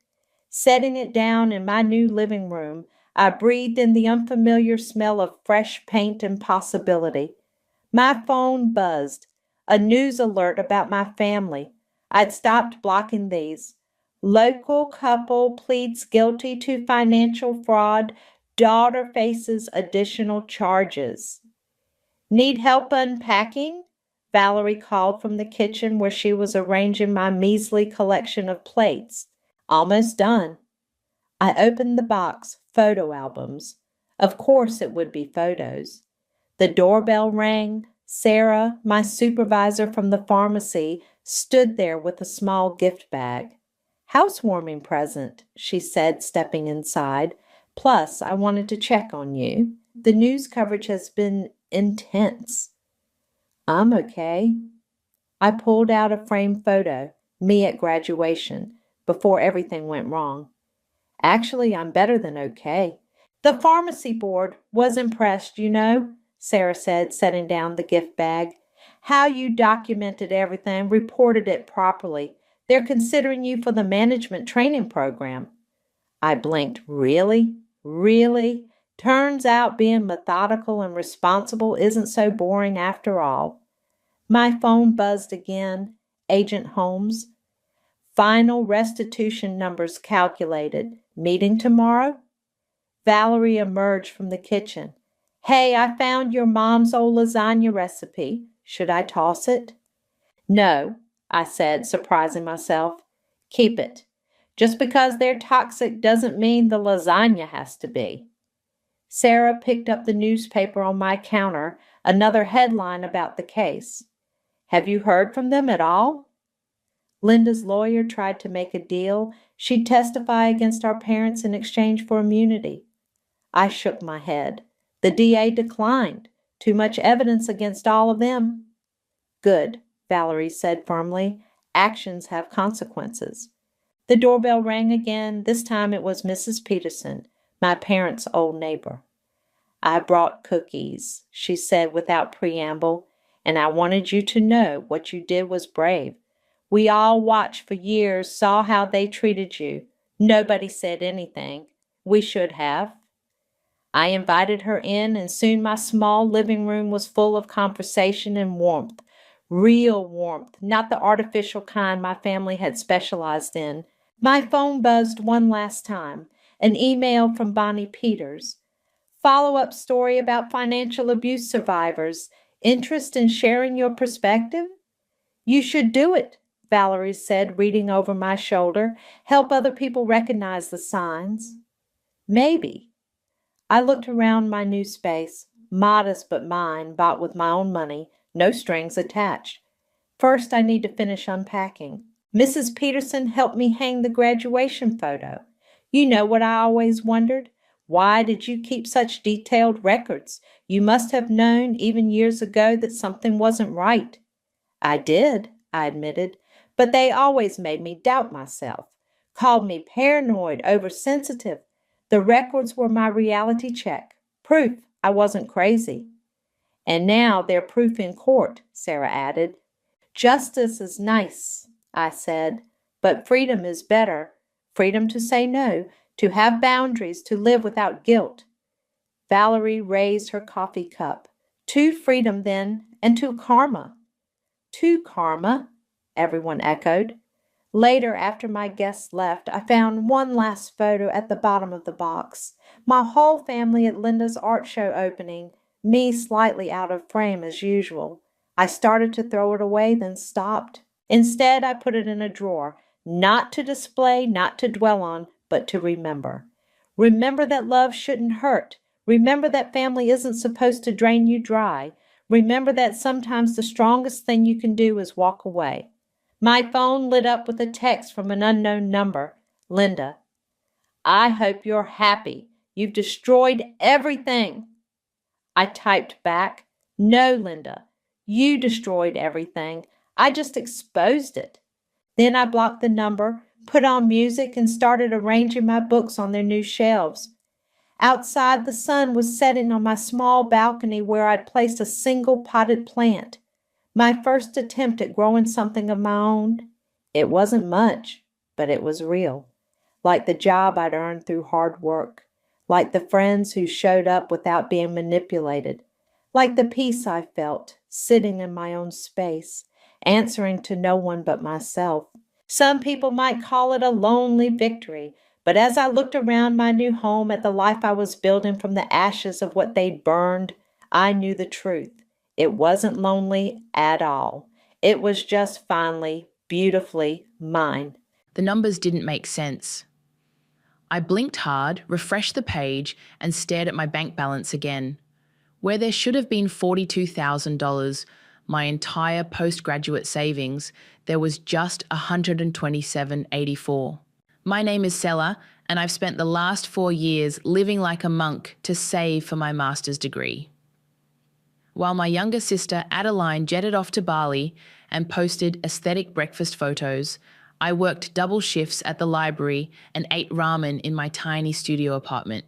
Setting it down in my new living room, I breathed in the unfamiliar smell of fresh paint and possibility. My phone buzzed, a news alert about my family. I'd stopped blocking these. Local couple pleads guilty to financial fraud. Daughter faces additional charges. Need help unpacking? Valerie called from the kitchen where she was arranging my measly collection of plates. Almost done. I opened the box, photo albums. Of course it would be photos. The doorbell rang. Sarah, my supervisor from the pharmacy, stood there with a small gift bag. Housewarming present, she said, stepping inside. Plus, I wanted to check on you. The news coverage has been intense. I'm okay. I pulled out a framed photo, me at graduation, before everything went wrong. Actually, I'm better than okay. The pharmacy board was impressed, you know, Sarah said, setting down the gift bag. How you documented everything, reported it properly. They're considering you for the management training program. I blinked. Really? Really? Turns out being methodical and responsible isn't so boring after all. My phone buzzed again. Agent Holmes. Final restitution numbers calculated. Meeting tomorrow? Valerie emerged from the kitchen. Hey, I found your mom's old lasagna recipe. Should I toss it? No, I said, surprising myself. Keep it. Just because they're toxic doesn't mean the lasagna has to be. Sarah picked up the newspaper on my counter, another headline about the case. Have you heard from them at all? Linda's lawyer tried to make a deal. She'd testify against our parents in exchange for immunity. I shook my head. The DA declined. Too much evidence against all of them. Good, Valerie said firmly. Actions have consequences. The doorbell rang again. This time it was Mrs. Peterson, my parents' old neighbor. I brought cookies, she said without preamble, and I wanted you to know what you did was brave. We all watched for years, saw how they treated you. Nobody said anything. We should have. I invited her in, and soon my small living room was full of conversation and warmth. Real warmth, not the artificial kind my family had specialized in. My phone buzzed one last time. An email from Bonnie Peters. Follow-up story about financial abuse survivors. Interest in sharing your perspective? You should do it, Valerie said, reading over my shoulder. Help other people recognize the signs. Maybe. I looked around my new space, modest but mine, bought with my own money, no strings attached. First, I need to finish unpacking. Mrs. Peterson helped me hang the graduation photo. You know what I always wondered? Why did you keep such detailed records? You must have known, even years ago, that something wasn't right. I did, I admitted, But they always made me doubt myself, called me paranoid, oversensitive. The records were my reality check, proof I wasn't crazy. And now they're proof in court, Sarah added. Justice is nice, I said, but freedom is better. Freedom to say no, to have boundaries, to live without guilt. Valerie raised her coffee cup. To freedom, then, and to karma. To karma, everyone echoed. Later, after my guests left, I found one last photo at the bottom of the box. My whole family at Linda's art show opening, me slightly out of frame as usual. I started to throw it away, then stopped. Instead, I put it in a drawer, not to display, not to dwell on, but to remember. Remember that love shouldn't hurt. Remember that family isn't supposed to drain you dry. Remember that sometimes the strongest thing you can do is walk away. My phone lit up with a text from an unknown number. Linda, I hope you're happy. You've destroyed everything. I typed back, no, Linda, you destroyed everything. I just exposed it. Then I blocked the number, put on music, and started arranging my books on their new shelves. Outside, the sun was setting on my small balcony where I'd placed a single potted plant. My first attempt at growing something of my own. It wasn't much, but it was real. Like the job I'd earned through hard work. Like the friends who showed up without being manipulated. Like the peace I felt, sitting in my own space, answering to no one but myself. Some people might call it a lonely victory, but as I looked around my new home at the life I was building from the ashes of what they'd burned, I knew the truth. It wasn't lonely at all. It was just finally, beautifully mine. The numbers didn't make sense. I blinked hard, refreshed the page, and stared at my bank balance again. Where there should have been $42,000, my entire postgraduate savings, there was just $127.84. My name is Sella, and I've spent the last 4 years living like a monk to save for my master's degree. While my younger sister Adeline jetted off to Bali and posted aesthetic breakfast photos, I worked double shifts at the library and ate ramen in my tiny studio apartment.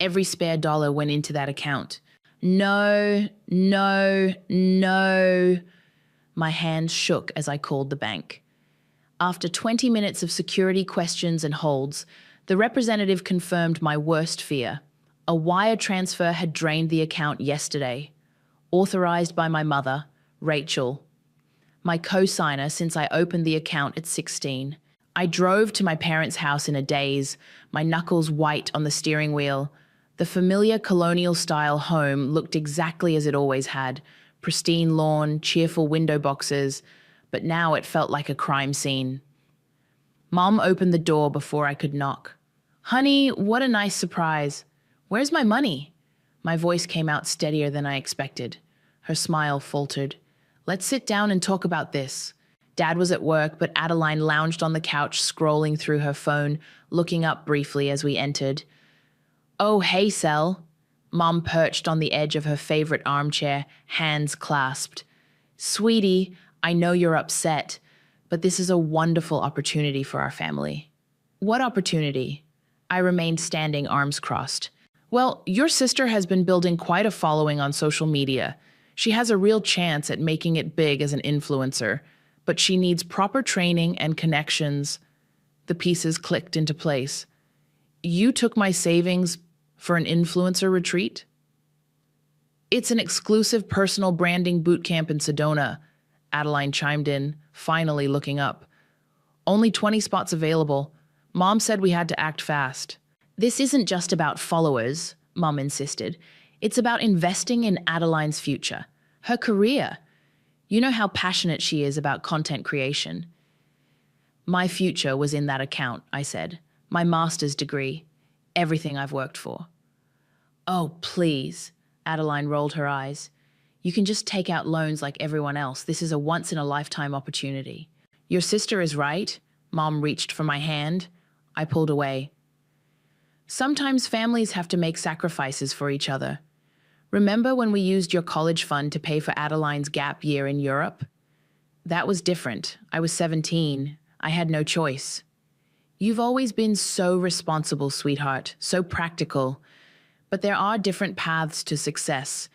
Every spare dollar went into that account. No, no, no. My hands shook as I called the bank. After 20 minutes of security questions and holds, the representative confirmed my worst fear. A wire transfer had drained the account yesterday. Authorized by my mother, Rachel, my co-signer since I opened the account at 16. I drove to my parents' house in a daze, my knuckles white on the steering wheel. The familiar colonial-style home looked exactly as it always had, pristine lawn, cheerful window boxes, but now it felt like a crime scene. Mom opened the door before I could knock. "Honey, what a nice surprise. Where's my money?" My voice came out steadier than I expected. Her smile faltered. "Let's sit down and talk about this." Dad was at work, but Adeline lounged on the couch, scrolling through her phone, looking up briefly as we entered. "Oh, hey, Sel." Mom perched on the edge of her favorite armchair, hands clasped. "Sweetie, I know you're upset, but this is a wonderful opportunity for our family." "What opportunity?" I remained standing, arms crossed. "Well, your sister has been building quite a following on social media. She has a real chance at making it big as an influencer, but she needs proper training and connections." The pieces clicked into place. "You took my savings for an influencer retreat?" "It's an exclusive personal branding boot camp in Sedona," Adeline chimed in, finally looking up. "Only 20 spots available. Mom said we had to act fast." "This isn't just about followers," Mom insisted. "It's about investing in Adeline's future, her career. You know how passionate she is about content creation." "My future was in that account," I said. "My master's degree. Everything I've worked for." "Oh, please," Adeline rolled her eyes. "You can just take out loans like everyone else. This is a once-in-a-lifetime opportunity." "Your sister is right." Mom reached for my hand. I pulled away. "Sometimes families have to make sacrifices for each other. Remember when we used your college fund to pay for Adeline's gap year in Europe? That was different. I was 17. I had no choice. You've always been so responsible, sweetheart, so practical. But there are different paths to success.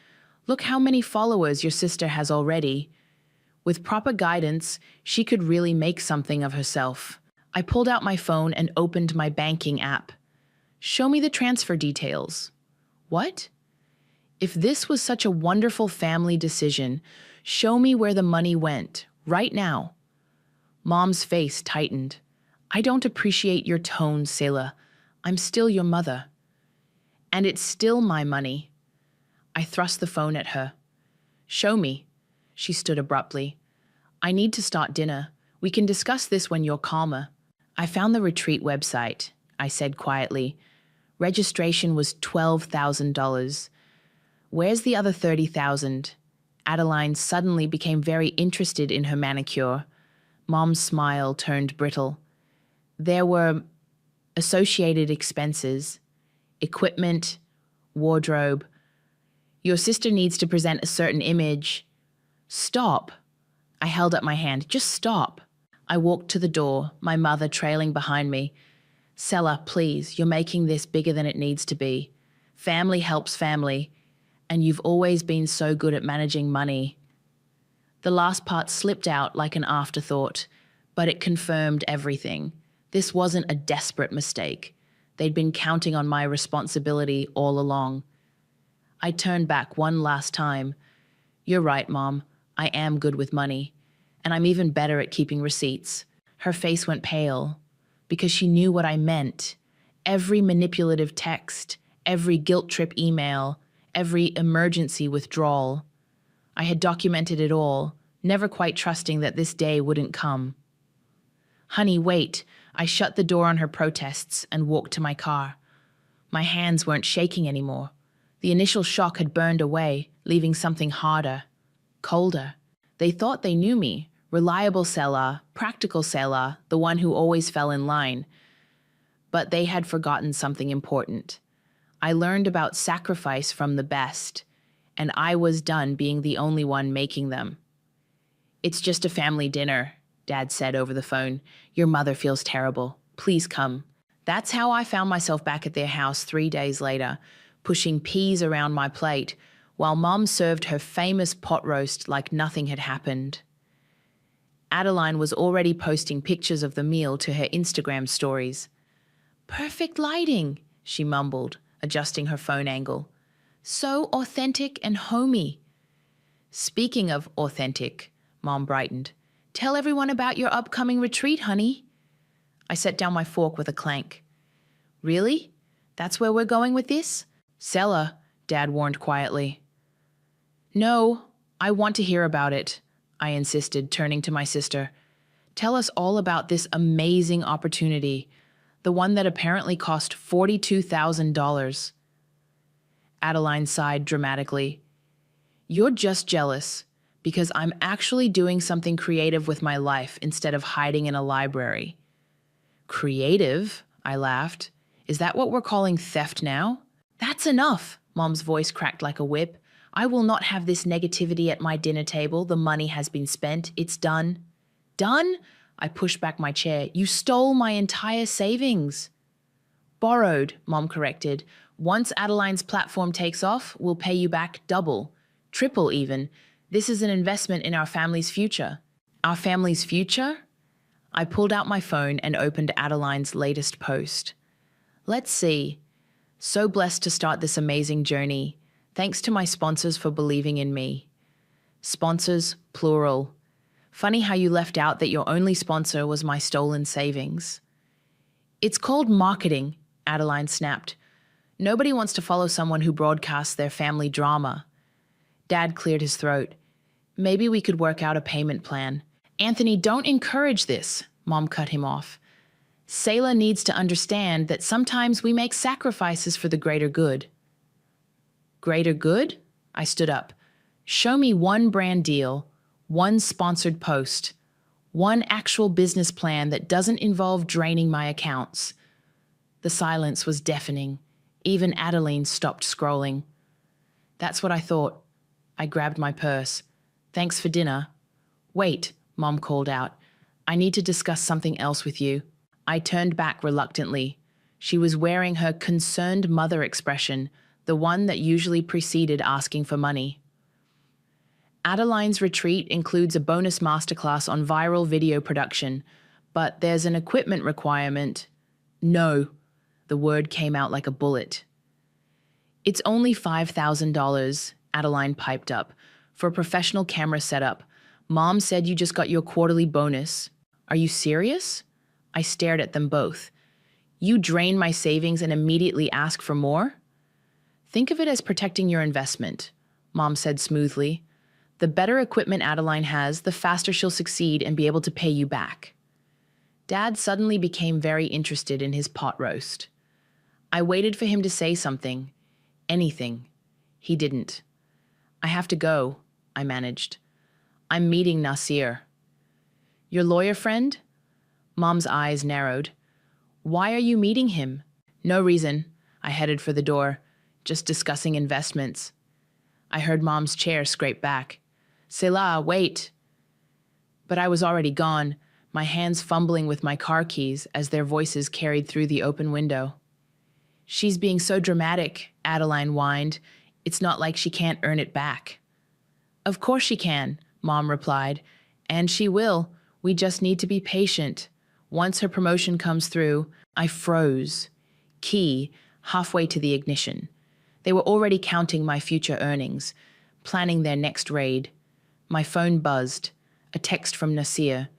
Look how many followers your sister has already. With proper guidance, she could really make something of herself. I pulled out my phone and opened my banking app. Show me the transfer details. What? If this was such a wonderful family decision, show me where the money went, right now. Mom's face tightened. I don't appreciate your tone, Selah. I'm still your mother. And it's still my money. I thrust the phone at her. Show me. She stood abruptly. I need to start dinner. We can discuss this when you're calmer. I found the retreat website, I said quietly. Registration was $12,000. Where's the other $30,000? Adeline suddenly became very interested in her manicure. Mom's smile turned brittle. There were associated expenses, equipment, wardrobe. Your sister needs to present a certain image. Stop. I held up my hand. Just stop. I walked to the door, my mother trailing behind me. Selah, please, you're making this bigger than it needs to be. Family helps family, and you've always been so good at managing money. The last part slipped out like an afterthought, but it confirmed everything. This wasn't a desperate mistake. They'd been counting on my responsibility all along. I turned back one last time. You're right, Mom. I am good with money, and I'm even better at keeping receipts. Her face went pale because she knew what I meant. Every manipulative text, every guilt trip email, every emergency withdrawal. I had documented it all, never quite trusting that this day wouldn't come. Honey, wait. I shut the door on her protests and walked to my car. My hands weren't shaking anymore. The initial shock had burned away, leaving something harder, colder. They thought they knew me, reliable Selah, practical Selah, the one who always fell in line. But they had forgotten something important. I learned about sacrifice from the best, and I was done being the only one making them. It's just a family dinner, Dad said over the phone. Your mother feels terrible. Please come. That's how I found myself back at their house 3 days later, pushing peas around my plate, while Mom served her famous pot roast like nothing had happened. Adeline was already posting pictures of the meal to her Instagram stories. Perfect lighting, she mumbled, adjusting her phone angle. So authentic and homey. Speaking of authentic, Mom brightened. Tell everyone about your upcoming retreat, honey. I set down my fork with a clank. Really? That's where we're going with this? Selah, Dad warned quietly. No, I want to hear about it, I insisted, turning to my sister. Tell us all about this amazing opportunity, the one that apparently cost $42,000. Adeline sighed dramatically. You're just jealous, because I'm actually doing something creative with my life instead of hiding in a library. Creative? I laughed. Is that what we're calling theft now? That's enough, Mom's voice cracked like a whip. I will not have this negativity at my dinner table. The money has been spent. It's done. Done? I pushed back my chair. You stole my entire savings. Borrowed, Mom corrected. Once Adeline's platform takes off, we'll pay you back double, triple even. This is an investment in our family's future. Our family's future? I pulled out my phone and opened Adeline's latest post. Let's see. So blessed to start this amazing journey. Thanks to my sponsors for believing in me. Sponsors, plural. Funny how you left out that your only sponsor was my stolen savings. It's called marketing, Adeline snapped. Nobody wants to follow someone who broadcasts their family drama. Dad cleared his throat. Maybe we could work out a payment plan. Anthony, don't encourage this, Mom cut him off. Selah needs to understand that sometimes we make sacrifices for the greater good. Greater good? I stood up. Show me one brand deal, one sponsored post, one actual business plan that doesn't involve draining my accounts. The silence was deafening. Even Adeline stopped scrolling. That's what I thought. I grabbed my purse. Thanks for dinner. Wait, Mom called out. I need to discuss something else with you. I turned back reluctantly. She was wearing her concerned mother expression, the one that usually preceded asking for money. Adeline's retreat includes a bonus masterclass on viral video production, but there's an equipment requirement. No, the word came out like a bullet. It's only $5,000, Adeline piped up, for a professional camera setup. Mom said you just got your quarterly bonus. Are you serious? I stared at them both. You drain my savings and immediately ask for more? Think of it as protecting your investment, Mom said smoothly. The better equipment Adeline has, the faster she'll succeed and be able to pay you back. Dad suddenly became very interested in his pot roast. I waited for him to say something. Anything. He didn't. I have to go, I managed. I'm meeting Nasir. Your lawyer friend? Mom's eyes narrowed. Why are you meeting him? No reason. I headed for the door, just discussing investments. I heard Mom's chair scrape back. Selah, wait. But I was already gone, my hands fumbling with my car keys as their voices carried through the open window. She's being so dramatic, Adeline whined. It's not like she can't earn it back. Of course she can, Mom replied. And she will. We just need to be patient. Once her promotion comes through, I froze. Key, halfway to the ignition. They were already counting my future earnings, planning their next raid. My phone buzzed. A text from Nasir.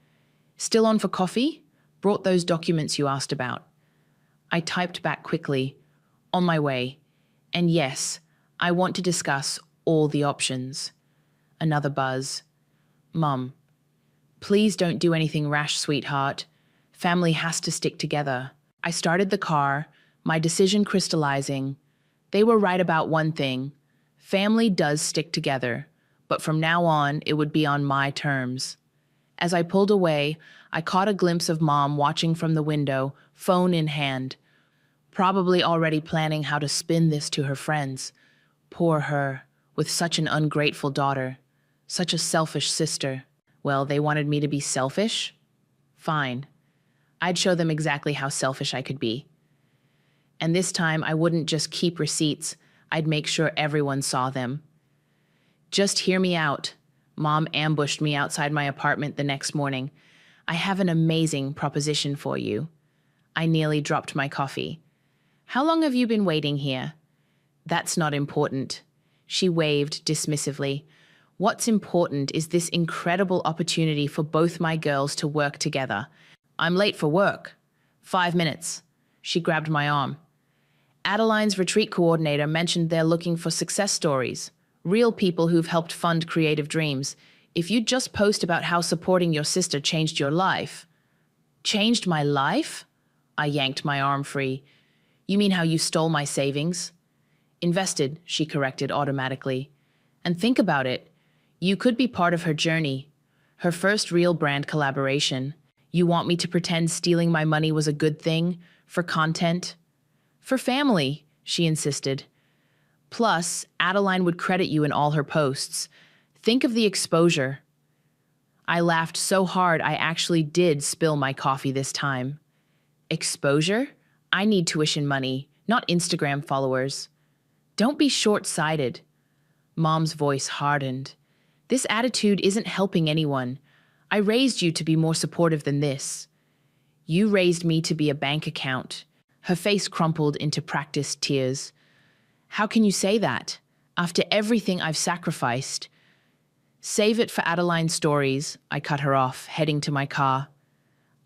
Still on for coffee? Brought those documents you asked about. I typed back quickly. On my way. And yes, I want to discuss all the options. Another buzz. Mum. Please don't do anything rash, sweetheart. Family has to stick together. I started the car, my decision crystallizing. They were right about one thing. Family does stick together, but from now on, it would be on my terms. As I pulled away, I caught a glimpse of Mom watching from the window, phone in hand, probably already planning how to spin this to her friends. Poor her, with such an ungrateful daughter, such a selfish sister. Well, they wanted me to be selfish? Fine. I'd show them exactly how selfish I could be. And this time, I wouldn't just keep receipts, I'd make sure everyone saw them. Just hear me out. Mom ambushed me outside my apartment the next morning. I have an amazing proposition for you. I nearly dropped my coffee. How long have you been waiting here? That's not important. She waved dismissively. What's important is this incredible opportunity for both my girls to work together. I'm late for work. 5 minutes. She grabbed my arm. Adeline's retreat coordinator mentioned they're looking for success stories, real people who've helped fund creative dreams. If you just post about how supporting your sister changed your life. Changed my life? I yanked my arm free. You mean how you stole my savings? Invested, she corrected automatically. And think about it. You could be part of her journey, her first real brand collaboration. You want me to pretend stealing my money was a good thing? For content? For family, she insisted. Plus, Adeline would credit you in all her posts. Think of the exposure. I laughed so hard I actually did spill my coffee this time. Exposure? I need tuition money, not Instagram followers. Don't be short-sighted. Mom's voice hardened. This attitude isn't helping anyone. I raised you to be more supportive than this. You raised me to be a bank account. Her face crumpled into practiced tears. How can you say that? After everything I've sacrificed. Save it for Adeline's stories, I cut her off, heading to my car.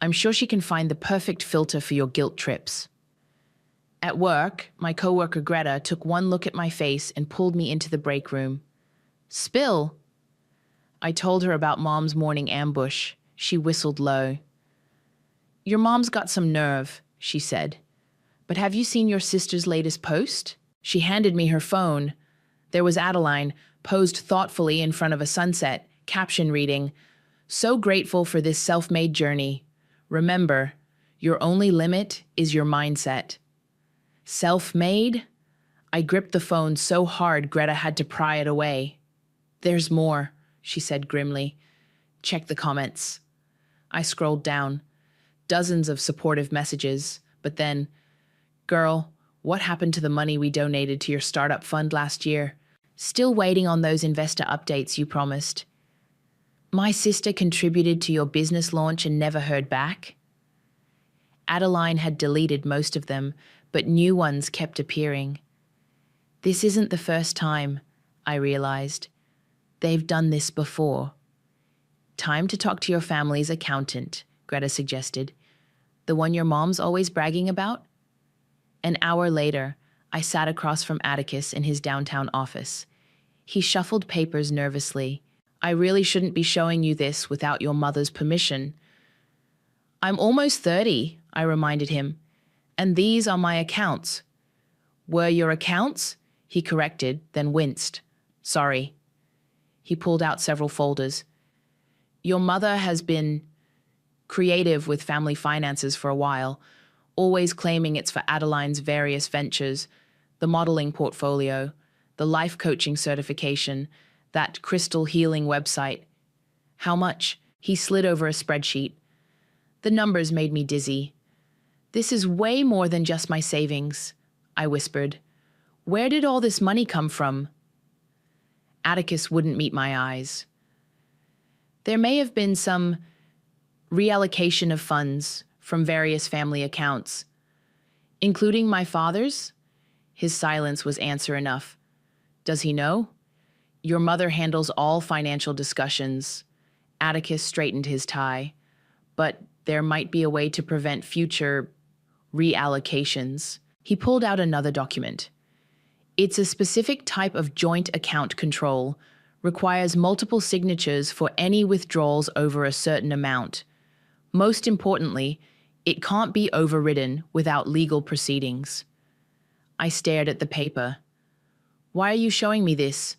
I'm sure she can find the perfect filter for your guilt trips. At work, my coworker Greta took one look at my face and pulled me into the break room. Spill? I told her about Mom's morning ambush. She whistled low. Your mom's got some nerve, she said. But have you seen your sister's latest post? She handed me her phone. There was Adeline, posed thoughtfully in front of a sunset, caption reading, "So grateful for this self-made journey. Remember, your only limit is your mindset." Self-made? I gripped the phone so hard Greta had to pry it away. There's more, she said grimly. Check the comments. I scrolled down. Dozens of supportive messages, but then, girl, what happened to the money we donated to your startup fund last year? Still waiting on those investor updates you promised. My sister contributed to your business launch and never heard back. Adeline had deleted most of them, but new ones kept appearing. This isn't the first time, I realized. They've done this before. Time to talk to your family's accountant, Greta suggested. The one your mom's always bragging about? An hour later, I sat across from Atticus in his downtown office. He shuffled papers nervously. I really shouldn't be showing you this without your mother's permission. I'm almost 30, I reminded him, and these are my accounts. Were your accounts? He corrected, then winced. Sorry. He pulled out several folders. Your mother has been creative with family finances for a while, always claiming it's for Adeline's various ventures, the modeling portfolio, the life coaching certification, that crystal healing website. How much? He slid over a spreadsheet. The numbers made me dizzy. This is way more than just my savings, I whispered. Where did all this money come from? Atticus wouldn't meet my eyes. There may have been some reallocation of funds from various family accounts, including my father's. His silence was answer enough. Does he know? Your mother handles all financial discussions. Atticus straightened his tie. But there might be a way to prevent future reallocations. He pulled out another document. It's a specific type of joint account control, requires multiple signatures for any withdrawals over a certain amount. Most importantly, it can't be overridden without legal proceedings. I stared at the paper. Why are you showing me this?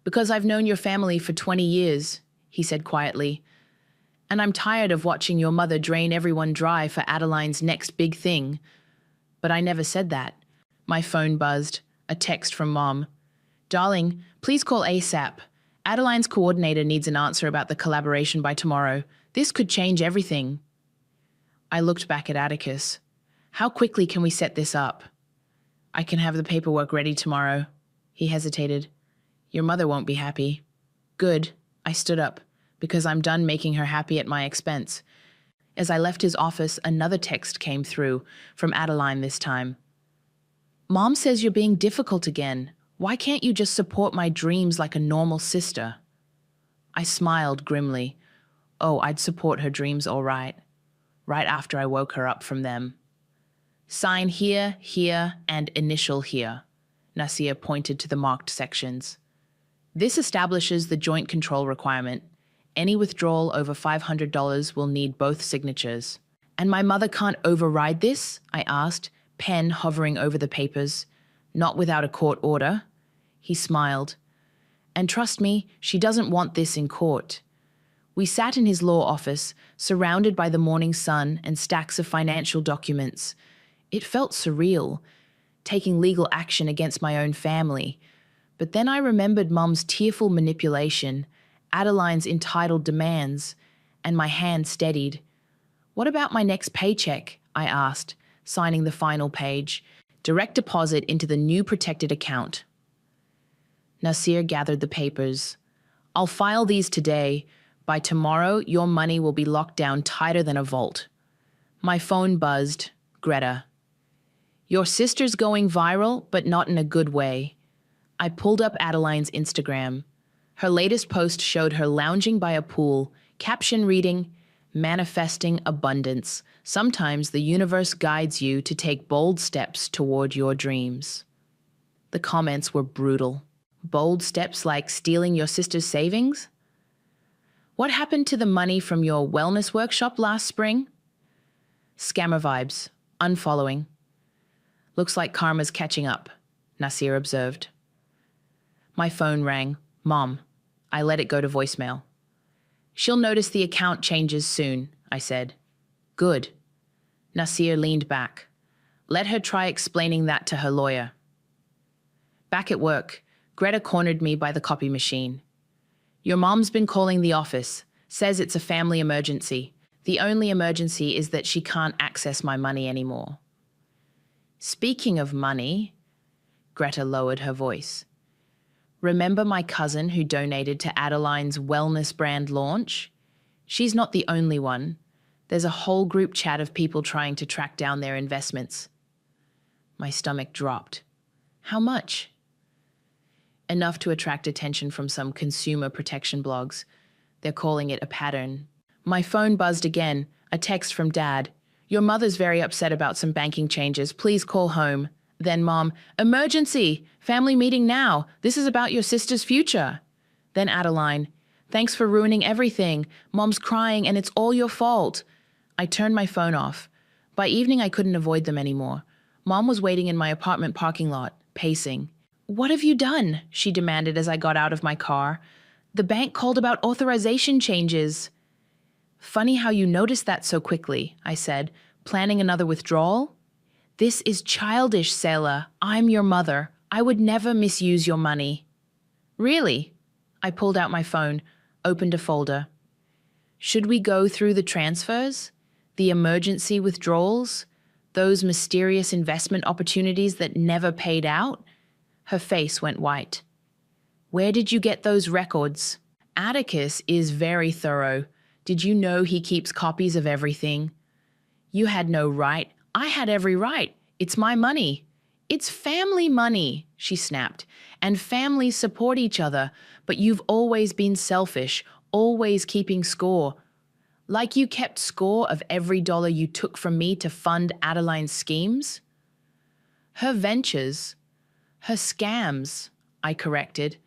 Because I've known your family for 20 years, he said quietly. And I'm tired of watching your mother drain everyone dry for Adeline's next big thing. But I never said that. My phone buzzed. A text from Mom. Darling, please call ASAP. Adeline's coordinator needs an answer about the collaboration by tomorrow. This could change everything. I looked back at Atticus. How quickly can we set this up? I can have the paperwork ready tomorrow. He hesitated. Your mother won't be happy. Good. I stood up, because I'm done making her happy at my expense. As I left his office, another text came through, from Adeline this time. Mom says you're being difficult again. Why can't you just support my dreams like a normal sister? I smiled grimly. Oh, I'd support her dreams all right. Right after I woke her up from them. Sign here, here, and initial here. Nasir pointed to the marked sections. This establishes the joint control requirement. Any withdrawal over $500 will need both signatures. And my mother can't override this? I asked, pen hovering over the papers. Not without a court order. He smiled. And trust me, she doesn't want this in court. We sat in his law office, surrounded by the morning sun and stacks of financial documents. It felt surreal, taking legal action against my own family. But then I remembered Mum's tearful manipulation, Adeline's entitled demands, and my hand steadied. What about my next paycheck? I asked, signing the final page. Direct deposit into the new protected account. Nasir gathered the papers. I'll file these today. By tomorrow, your money will be locked down tighter than a vault. My phone buzzed. Greta. Your sister's going viral, but not in a good way. I pulled up Adeline's Instagram. Her latest post showed her lounging by a pool, caption reading, manifesting abundance. Sometimes the universe guides you to take bold steps toward your dreams. The comments were brutal. Bold steps like stealing your sister's savings? What happened to the money from your wellness workshop last spring? Scammer vibes. Unfollowing. Looks like karma's catching up, Nasir observed. My phone rang. Mom. I let it go to voicemail. She'll notice the account changes soon, I said. Good. Nasir leaned back. Let her try explaining that to her lawyer. Back at work, Greta cornered me by the copy machine. Your mom's been calling the office, Says it's a family emergency. The only emergency is that she can't access my money anymore. Speaking of money, Greta lowered her voice. Remember my cousin who donated to Adeline's wellness brand launch? She's not the only one. There's a whole group chat of people trying to track down their investments. My stomach dropped. How much? Enough to attract attention from some consumer protection blogs. They're calling it a pattern. My phone buzzed again, a text from Dad. Your mother's very upset about some banking changes. Please call home. Then Mom, emergency! Family meeting now. This is about your sister's future. Then Adeline, thanks for ruining everything. Mom's crying and it's all your fault. I turned my phone off. By evening, I couldn't avoid them anymore. Mom was waiting in my apartment parking lot, pacing. What have you done? She demanded as I got out of my car. The bank called about authorization changes. Funny how you noticed that so quickly, I said, planning another withdrawal. This is childish, Selah. I'm your mother. I would never misuse your money. Really? I pulled out my phone, opened a folder. Should we go through the transfers? The emergency withdrawals? Those mysterious investment opportunities that never paid out? Her face went white. Where did you get those records? Atticus is very thorough. Did you know he keeps copies of everything? You had no right. I had every right. It's my money. It's family money, she snapped. And families support each other, but you've always been selfish, always keeping score. Like you kept score of every dollar you took from me to fund Adeline's schemes? Her ventures, her scams, I corrected.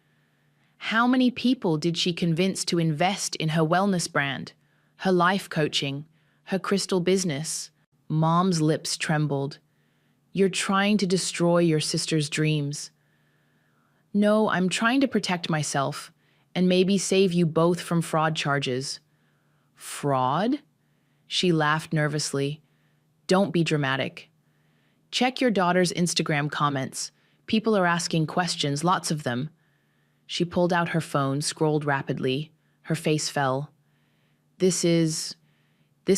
How many people did she convince to invest in her wellness brand, her life coaching, her crystal business? Mom's lips trembled. You're trying to destroy your sister's dreams. No, I'm trying to protect myself and maybe save you both from fraud charges. Fraud? She laughed nervously. Don't be dramatic. Check your daughter's Instagram comments. People are asking questions, lots of them. She pulled out her phone, scrolled rapidly. Her face fell. This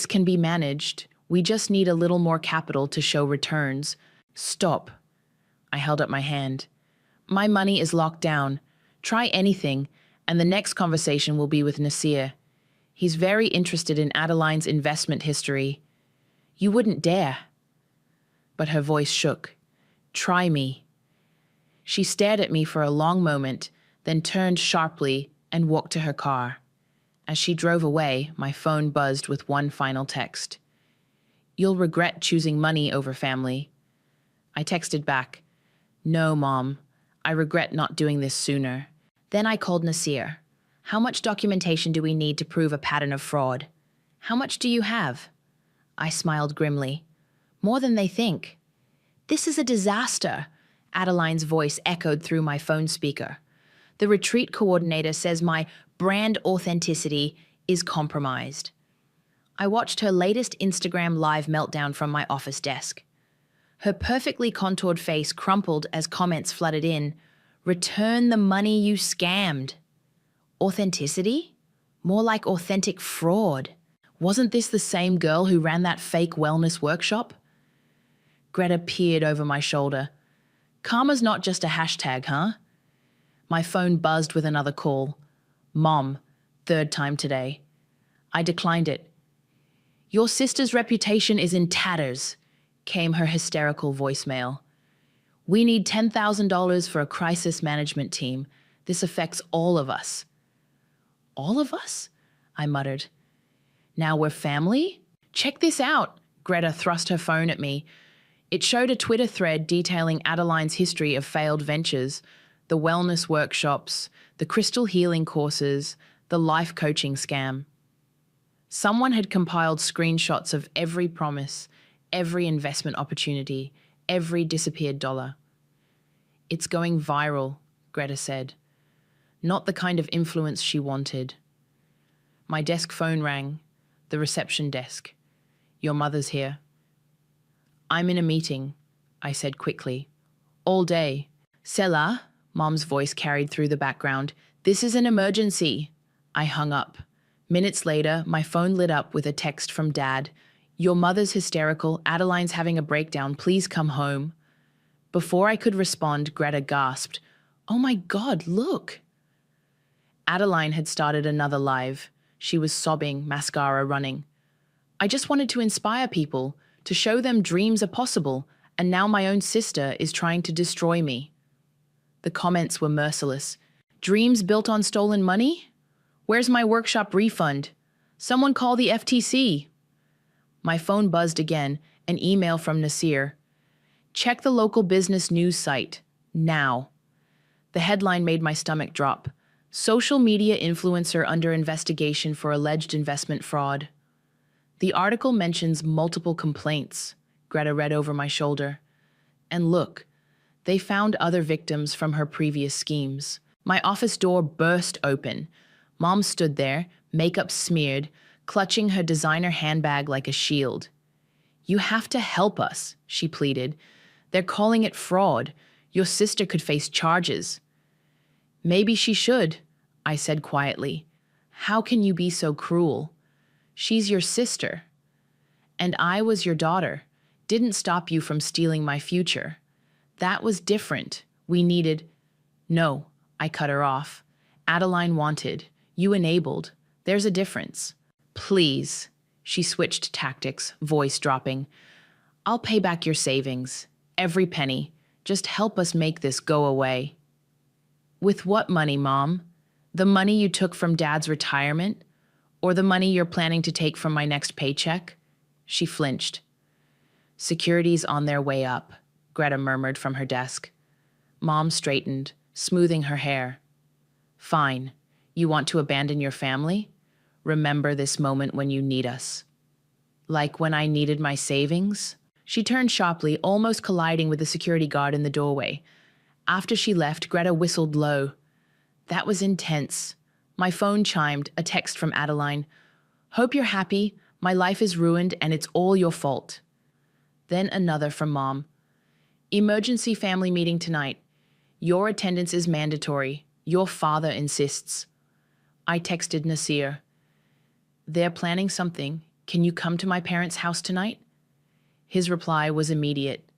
can be managed. We just need a little more capital to show returns. Stop. I held up my hand. My money is locked down. Try anything, and the next conversation will be with Nasir. He's very interested in Adeline's investment history. You wouldn't dare. But her voice shook. Try me. She stared at me for a long moment, then turned sharply and walked to her car. As she drove away, my phone buzzed with one final text. You'll regret choosing money over family. I texted back, No, Mom. I regret not doing this sooner. Then I called Nasir. How much documentation do we need to prove a pattern of fraud? How much do you have? I smiled grimly. More than they think. This is a disaster. Adeline's voice echoed through my phone speaker. The retreat coordinator says my brand authenticity is compromised. I watched her latest Instagram live meltdown from my office desk. Her perfectly contoured face crumpled as comments flooded in. Return the money you scammed. Authenticity? More like authentic fraud. Wasn't this the same girl who ran that fake wellness workshop? Greta peered over my shoulder. Karma's not just a hashtag, huh? My phone buzzed with another call. Mom, third time today. I declined it. Your sister's reputation is in tatters, came her hysterical voicemail. We need $10,000 for a crisis management team. This affects all of us. All of us? I muttered. Now we're family? Check this out. Greta thrust her phone at me. It showed a Twitter thread detailing Adeline's history of failed ventures, the wellness workshops, the crystal healing courses, the life coaching scam. Someone had compiled screenshots of every promise, every investment opportunity, every disappeared dollar. It's going viral, Greta said. Not the kind of influence she wanted. My desk phone rang, the reception desk. Your mother's here. I'm in a meeting, I said quickly. All day. Selah, Mom's voice carried through the background. This is an emergency. I hung up. Minutes later, my phone lit up with a text from Dad. "Your mother's hysterical. Adeline's having a breakdown. Please come home." Before I could respond, Greta gasped, "Oh my God, look!" Adeline had started another live. She was sobbing, mascara running. "I just wanted to inspire people, to show them dreams are possible, and now my own sister is trying to destroy me." The comments were merciless. "Dreams built on stolen money? Where's my workshop refund? Someone call the FTC." My phone buzzed again, an email from Nasir. "Check the local business news site, now." The headline made my stomach drop. "Social media influencer under investigation for alleged investment fraud." The article mentions multiple complaints, Greta read over my shoulder. And look, they found other victims from her previous schemes. My office door burst open. Mom stood there, makeup smeared, clutching her designer handbag like a shield. "You have to help us," she pleaded. "They're calling it fraud. Your sister could face charges." "Maybe she should," I said quietly. "How can you be so cruel? She's your sister. And I was your daughter. Didn't stop you from stealing my future. That was different. We needed—" "No," I cut her off. "Adeline wanted. You enabled. There's a difference." "Please." She switched tactics, voice dropping. "I'll pay back your savings. Every penny. Just help us make this go away." "With what money, Mom? The money you took from Dad's retirement? Or the money you're planning to take from my next paycheck?" She flinched. "Security's on their way up," Greta murmured from her desk. Mom straightened, smoothing her hair. "Fine. You want to abandon your family? Remember this moment when you need us." "Like when I needed my savings?" She turned sharply, almost colliding with the security guard in the doorway. After she left, Greta whistled low. That was intense. My phone chimed, a text from Adeline. "Hope you're happy. My life is ruined and it's all your fault." Then another from Mom. "Emergency family meeting tonight. Your attendance is mandatory. Your father insists." I texted Nasir. "They're planning something. Can you come to my parents' house tonight?" His reply was immediate.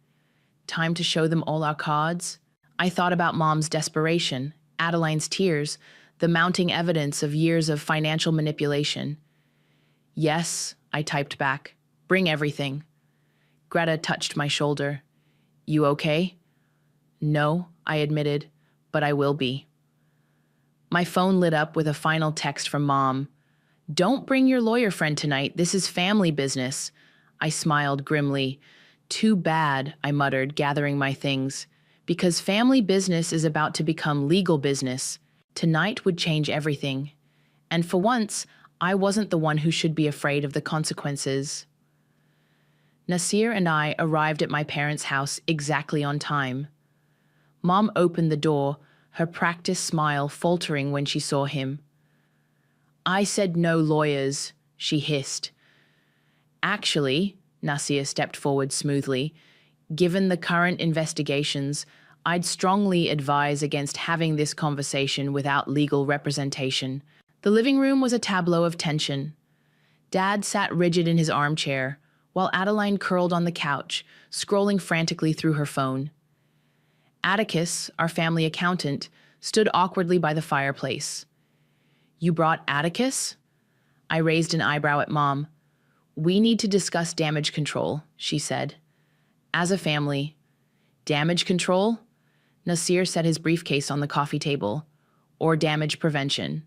"Time to show them all our cards?" I thought about Mom's desperation, Adeline's tears, the mounting evidence of years of financial manipulation. "Yes," I typed back. "Bring everything." Greta touched my shoulder. "You okay?" "No," I admitted, "but I will be." My phone lit up with a final text from Mom. "Don't bring your lawyer friend tonight. This is family business." I smiled grimly. "Too bad," I muttered, gathering my things, "because family business is about to become legal business. Tonight would change everything. And for once, I wasn't the one who should be afraid of the consequences." Nasir and I arrived at my parents' house exactly on time. Mom opened the door, her practiced smile faltering when she saw him. "I said no lawyers," she hissed. "Actually," Nasir stepped forward smoothly, "given the current investigations, I'd strongly advise against having this conversation without legal representation." The living room was a tableau of tension. Dad sat rigid in his armchair, while Adeline curled on the couch, scrolling frantically through her phone. Atticus, our family accountant, stood awkwardly by the fireplace. "You brought Atticus?" I raised an eyebrow at Mom. "We need to discuss damage control," she said. "As a family." "Damage control?" Nasir set his briefcase on the coffee table. "Or damage prevention."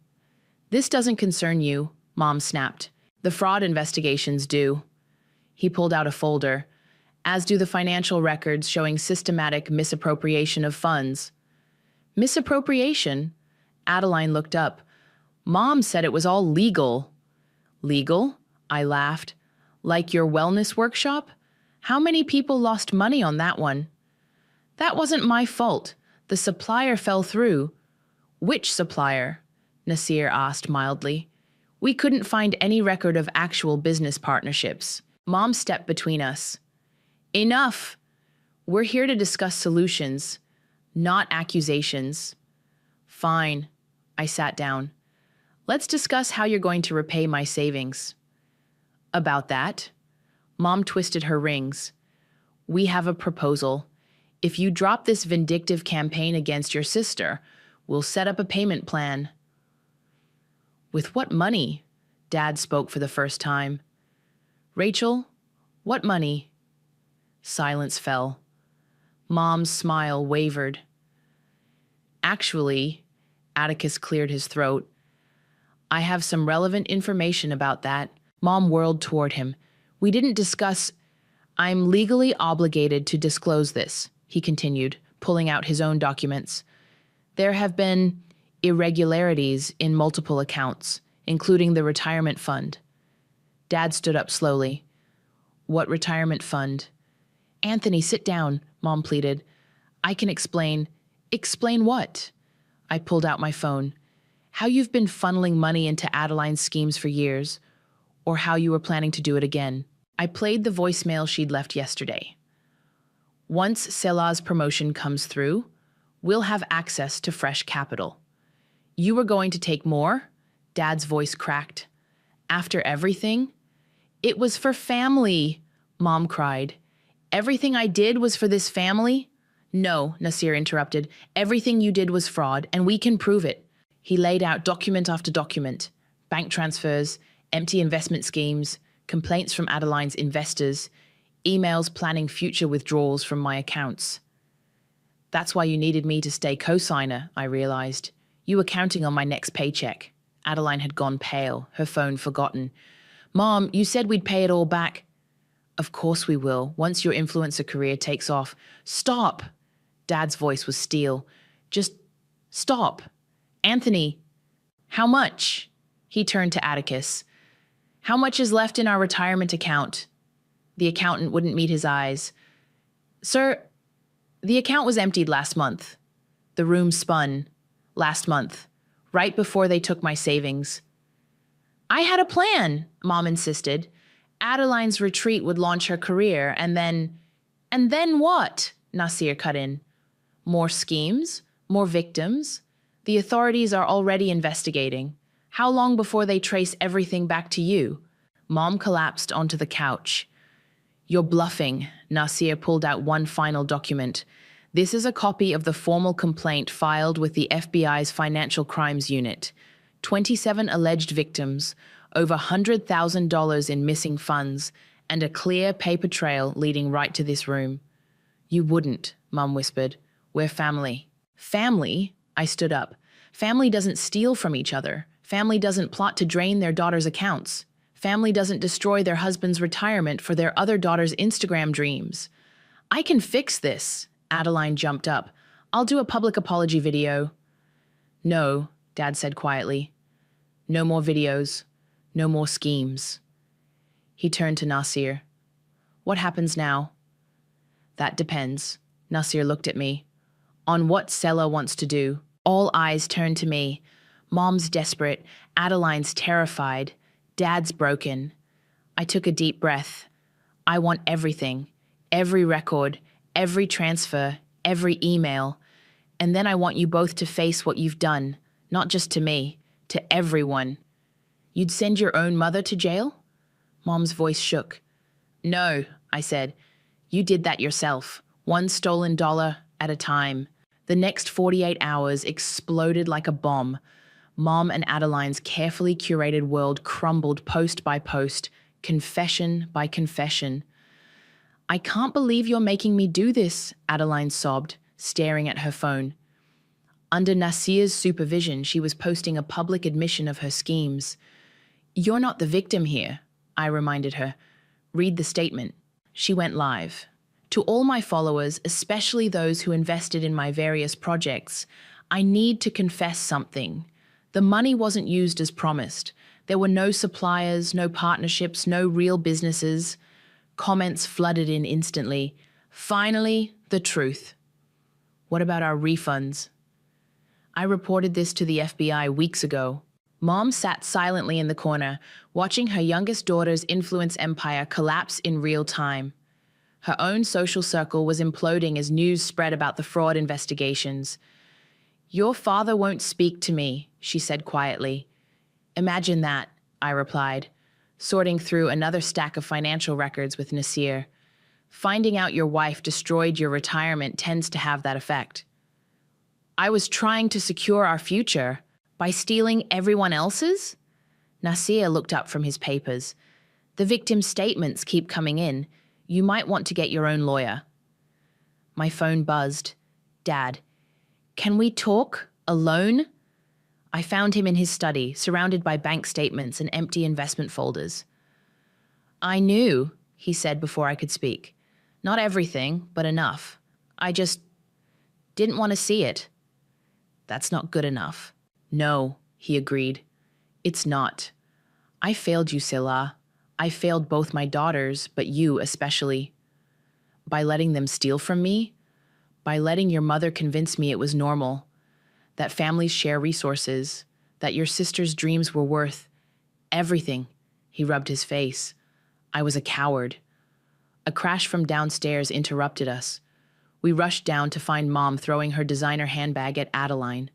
"This doesn't concern you," Mom snapped. "The fraud investigations do." He pulled out a folder, as do the financial records showing systematic misappropriation of funds. "Misappropriation?" Adeline looked up. "Mom said it was all legal." "Legal?" I laughed. "Like your wellness workshop? How many people lost money on that one?" "That wasn't my fault. The supplier fell through." "Which supplier?" Nasir asked mildly. "We couldn't find any record of actual business partnerships." Mom stepped between us. "Enough! We're here to discuss solutions, not accusations." "Fine." I sat down. Let's discuss how you're going to repay my savings. About that, Mom twisted her rings. We have a proposal. If you drop this vindictive campaign against your sister, we'll set up a payment plan. With what money? Dad spoke for the first time. Rachel, what money? Silence fell. Mom's smile wavered. Actually, Atticus cleared his throat. I have some relevant information about that. Mom whirled toward him. We didn't discuss. I'm legally obligated to disclose this, he continued, pulling out his own documents. There have been irregularities in multiple accounts, including the retirement fund. Dad stood up slowly. What retirement fund? Anthony, sit down, Mom pleaded. I can explain. Explain what? I pulled out my phone. How you've been funneling money into Adeline's schemes for years, or how you were planning to do it again. I played the voicemail she'd left yesterday. Once Selah's promotion comes through, we'll have access to fresh capital. You were going to take more? Dad's voice cracked. After everything? It was for family, Mom cried. Everything I did was for this family? No, Nasir interrupted. Everything you did was fraud, and we can prove it. He laid out document after document, bank transfers, empty investment schemes, complaints from Adeline's investors, emails planning future withdrawals from my accounts. That's why you needed me to stay co-signer, I realized. You were counting on my next paycheck. Adeline had gone pale, her phone forgotten. Mom, you said we'd pay it all back. Of course we will, once your influencer career takes off. Stop! Dad's voice was steel. Just stop. Anthony, how much? He turned to Atticus. How much is left in our retirement account? The accountant wouldn't meet his eyes. Sir, the account was emptied last month. The room spun. Last month, right before they took my savings. I had a plan, Mom insisted. Adeline's retreat would launch her career, and then what? Nasir cut in. More schemes? More victims? The authorities are already investigating. How long before they trace everything back to you? Mom collapsed onto the couch. You're bluffing. Nasir pulled out one final document. This is a copy of the formal complaint filed with the FBI's Financial Crimes Unit. 27 alleged victims, over $100,000 in missing funds, and a clear paper trail leading right to this room. You wouldn't, Mum whispered. We're family. Family? I stood up. Family doesn't steal from each other. Family doesn't plot to drain their daughter's accounts. Family doesn't destroy their husband's retirement for their other daughter's Instagram dreams. I can fix this. Adeline jumped up. I'll do a public apology video. No, Dad said quietly. No more videos. No more schemes. He turned to Nasir. What happens now? That depends. Nasir looked at me. On what Selah wants to do. All eyes turned to me. Mom's desperate. Adeline's terrified. Dad's broken. I took a deep breath. I want everything. Every record. Every transfer. Every email. And then I want you both to face what you've done. Not just to me. To everyone. You'd send your own mother to jail? Mom's voice shook. No, I said. You did that yourself. One stolen dollar at a time. The next 48 hours exploded like a bomb. Mom and Adeline's carefully curated world crumbled post by post, confession by confession. I can't believe you're making me do this, Adeline sobbed, staring at her phone. Under Nasir's supervision, she was posting a public admission of her schemes. You're not the victim here, I reminded her. Read the statement. She went live. To all my followers, especially those who invested in my various projects, I need to confess something. The money wasn't used as promised. There were no suppliers, no partnerships, no real businesses. Comments flooded in instantly. Finally, the truth. What about our refunds? I reported this to the FBI weeks ago. Mom sat silently in the corner, watching her youngest daughter's influence empire collapse in real time. Her own social circle was imploding as news spread about the fraud investigations. Your father won't speak to me, she said quietly. Imagine that, I replied, sorting through another stack of financial records with Nasir. Finding out your wife destroyed your retirement tends to have that effect. I was trying to secure our future by stealing everyone else's? Nasir looked up from his papers. The victim's statements keep coming in. You might want to get your own lawyer. My phone buzzed. Dad, can we talk alone? I found him in his study, surrounded by bank statements and empty investment folders. I knew, he said before I could speak. Not everything, but enough. I just didn't want to see it. That's not good enough. No, he agreed. It's not. I failed you, Sila. I failed both my daughters, but you especially. By letting them steal from me, by letting your mother convince me it was normal, that families share resources, that your sister's dreams were worth everything. He rubbed his face. I was a coward. A crash from downstairs interrupted us. We rushed down to find Mom throwing her designer handbag at Adeline.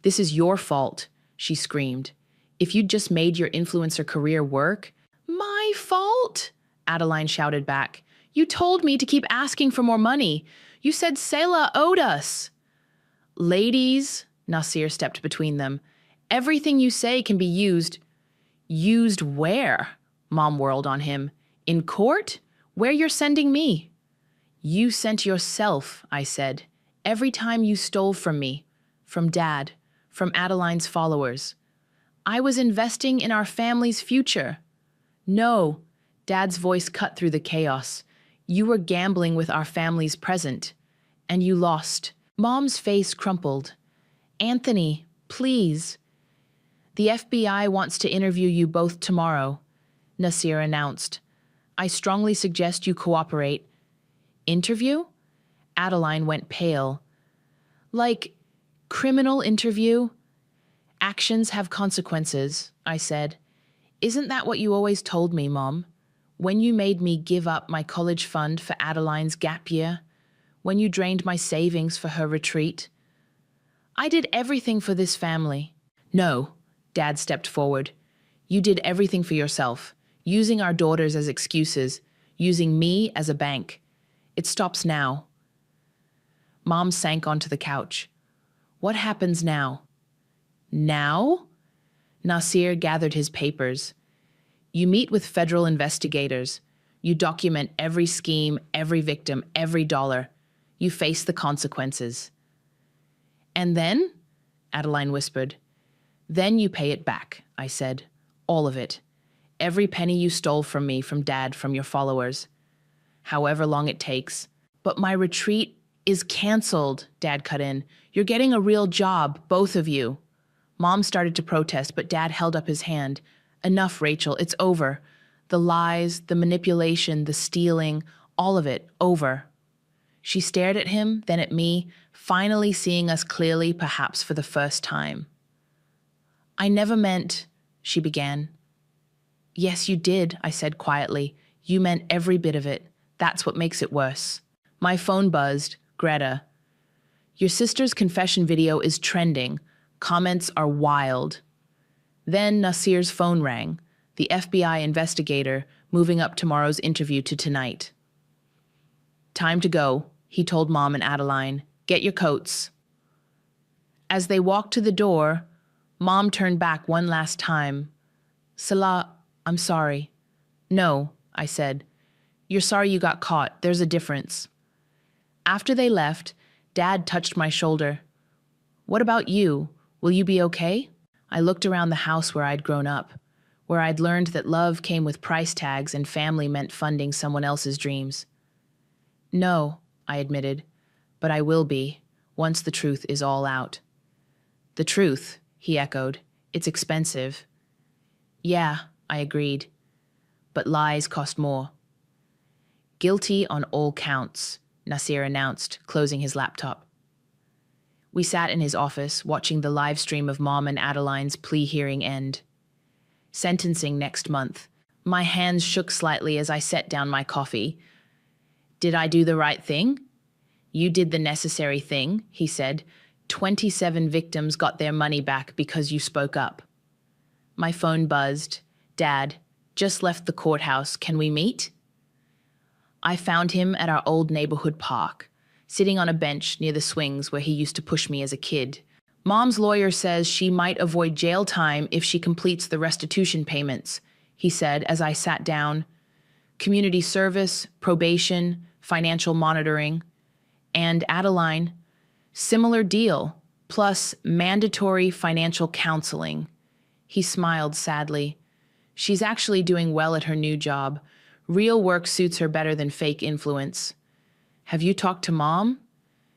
This is your fault, she screamed. If you'd just made your influencer career work. My fault? Adeline shouted back. You told me to keep asking for more money. You said Selah owed us. Ladies, Nasir stepped between them. Everything you say can be used. Used where? Mom whirled on him. In court? Where you're sending me? You sent yourself, I said. Every time you stole from me, from Dad, from Adeline's followers. I was investing in our family's future. No, Dad's voice cut through the chaos. You were gambling with our family's present, and you lost. Mom's face crumpled. Anthony, please. The FBI wants to interview you both tomorrow, Nasir announced. I strongly suggest you cooperate. Interview? Adeline went pale. Like, criminal interview? Actions have consequences, I said. Isn't that what you always told me, Mom? When you made me give up my college fund for Adeline's gap year? When you drained my savings for her retreat? I did everything for this family. No, Dad stepped forward. You did everything for yourself, using our daughters as excuses, using me as a bank. It stops now. Mom sank onto the couch. What happens now? Now? Nasir gathered his papers. You meet with federal investigators. You document every scheme, every victim, every dollar. You face the consequences. And then? Adeline whispered. Then you pay it back, I said. All of it. Every penny you stole from me, from Dad, from your followers. However long it takes. But my retreat is canceled, Dad cut in. You're getting a real job, both of you. Mom started to protest, but Dad held up his hand. Enough, Rachel, it's over. The lies, the manipulation, the stealing, all of it, over. She stared at him, then at me, finally seeing us clearly, perhaps for the first time. I never meant, she began. Yes, you did, I said quietly. You meant every bit of it. That's what makes it worse. My phone buzzed. Greta. Your sister's confession video is trending. Comments are wild. Then Nasir's phone rang. The FBI investigator, moving up tomorrow's interview to tonight. Time to go, he told Mom and Adeline. Get your coats. As they walked to the door, Mom turned back one last time. Salah, I'm sorry. No, I said. You're sorry you got caught. There's a difference. After they left, Dad touched my shoulder. What about you? Will you be okay? I looked around the house where I'd grown up, where I'd learned that love came with price tags and family meant funding someone else's dreams. No, I admitted, but I will be, once the truth is all out. The truth, he echoed. It's expensive. Yeah, I agreed. But lies cost more. Guilty on all counts, Nasir announced, closing his laptop. We sat in his office, watching the live stream of Mom and Adeline's plea hearing end. Sentencing next month. My hands shook slightly as I set down my coffee. Did I do the right thing? You did the necessary thing, he said. 27 victims got their money back because you spoke up. My phone buzzed. Dad, just left the courthouse. Can we meet? I found him at our old neighborhood park, sitting on a bench near the swings where he used to push me as a kid. Mom's lawyer says she might avoid jail time if she completes the restitution payments, he said as I sat down. Community service, probation, financial monitoring. And Adeline, similar deal, plus mandatory financial counseling. He smiled sadly. She's actually doing well at her new job. Real work suits her better than fake influence. Have you talked to Mom?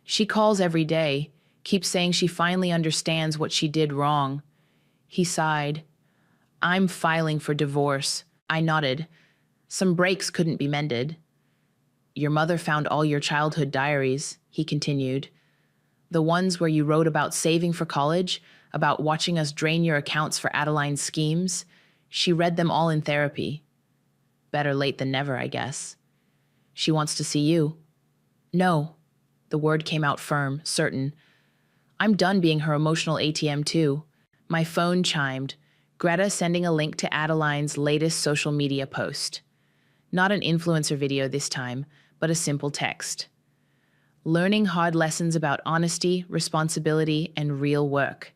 She calls every day, keeps saying she finally understands what she did wrong. He sighed. I'm filing for divorce. I nodded. Some breaks couldn't be mended. Your mother found all your childhood diaries, he continued. The ones where you wrote about saving for college, about watching us drain your accounts for Adeline's schemes. She read them all in therapy. Better late than never, I guess. She wants to see you. No. The word came out firm, certain. I'm done being her emotional ATM too. My phone chimed. Greta sending a link to Adeline's latest social media post. Not an influencer video this time, but a simple text. Learning hard lessons about honesty, responsibility, and real work.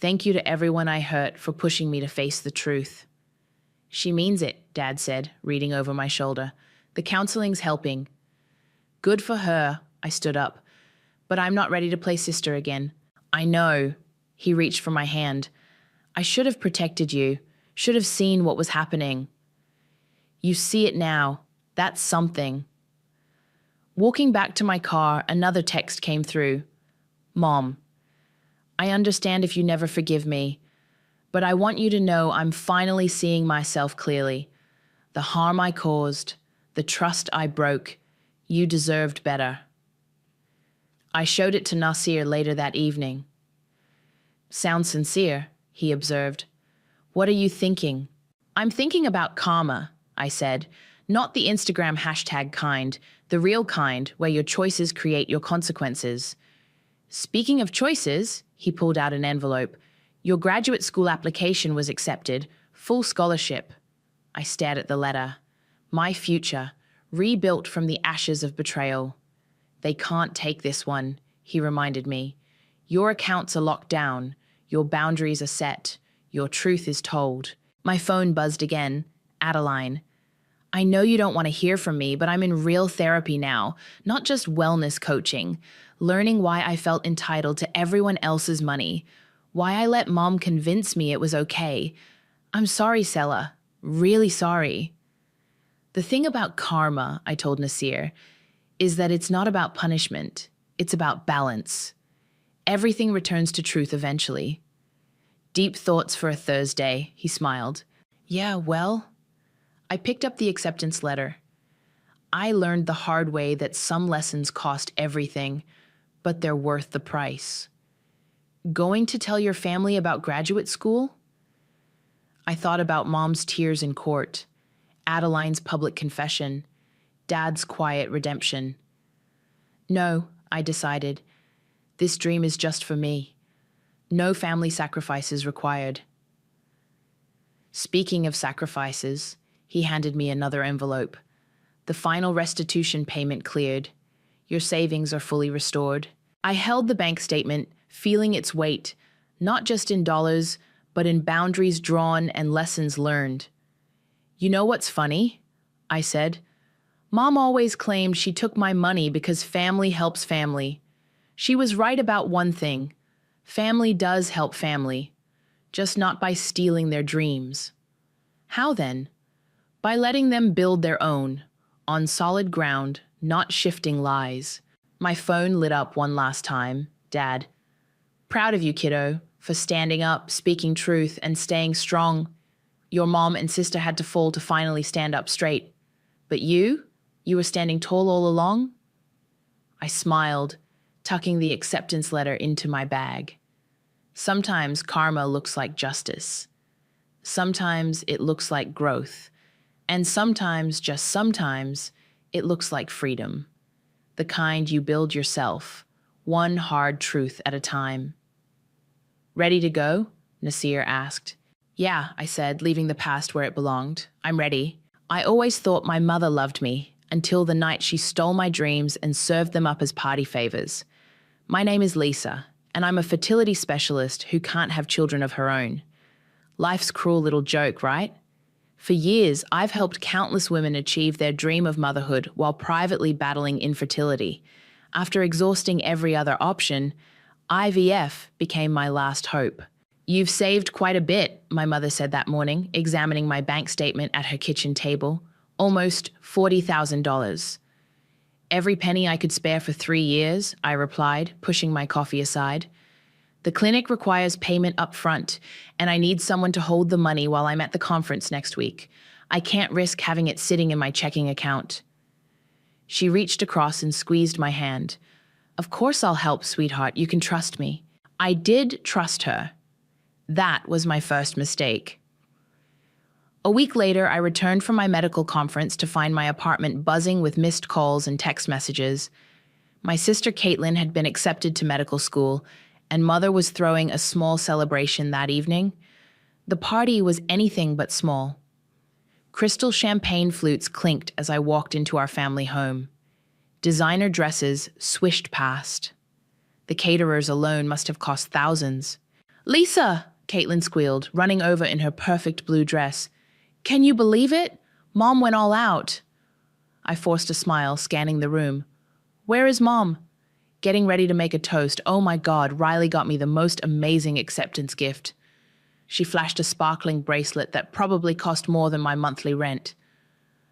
Thank you to everyone I hurt for pushing me to face the truth. She means it, Dad said, reading over my shoulder. The counseling's helping. Good for her, I stood up. But I'm not ready to play sister again. I know. He reached for my hand. I should have protected you, should have seen what was happening. You see it now. That's something. Walking back to my car, another text came through. Mom, I understand if you never forgive me, but I want you to know I'm finally seeing myself clearly. The harm I caused, the trust I broke, you deserved better. I showed it to Nasir later that evening. Sounds sincere, he observed. What are you thinking? I'm thinking about karma, I said. Not the Instagram hashtag kind, the real kind where your choices create your consequences. Speaking of choices, he pulled out an envelope. Your graduate school application was accepted, full scholarship. I stared at the letter. My future, rebuilt from the ashes of betrayal. They can't take this one, he reminded me. Your accounts are locked down, your boundaries are set, your truth is told. My phone buzzed again. Adeline. I know you don't want to hear from me, but I'm in real therapy now, not just wellness coaching, learning why I felt entitled to everyone else's money, why I let Mom convince me it was okay. I'm sorry, Sela. Really sorry. The thing about karma, I told Nasir, is that it's not about punishment. It's about balance. Everything returns to truth eventually. Deep thoughts for a Thursday, he smiled. Yeah, well, I picked up the acceptance letter. I learned the hard way that some lessons cost everything, but they're worth the price. Going to tell your family about graduate school? I thought about Mom's tears in court, Adeline's public confession, Dad's quiet redemption. No, I decided. This dream is just for me. No family sacrifices required. Speaking of sacrifices, he handed me another envelope. The final restitution payment cleared. Your savings are fully restored. I held the bank statement, feeling its weight, not just in dollars, but in boundaries drawn and lessons learned. You know what's funny? I said. Mom always claimed she took my money because family helps family. She was right about one thing. Family does help family, just not by stealing their dreams. How then? By letting them build their own, on solid ground, not shifting lies. My phone lit up one last time. Dad. Proud of you, kiddo, for standing up, speaking truth, and staying strong. Your mom and sister had to fall to finally stand up straight. But you were standing tall all along? I smiled, tucking the acceptance letter into my bag. Sometimes karma looks like justice. Sometimes it looks like growth. And sometimes, just sometimes, it looks like freedom. The kind you build yourself, one hard truth at a time. Ready to go? Nasir asked. Yeah, I said, leaving the past where it belonged. I'm ready. I always thought my mother loved me, until the night she stole my dreams and served them up as party favors. My name is Lisa, and I'm a fertility specialist who can't have children of her own. Life's cruel little joke, right? For years, I've helped countless women achieve their dream of motherhood while privately battling infertility. After exhausting every other option, IVF became my last hope. You've saved quite a bit, my mother said that morning, examining my bank statement at her kitchen table. Almost $40,000. Every penny I could spare for 3 years, I replied, pushing my coffee aside. The clinic requires payment up front, and I need someone to hold the money while I'm at the conference next week. I can't risk having it sitting in my checking account. She reached across and squeezed my hand. Of course I'll help, sweetheart. You can trust me. I did trust her. That was my first mistake. A week later, I returned from my medical conference to find my apartment buzzing with missed calls and text messages. My sister Caitlin had been accepted to medical school, and Mother was throwing a small celebration that evening. The party was anything but small. Crystal champagne flutes clinked as I walked into our family home. Designer dresses swished past. The caterers alone must have cost thousands. "Lisa!" Caitlin squealed, running over in her perfect blue dress. "Can you believe it? Mom went all out." I forced a smile, scanning the room. "Where is Mom?" Getting ready to make a toast. Oh my God, Riley got me the most amazing acceptance gift. She flashed a sparkling bracelet that probably cost more than my monthly rent.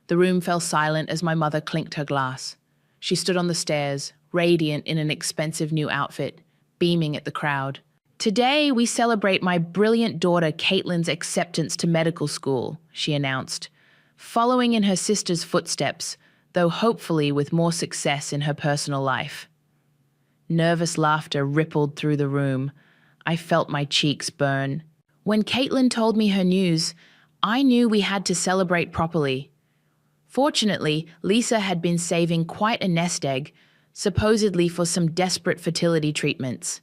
The room fell silent as my mother clinked her glass. She stood on the stairs, radiant in an expensive new outfit, beaming at the crowd. "Today we celebrate my brilliant daughter Caitlin's acceptance to medical school," she announced, following in her sister's footsteps, though hopefully with more success in her personal life. Nervous laughter rippled through the room. I felt my cheeks burn. When Caitlin told me her news, I knew we had to celebrate properly. Fortunately, Lisa had been saving quite a nest egg, supposedly for some desperate fertility treatments.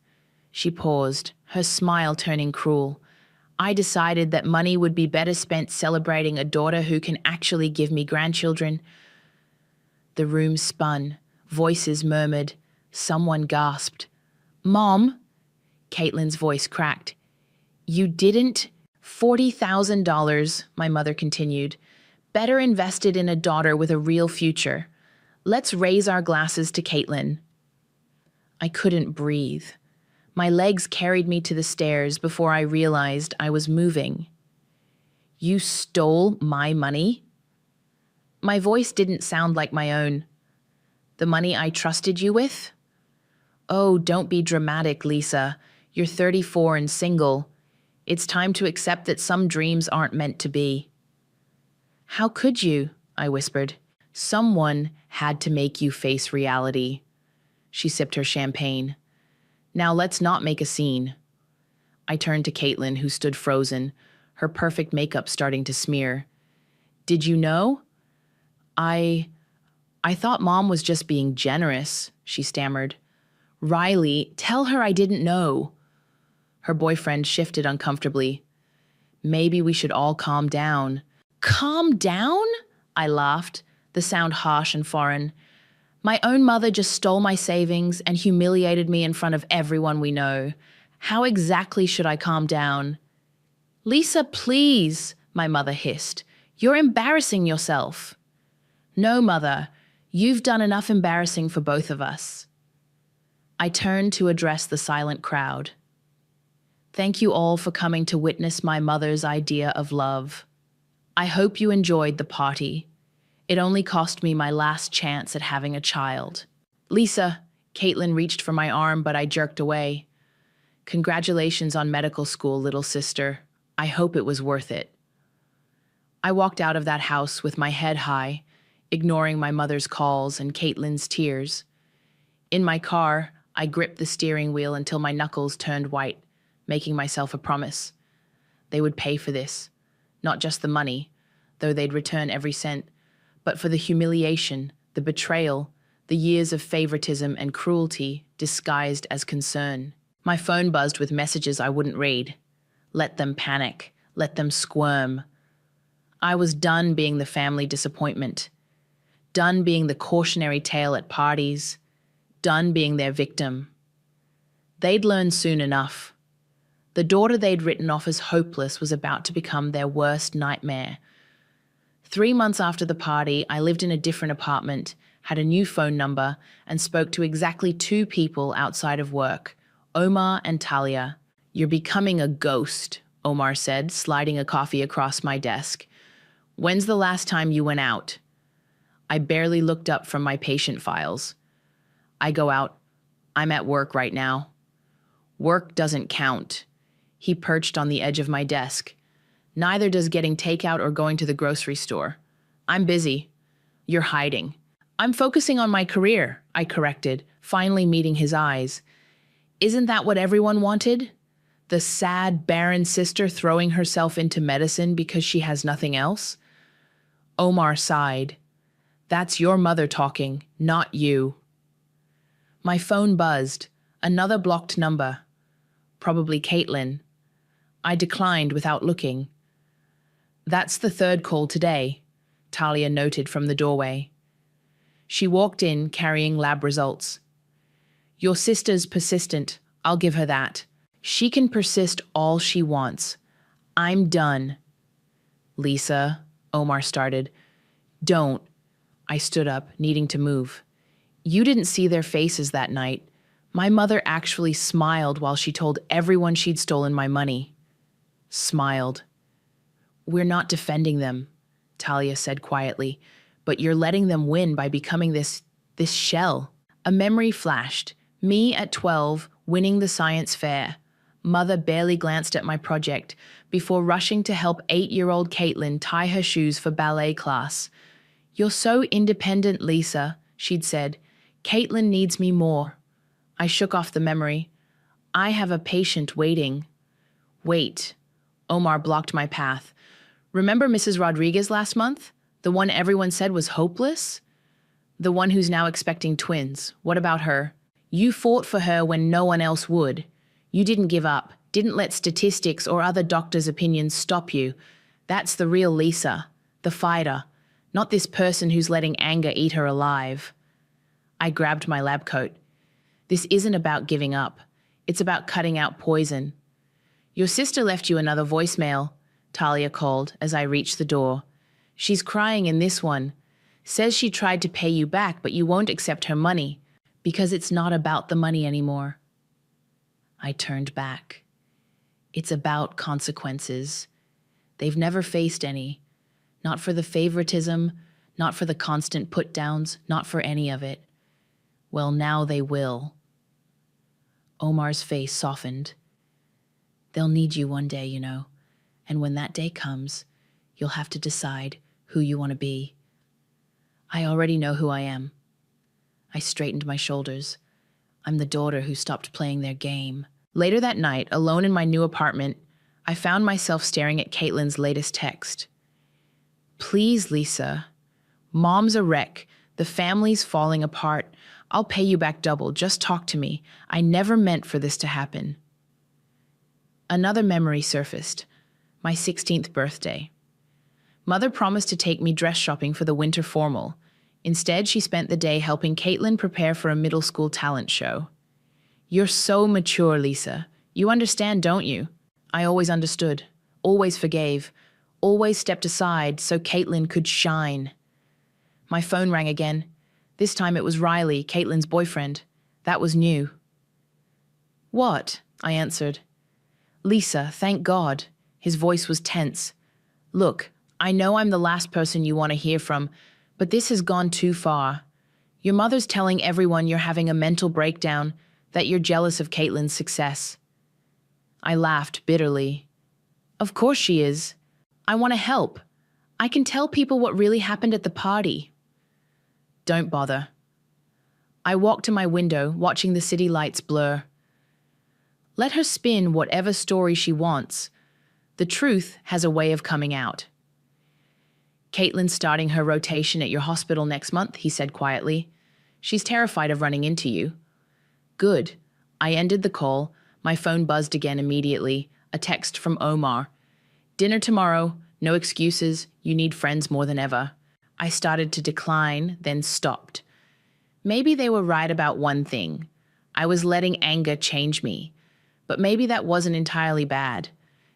She paused, her smile turning cruel. I decided that money would be better spent celebrating a daughter who can actually give me grandchildren. The room spun. Voices murmured. Someone gasped. "Mom!" Caitlin's voice cracked. "You didn't? $40,000, my mother continued. Better invested in a daughter with a real future. Let's raise our glasses to Caitlin." I couldn't breathe. My legs carried me to the stairs before I realized I was moving. "You stole my money?" My voice didn't sound like my own. "The money I trusted you with?" "Oh, don't be dramatic, Lisa. You're 34 and single. It's time to accept that some dreams aren't meant to be." "How could you?" I whispered. "Someone had to make you face reality." She sipped her champagne. "Now let's not make a scene." I turned to Caitlin, who stood frozen, her perfect makeup starting to smear. "Did you know?" I thought Mom was just being generous," she stammered. "Riley, tell her I didn't know." Her boyfriend shifted uncomfortably. "Maybe we should all calm down." "Calm down?" I laughed, the sound harsh and foreign. "My own mother just stole my savings and humiliated me in front of everyone we know. How exactly should I calm down?" "Lisa, please," my mother hissed. "You're embarrassing yourself." "No, Mother. You've done enough embarrassing for both of us." I turned to address the silent crowd. "Thank you all for coming to witness my mother's idea of love. I hope you enjoyed the party. It only cost me my last chance at having a child." "Lisa," Caitlin reached for my arm, but I jerked away. "Congratulations on medical school, little sister. I hope it was worth it." I walked out of that house with my head high, ignoring my mother's calls and Caitlin's tears. In my car, I gripped the steering wheel until my knuckles turned white, making myself a promise. They would pay for this. Not just the money, though they'd return every cent, but for the humiliation, the betrayal, the years of favoritism and cruelty disguised as concern. My phone buzzed with messages I wouldn't read. Let them panic. let them squirm. I was done being the family disappointment, done being the cautionary tale at parties, done being their victim. They'd learn soon enough. The daughter they'd written off as hopeless was about to become their worst nightmare. 3 months after the party, I lived in a different apartment, had a new phone number, and spoke to exactly 2 people outside of work, Omar and Talia. "You're becoming a ghost," Omar said, sliding a coffee across my desk. "When's the last time you went out?" I barely looked up from my patient files. "I go out. I'm at work right now." "Work doesn't count." He perched on the edge of my desk. "Neither does getting takeout or going to the grocery store. I'm busy." "You're hiding." "I'm focusing on my career," I corrected, finally meeting his eyes. "Isn't that what everyone wanted? The sad, barren sister throwing herself into medicine because she has nothing else?" Omar sighed. "That's your mother talking, not you." My phone buzzed. Another blocked number. Probably Caitlin. I declined without looking. "That's the 3rd call today," Talia noted from the doorway. She walked in carrying lab results. "Your sister's persistent, I'll give her that. She can persist all she wants. I'm done." "Lisa," Omar started. "Don't." I stood up, needing to move. "You didn't see their faces that night. My mother actually smiled while she told everyone she'd stolen my money." Smiled. "We're not defending them," Talia said quietly, "but you're letting them win by becoming this shell." A memory flashed. Me at 12, winning the science fair. Mother barely glanced at my project before rushing to help 8-year-old Caitlin tie her shoes for ballet class. "You're so independent, Lisa," she'd said. "Caitlin needs me more." I shook off the memory. "I have a patient waiting." "Wait." Omar blocked my path. "Remember Mrs. Rodriguez last month? The one everyone said was hopeless? The one who's now expecting twins. What about her? You fought for her when no one else would. You didn't give up, didn't let statistics or other doctors' opinions stop you. That's the real Lisa, the fighter, not this person who's letting anger eat her alive." I grabbed my lab coat. "This isn't about giving up. It's about cutting out poison." "Your sister left you another voicemail," Talia called as I reached the door. "She's crying in this one. Says she tried to pay you back, but you won't accept her money because it's not about the money anymore." I turned back. It's about consequences. They've never faced any. Not for the favoritism, not for the constant put-downs, not for any of it. Well, now they will. Omar's face softened. "They'll need you one day, you know. And when that day comes, you'll have to decide who you want to be." I already know who I am. I straightened my shoulders. I'm the daughter who stopped playing their game. Later that night, alone in my new apartment, I found myself staring at Caitlin's latest text. "Please, Lisa. Mom's a wreck. The family's falling apart. I'll pay you back double. Just talk to me. I never meant for this to happen." Another memory surfaced. My 16th birthday. Mother promised to take me dress shopping for the winter formal. Instead, she spent the day helping Caitlin prepare for a middle school talent show. "You're so mature, Lisa. You understand, don't you?" I always understood, always forgave, always stepped aside so Caitlin could shine. My phone rang again. This time it was Riley, Caitlin's boyfriend. That was new. "What?" I answered. "Lisa, thank God." His voice was tense. "Look, I know I'm the last person you want to hear from, but this has gone too far. Your mother's telling everyone you're having a mental breakdown, that you're jealous of Caitlin's success." I laughed bitterly. "Of course she is. I want to help. I can tell people what really happened at the party." "Don't bother." I walked to my window, watching the city lights blur. Let her spin whatever story she wants. The truth has a way of coming out. "Caitlin's starting her rotation at your hospital next month," he said quietly. "She's terrified of running into you." Good. I ended the call. My phone buzzed again immediately. A text from Omar. Dinner tomorrow, no excuses, you need friends more than ever. I started to decline, then stopped. Maybe they were right about one thing. I was letting anger change me. But maybe that wasn't entirely bad.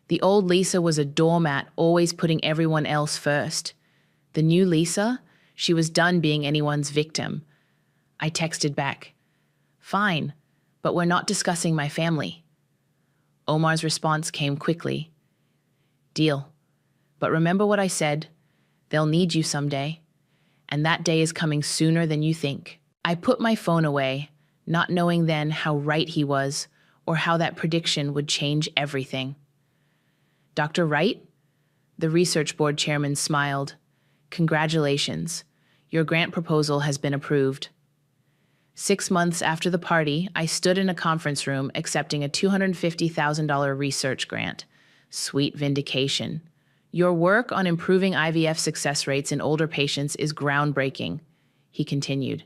The old Lisa was a doormat, always putting everyone else first. The new Lisa, she was done being anyone's victim. I texted back, "Fine, but we're not discussing my family." Omar's response came quickly. "Deal. But remember what I said. They'll need you someday. And that day is coming sooner than you think." I put my phone away, not knowing then how right he was or how that prediction would change everything. "Dr. Wright?" The research board chairman smiled. "Congratulations. Your grant proposal has been approved." 6 months after the party, I stood in a conference room accepting a $250,000 research grant. Sweet vindication. "Your work on improving IVF success rates in older patients is groundbreaking," he continued.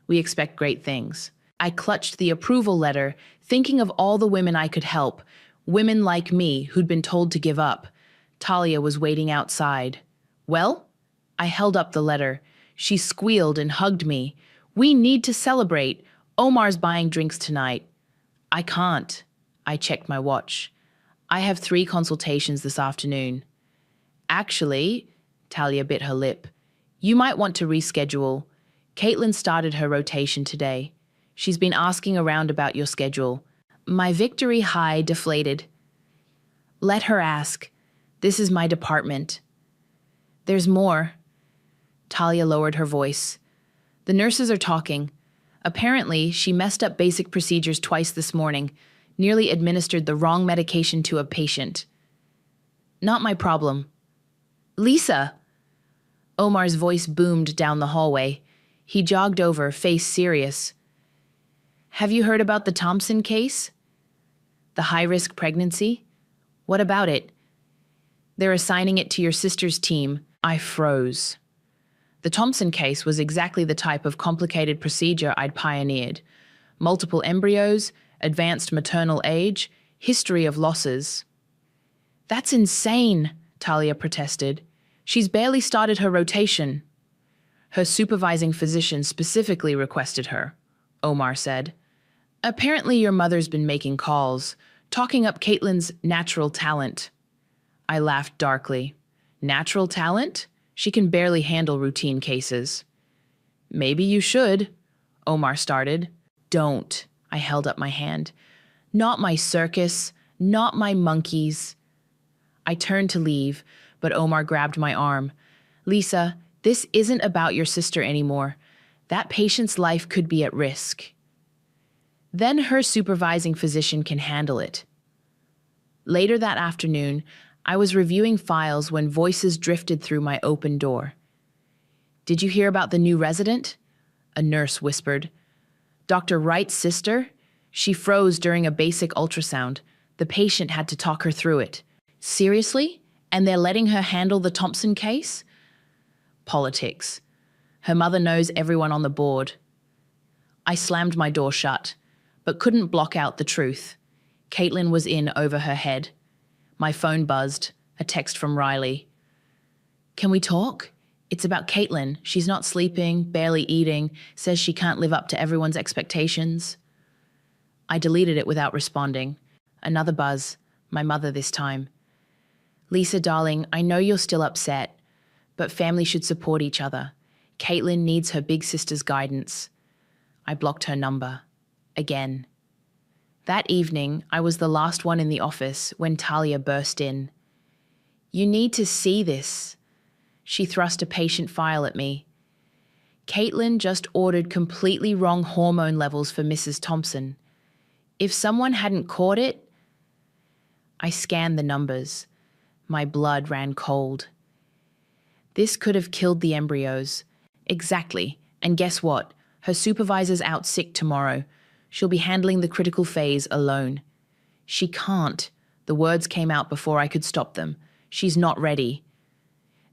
"We expect great things." I clutched the approval letter, thinking of all the women I could help, women like me who'd been told to give up. Talia was waiting outside. "Well?" I held up the letter. She squealed and hugged me. "We need to celebrate. Omar's buying drinks tonight." "I can't." I checked my watch. "I have 3 consultations this afternoon." "Actually," Talia bit her lip, "you might want to reschedule. Caitlin started her rotation today. She's been asking around about your schedule." My victory high deflated. "Let her ask. This is my department." "There's more." Talia lowered her voice. "The nurses are talking. Apparently, she messed up basic procedures twice this morning, nearly administered the wrong medication to a patient." "Not my problem." "Lisa!" Omar's voice boomed down the hallway. He jogged over, face serious. "Have you heard about the Thompson case? The high-risk pregnancy? What about it?" "They're assigning it to your sister's team." I froze. The Thompson case was exactly the type of complicated procedure I'd pioneered. Multiple embryos, advanced maternal age, history of losses. "That's insane," Talia protested. "She's barely started her rotation." "Her supervising physician specifically requested her," Omar said. "Apparently your mother's been making calls, talking up Caitlin's natural talent." I laughed darkly. "Natural talent? She can barely handle routine cases." "Maybe you should," Omar started. "Don't," I held up my hand. "Not my circus, not my monkeys." I turned to leave, but Omar grabbed my arm. "Lisa, this isn't about your sister anymore. That patient's life could be at risk. Then her supervising physician can handle it." Later that afternoon, I was reviewing files when voices drifted through my open door. "Did you hear about the new resident?" A nurse whispered. "Dr. Wright's sister? She froze during a basic ultrasound. The patient had to talk her through it." "Seriously? And they're letting her handle the Thompson case?" "Politics. Her mother knows everyone on the board." I slammed my door shut, but couldn't block out the truth. Caitlin was in over her head. My phone buzzed, a text from Riley. "Can we talk? It's about Caitlin. She's not sleeping, barely eating, says she can't live up to everyone's expectations." I deleted it without responding. Another buzz, my mother this time. "Lisa, darling, I know you're still upset, but family should support each other. Caitlin needs her big sister's guidance." I blocked her number. Again. That evening, I was the last one in the office when Talia burst in. "You need to see this." She thrust a patient file at me. "Caitlin just ordered completely wrong hormone levels for Mrs. Thompson. If someone hadn't caught it..." I scanned the numbers. My blood ran cold. This could have killed the embryos. Exactly. And guess what? Her supervisor's out sick tomorrow. She'll be handling the critical phase alone. "She can't." The words came out before I could stop them. "She's not ready."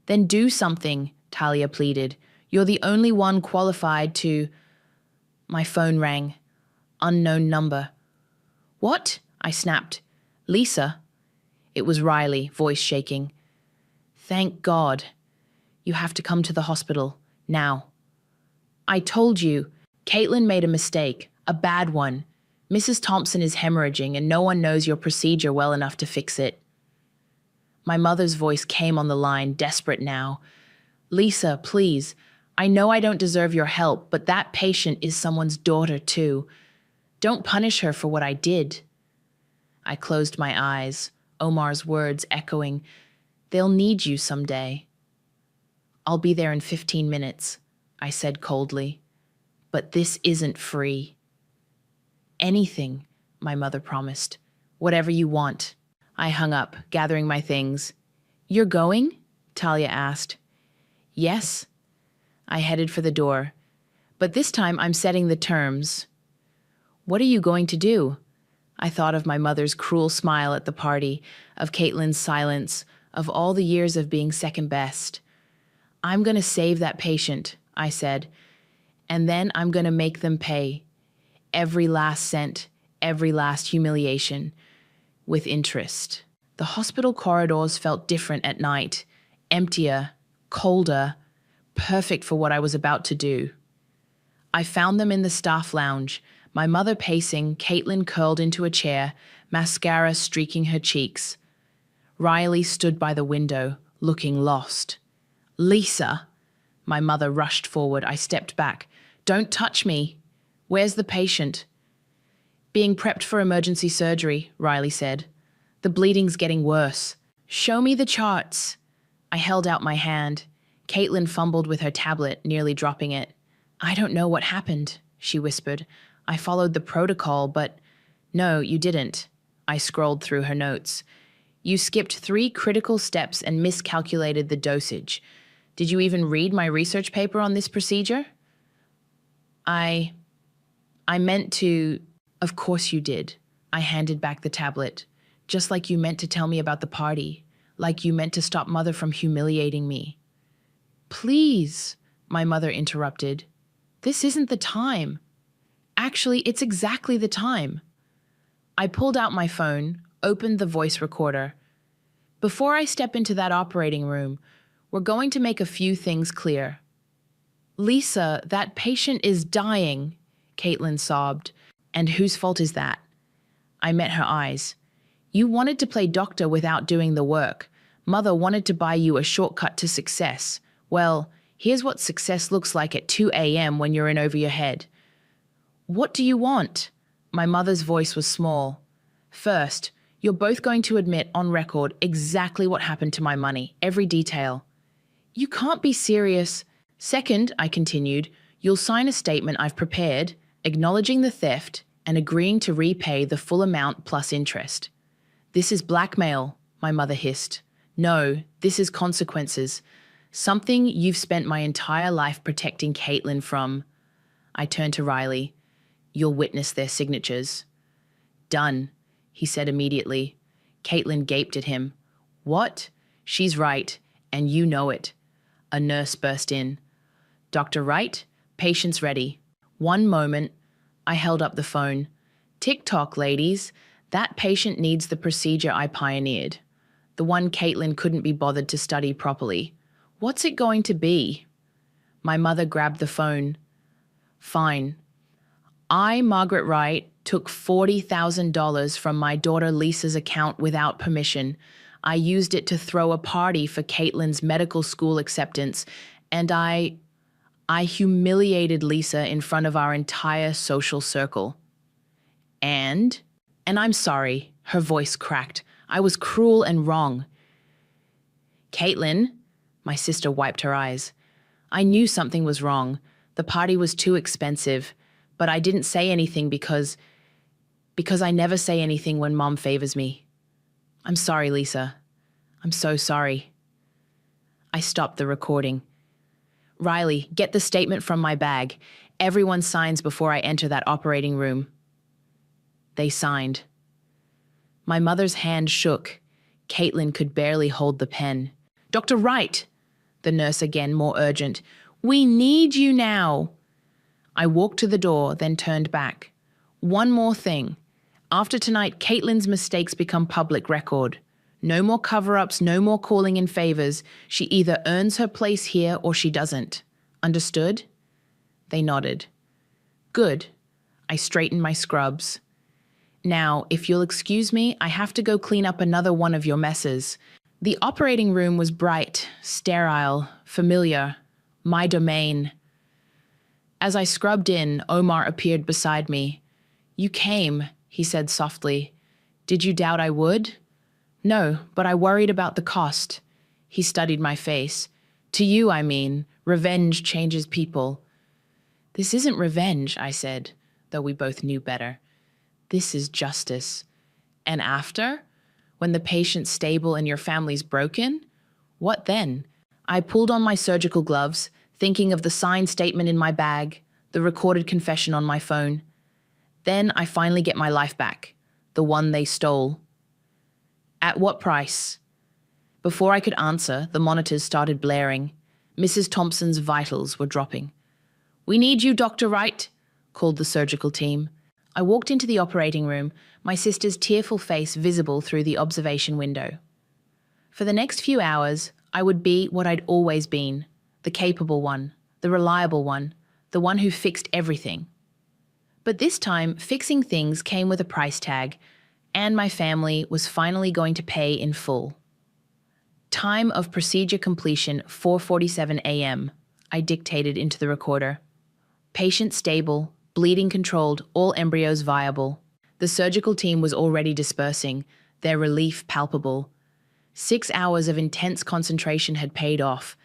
"Then do something," Talia pleaded. "You're the only one qualified to..." My phone rang. Unknown number. "What?" I snapped. "Lisa." It was Riley, voice shaking. Thank God. You have to come to the hospital, now. I told you, Caitlin made a mistake, a bad one. Mrs. Thompson is hemorrhaging and no one knows your procedure well enough to fix it. My mother's voice came on the line, desperate now. Lisa, please. I know I don't deserve your help, but that patient is someone's daughter too. Don't punish her for what I did. I closed my eyes, Omar's words echoing. They'll need you someday. I'll be there in 15 minutes, I said coldly. But this isn't free. Anything, my mother promised. Whatever you want. I hung up, gathering my things. You're going? Talia asked. Yes. I headed for the door. But this time I'm setting the terms. What are you going to do? I thought of my mother's cruel smile at the party, of Caitlin's silence, of all the years of being second best. I'm going to save that patient, I said, and then I'm going to make them pay. Every last cent, every last humiliation, with interest. The hospital corridors felt different at night, emptier, colder, perfect for what I was about to do. I found them in the staff lounge, my mother pacing, Caitlin curled into a chair, mascara streaking her cheeks. Riley stood by the window, looking lost. Lisa! My mother rushed forward. I stepped back. Don't touch me. Where's the patient? Being prepped for emergency surgery, Riley said. The bleeding's getting worse. Show me the charts. I held out my hand. Caitlin fumbled with her tablet, nearly dropping it. I don't know what happened, she whispered. I followed the protocol, but... No, you didn't. I scrolled through her notes. You skipped 3 critical steps and miscalculated the dosage. Did you even read my research paper on this procedure? I meant to... Of course you did. I handed back the tablet. Just like you meant to tell me about the party. Like you meant to stop Mother from humiliating me. Please, my mother interrupted. This isn't the time. Actually, it's exactly the time. I pulled out my phone, opened the voice recorder. Before I step into that operating room, we're going to make a few things clear. Lisa, that patient is dying, Caitlin sobbed. And whose fault is that? I met her eyes. You wanted to play doctor without doing the work. Mother wanted to buy you a shortcut to success. Well, here's what success looks like at 2 a.m. when you're in over your head. What do you want? My mother's voice was small. First, you're both going to admit on record exactly what happened to my money, every detail. You can't be serious. Second, I continued, you'll sign a statement I've prepared, acknowledging the theft and agreeing to repay the full amount plus interest. This is blackmail, my mother hissed. No, this is consequences. Something you've spent my entire life protecting Caitlin from. I turned to Riley. You'll witness their signatures. Done, he said immediately. Caitlin gaped at him. What? She's right, and you know it. A nurse burst in. Dr. Wright, patient's ready. One moment. I held up the phone. Tick-tock, ladies. That patient needs the procedure I pioneered. The one Caitlin couldn't be bothered to study properly. What's it going to be? My mother grabbed the phone. Fine. I, Margaret Wright, took $40,000 from my daughter Lisa's account without permission. I used it to throw a party for Caitlin's medical school acceptance, and I humiliated Lisa in front of our entire social circle. And I'm sorry, her voice cracked. I was cruel and wrong. Caitlin, my sister wiped her eyes. I knew something was wrong. The party was too expensive, but I didn't say anything because I never say anything when Mom favors me. I'm sorry, Lisa. I'm so sorry. I stopped the recording. Riley, get the statement from my bag. Everyone signs before I enter that operating room. They signed. My mother's hand shook. Caitlin could barely hold the pen. Dr. Wright, the nurse again, more urgent. We need you now. I walked to the door, then turned back. One more thing. After tonight, Caitlin's mistakes become public record. No more cover-ups, no more calling in favors. She either earns her place here or she doesn't. Understood? They nodded. Good. I straightened my scrubs. Now, if you'll excuse me, I have to go clean up another one of your messes. The operating room was bright, sterile, familiar, my domain. As I scrubbed in, Omar appeared beside me. You came, he said softly. Did you doubt I would? No, but I worried about the cost. He studied my face. To you, I mean, revenge changes people. This isn't revenge, I said, though we both knew better. This is justice. And after? When the patient's stable and your family's broken? What then? I pulled on my surgical gloves, thinking of the signed statement in my bag, the recorded confession on my phone. Then I finally get my life back, the one they stole. At what price? Before I could answer, the monitors started blaring. Mrs. Thompson's vitals were dropping. We need you, Dr. Wright, called the surgical team. I walked into the operating room, my sister's tearful face visible through the observation window. For the next few hours, I would be what I'd always been, the capable one, the reliable one, the one who fixed everything. But this time, fixing things came with a price tag, and my family was finally going to pay in full. Time of procedure completion, 4:47 a.m., I dictated into the recorder. Patient stable, bleeding controlled, all embryos viable. The surgical team was already dispersing, their relief palpable. 6 hours of intense concentration had paid off.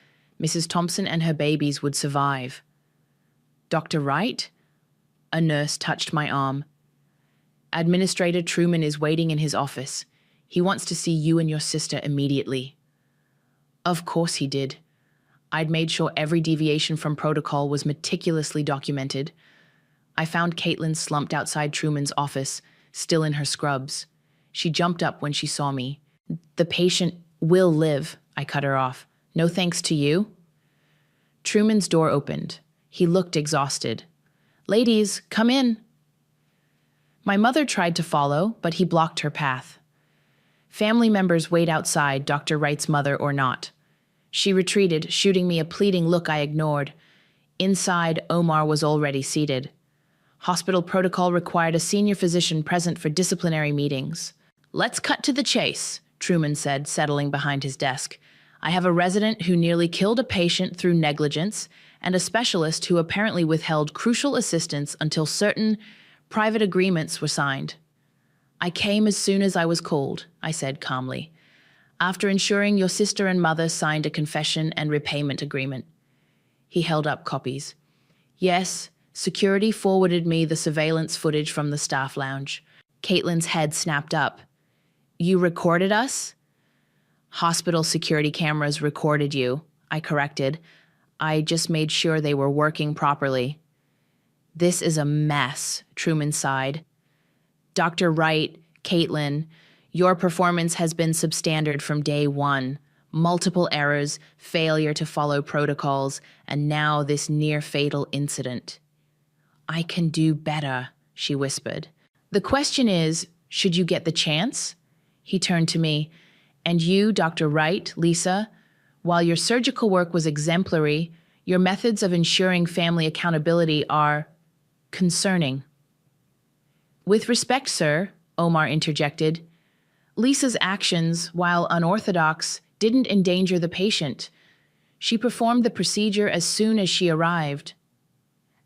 Mrs. Thompson and her babies would survive. Dr. Wright? A nurse touched my arm. Administrator Truman is waiting in his office. He wants to see you and your sister immediately. Of course he did. I'd made sure every deviation from protocol was meticulously documented. I found Caitlin slumped outside Truman's office, still in her scrubs. She jumped up when she saw me. The patient will live, I cut her off. No thanks to you. Truman's door opened. He looked exhausted. Ladies, come in. My mother tried to follow, but he blocked her path. Family members wait outside, Dr. Wright's mother or not. She retreated, shooting me a pleading look I ignored. Inside, Omar was already seated. Hospital protocol required a senior physician present for disciplinary meetings. Let's cut to the chase, Truman said, settling behind his desk. I have a resident who nearly killed a patient through negligence and a specialist who apparently withheld crucial assistance until certain private agreements were signed. I came as soon as I was called, I said calmly, after ensuring your sister and mother signed a confession and repayment agreement. He held up copies. Yes, security forwarded me the surveillance footage from the staff lounge. Caitlin's head snapped up. You recorded us? Hospital security cameras recorded you, I corrected. I just made sure they were working properly. This is a mess, Truman sighed. Dr. Wright, Caitlin, your performance has been substandard from day one. Multiple errors, failure to follow protocols, and now this near-fatal incident. I can do better, she whispered. The question is, should you get the chance? He turned to me. And you, Dr. Wright, Lisa, while your surgical work was exemplary, your methods of ensuring family accountability are concerning. With respect, sir, Omar interjected, Lisa's actions, while unorthodox, didn't endanger the patient. She performed the procedure as soon as she arrived.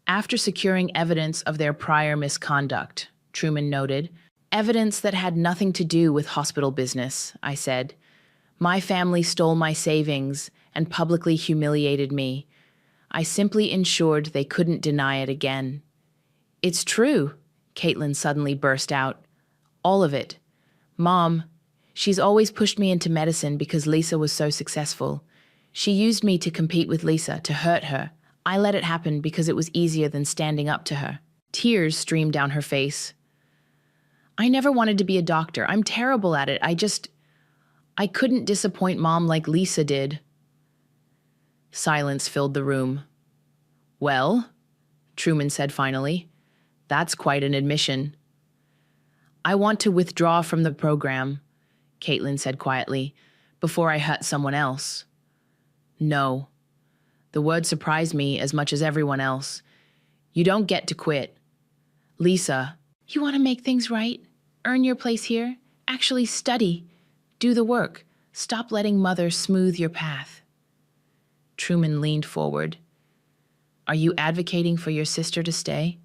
After securing evidence of their prior misconduct, Truman noted, evidence that had nothing to do with hospital business, I said. My family stole my savings and publicly humiliated me. I simply ensured they couldn't deny it again. It's true, Caitlin suddenly burst out. All of it. Mom, she's always pushed me into medicine because Lisa was so successful. She used me to compete with Lisa, to hurt her. I let it happen because it was easier than standing up to her. Tears streamed down her face. I never wanted to be a doctor. I'm terrible at it. I couldn't disappoint Mom like Lisa did. Silence filled the room. Well, Truman said finally, that's quite an admission. I want to withdraw from the program. Caitlin said quietly, before I hurt someone else. No. The word surprised me as much as everyone else. You don't get to quit. Lisa, you want to make things right? Earn your place here? Actually study. Do the work. Stop letting mother smooth your path. Truman leaned forward. Are you advocating for your sister to stay?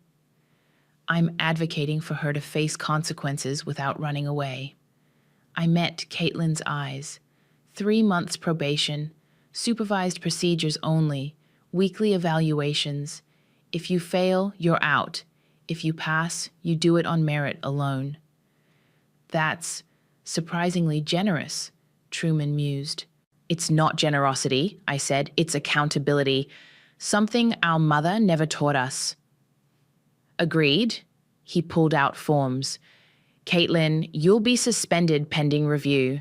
I'm advocating for her to face consequences without running away. I met Caitlin's eyes. 3 months probation, supervised procedures only, weekly evaluations. If you fail, you're out. If you pass, you do it on merit alone. That's surprisingly generous, Truman mused. It's not generosity, I said. It's accountability. Something our mother never taught us. Agreed. He pulled out forms. Caitlin, you'll be suspended pending review.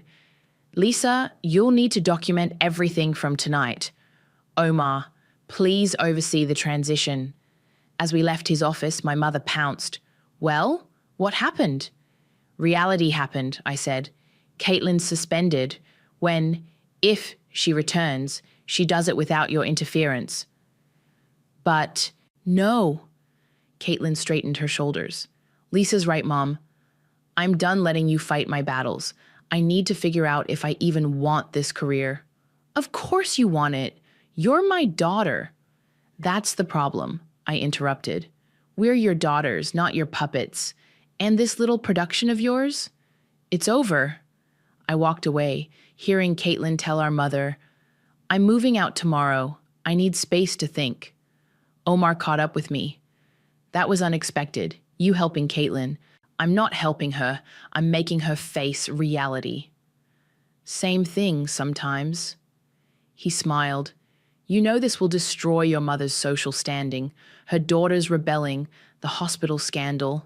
Lisa, you'll need to document everything from tonight. Omar, please oversee the transition. As we left his office, my mother pounced. Well, what happened? Reality happened, I said. Caitlin's suspended. If she returns, she does it without your interference. But, no. Caitlin straightened her shoulders. Lisa's right, Mom. I'm done letting you fight my battles. I need to figure out if I even want this career. Of course you want it. You're my daughter. That's the problem, I interrupted. We're your daughters, not your puppets. And this little production of yours? It's over. I walked away, hearing Caitlin tell our mother, I'm moving out tomorrow. I need space to think. Omar caught up with me. That was unexpected. You helping Caitlin. I'm not helping her. I'm making her face reality. Same thing sometimes. He smiled. You know this will destroy your mother's social standing, her daughters rebelling, the hospital scandal.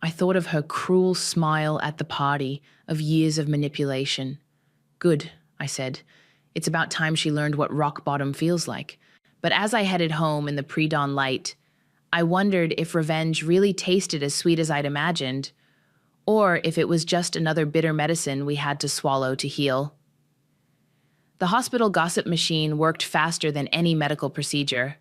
I thought of her cruel smile at the party, of years of manipulation. Good, I said. It's about time she learned what rock bottom feels like. But as I headed home in the pre-dawn light, I wondered if revenge really tasted as sweet as I'd imagined, or if it was just another bitter medicine we had to swallow to heal. The hospital gossip machine worked faster than any medical procedure.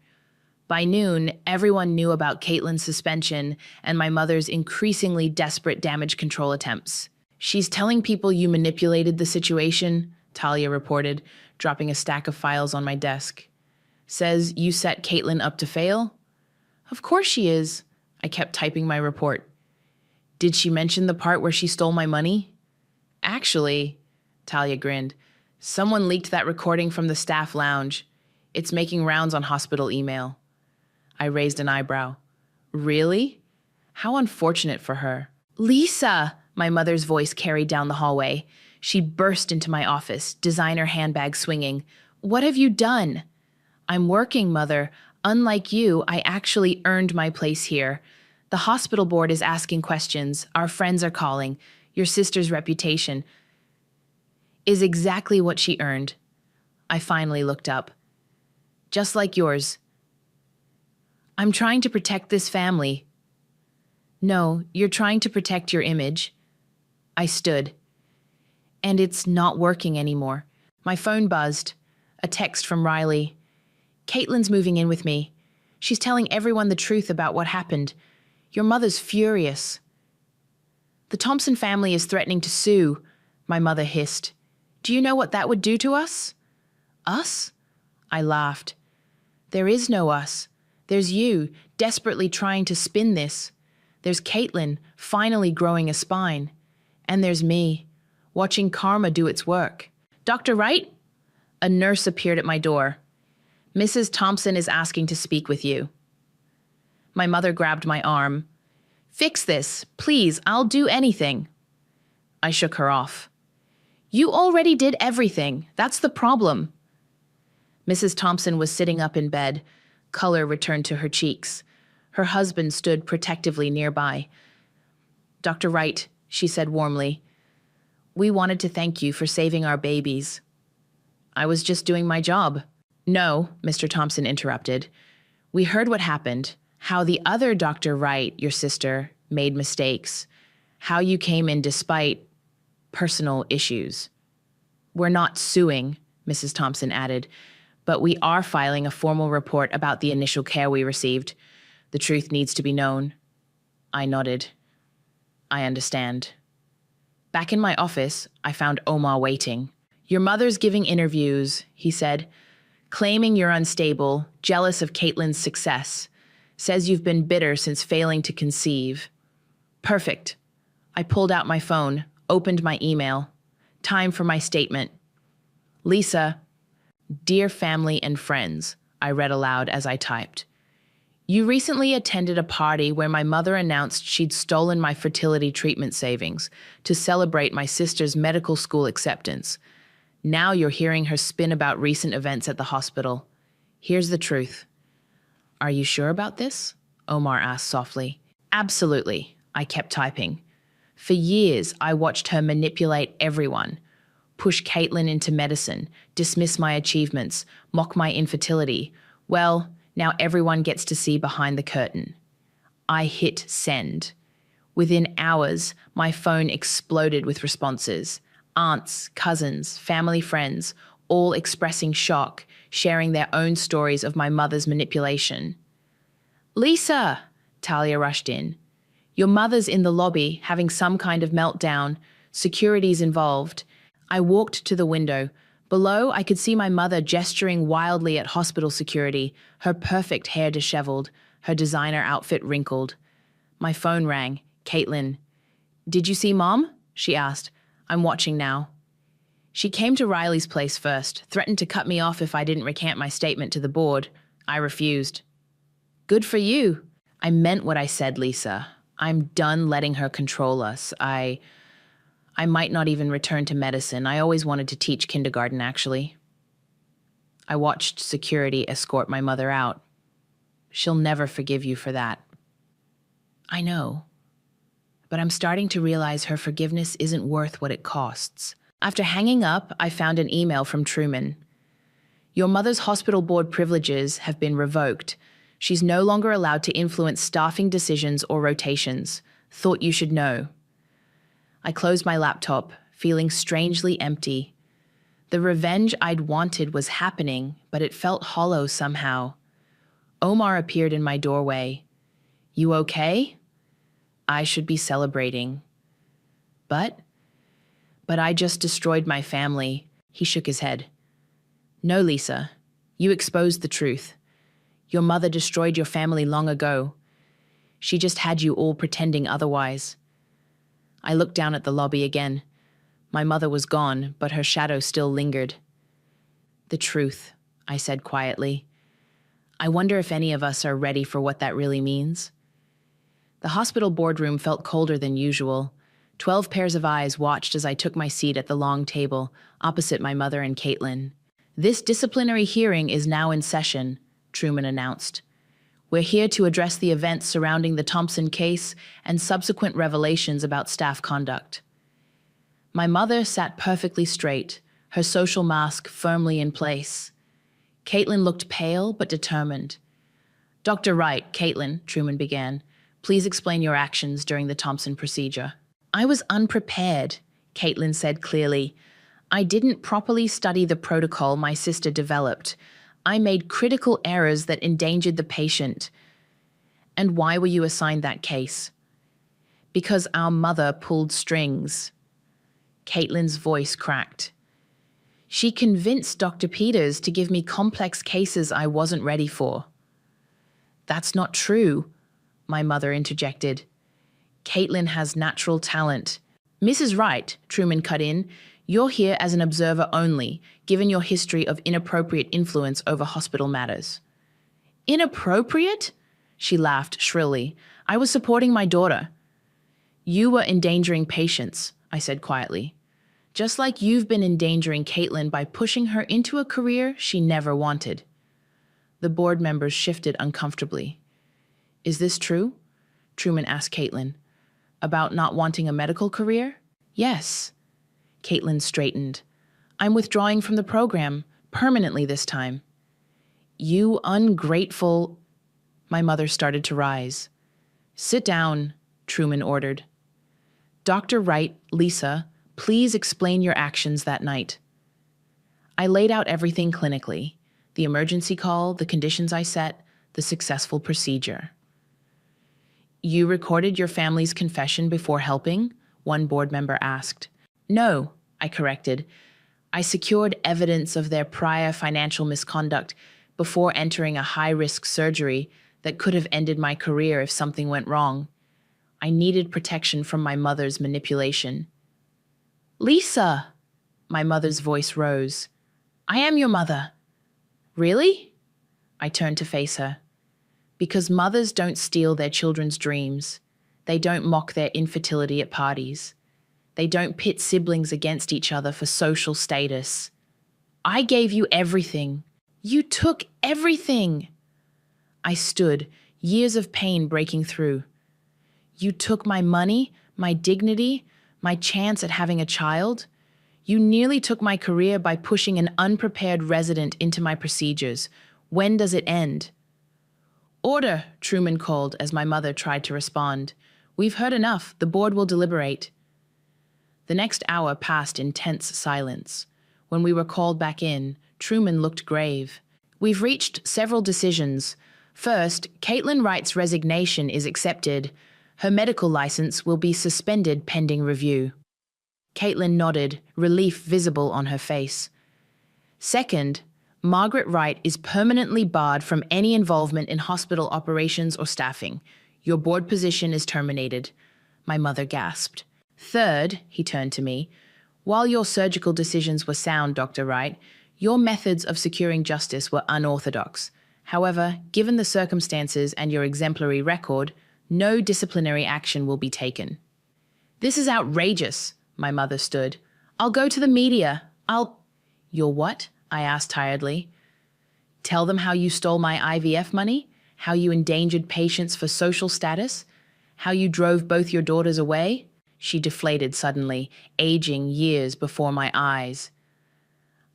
By noon, everyone knew about Caitlin's suspension and my mother's increasingly desperate damage control attempts. She's telling people you manipulated the situation, Talia reported, dropping a stack of files on my desk. Says you set Caitlin up to fail? Of course she is. I kept typing my report. Did she mention the part where she stole my money? Actually, Talia grinned, someone leaked that recording from the staff lounge. It's making rounds on hospital email. I raised an eyebrow. Really? How unfortunate for her. Lisa, my mother's voice carried down the hallway. She burst into my office, designer handbag swinging. What have you done? I'm working, Mother. Unlike you, I actually earned my place here. The hospital board is asking questions. Our friends are calling. Your sister's reputation is exactly what she earned. I finally looked up. Just like yours. I'm trying to protect this family. No, you're trying to protect your image. I stood. And it's not working anymore. My phone buzzed. A text from Riley. Caitlin's moving in with me. She's telling everyone the truth about what happened. Your mother's furious. The Thompson family is threatening to sue, my mother hissed. Do you know what that would do to us? Us? I laughed. There is no us. There's you, desperately trying to spin this. There's Caitlin, finally growing a spine. And there's me, watching karma do its work. Dr. Wright? A nurse appeared at my door. Mrs. Thompson is asking to speak with you. My mother grabbed my arm. Fix this, please, I'll do anything. I shook her off. You already did everything. That's the problem. Mrs. Thompson was sitting up in bed. Color returned to her cheeks. Her husband stood protectively nearby. Dr. Wright, she said warmly, we wanted to thank you for saving our babies. I was just doing my job. No, Mr. Thompson interrupted. We heard what happened, how the other Dr. Wright, your sister, made mistakes, how you came in despite. personal issues. We're not suing, Mrs. Thompson added, but we are filing a formal report about the initial care we received. The truth needs to be known. I nodded. I understand. Back in my office, I found Omar waiting. Your mother's giving interviews, he said, claiming you're unstable, jealous of Caitlin's success, says you've been bitter since failing to conceive. Perfect. I pulled out my phone, opened my email. Time for my statement. Lisa, dear family and friends, I read aloud as I typed. You recently attended a party where my mother announced she'd stolen my fertility treatment savings to celebrate my sister's medical school acceptance. Now you're hearing her spin about recent events at the hospital. Here's the truth. Are you sure about this? Omar asked softly. Absolutely, I kept typing. For years, I watched her manipulate everyone, push Caitlin into medicine, dismiss my achievements, mock my infertility. Well, now everyone gets to see behind the curtain. I hit send. Within hours, my phone exploded with responses. Aunts, cousins, family friends, all expressing shock, sharing their own stories of my mother's manipulation. Lisa, Talia rushed in. Your mother's in the lobby, having some kind of meltdown. Security's involved. I walked to the window. Below, I could see my mother gesturing wildly at hospital security, her perfect hair disheveled, her designer outfit wrinkled. My phone rang. Caitlin. Did you see Mom? She asked. I'm watching now. She came to Riley's place first, threatened to cut me off if I didn't recant my statement to the board. I refused. Good for you. I meant what I said, Lisa. I'm done letting her control us. I might not even return to medicine. I always wanted to teach kindergarten, actually. I watched security escort my mother out. She'll never forgive you for that. I know. But I'm starting to realize her forgiveness isn't worth what it costs. After hanging up, I found an email from Truman. Your mother's hospital board privileges have been revoked. She's no longer allowed to influence staffing decisions or rotations. Thought you should know. I closed my laptop, feeling strangely empty. The revenge I'd wanted was happening, but it felt hollow somehow. Omar appeared in my doorway. You okay? I should be celebrating. But I just destroyed my family. He shook his head. No, Lisa. You exposed the truth. Your mother destroyed your family long ago. She just had you all pretending otherwise. I looked down at the lobby again. My mother was gone, but her shadow still lingered. The truth, I said quietly. I wonder if any of us are ready for what that really means. The hospital boardroom felt colder than usual. 12 pairs of eyes watched as I took my seat at the long table, opposite my mother and Caitlin. This disciplinary hearing is now in session, Truman announced. We're here to address the events surrounding the Thompson case and subsequent revelations about staff conduct. My mother sat perfectly straight, her social mask firmly in place. Caitlin looked pale but determined. Dr. Wright, Caitlin, Truman began, please explain your actions during the Thompson procedure. I was unprepared, Caitlin said clearly. I didn't properly study the protocol my sister developed. I made critical errors that endangered the patient. And why were you assigned that case? Because our mother pulled strings. Caitlin's voice cracked. She convinced Dr. Peters to give me complex cases I wasn't ready for. That's not true, my mother interjected. Caitlin has natural talent. Mrs. Wright, Truman cut in, you're here as an observer only, given your history of inappropriate influence over hospital matters. Inappropriate? She laughed shrilly. I was supporting my daughter. You were endangering patients, I said quietly. Just like you've been endangering Caitlin by pushing her into a career she never wanted. The board members shifted uncomfortably. Is this true? Truman asked Caitlin. About not wanting a medical career? Yes. Caitlin straightened. I'm withdrawing from the program, permanently this time. You ungrateful... My mother started to rise. Sit down, Truman ordered. Dr. Wright, Lisa, Please explain your actions that night. I laid out everything clinically, the emergency call, the conditions I set, the successful procedure. You recorded your family's confession before helping? One board member asked. No, I corrected. I secured evidence of their prior financial misconduct before entering a high-risk surgery that could have ended my career if something went wrong. I needed protection from my mother's manipulation. Lisa! My mother's voice rose. I am your mother. Really? I turned to face her. Because mothers don't steal their children's dreams. They don't mock their infertility at parties. They don't pit siblings against each other for social status. I gave you everything. You took everything. I stood, years of pain breaking through. You took my money, my dignity, my chance at having a child. You nearly took my career by pushing an unprepared resident into my procedures. When does it end? Order, Truman called as my mother tried to respond. We've heard enough. The board will deliberate. The next hour passed in tense silence. When we were called back in, Truman looked grave. We've reached several decisions. First, Caitlin Wright's resignation is accepted. Her medical license will be suspended pending review. Caitlin nodded, relief visible on her face. Second, Margaret Wright is permanently barred from any involvement in hospital operations or staffing. Your board position is terminated. My mother gasped. Third, he turned to me, while your surgical decisions were sound, Dr. Wright, your methods of securing justice were unorthodox. However, given the circumstances and your exemplary record, no disciplinary action will be taken. This is outrageous, my mother stood. I'll go to the media. Your what? I asked tiredly. Tell them how you stole my IVF money? How you endangered patients for social status? How you drove both your daughters away? She deflated suddenly, aging years before my eyes.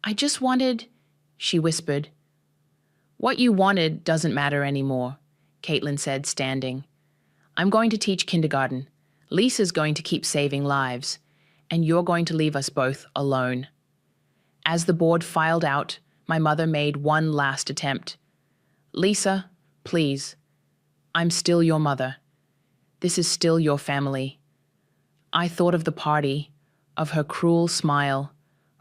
I just wanted, she whispered. What you wanted doesn't matter anymore, Caitlin said, standing. I'm going to teach kindergarten. Lisa's going to keep saving lives. And you're going to leave us both alone. As the board filed out, my mother made one last attempt. Lisa, please. I'm still your mother. This is still your family. I thought of the party, of her cruel smile,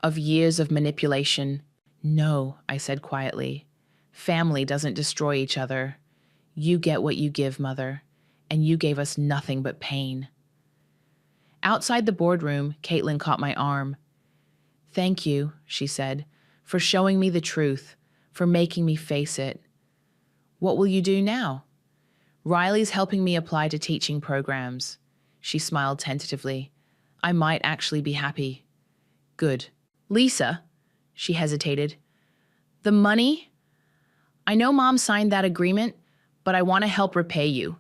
of years of manipulation. No, I said quietly. Family doesn't destroy each other. You get what you give, Mother, and you gave us nothing but pain. Outside the boardroom, Caitlin caught my arm. Thank you, she said, for showing me the truth, for making me face it. What will you do now? Riley's helping me apply to teaching programs. She smiled tentatively. I might actually be happy. Good. Lisa, she hesitated. The money? I know Mom signed that agreement, but I want to help repay you.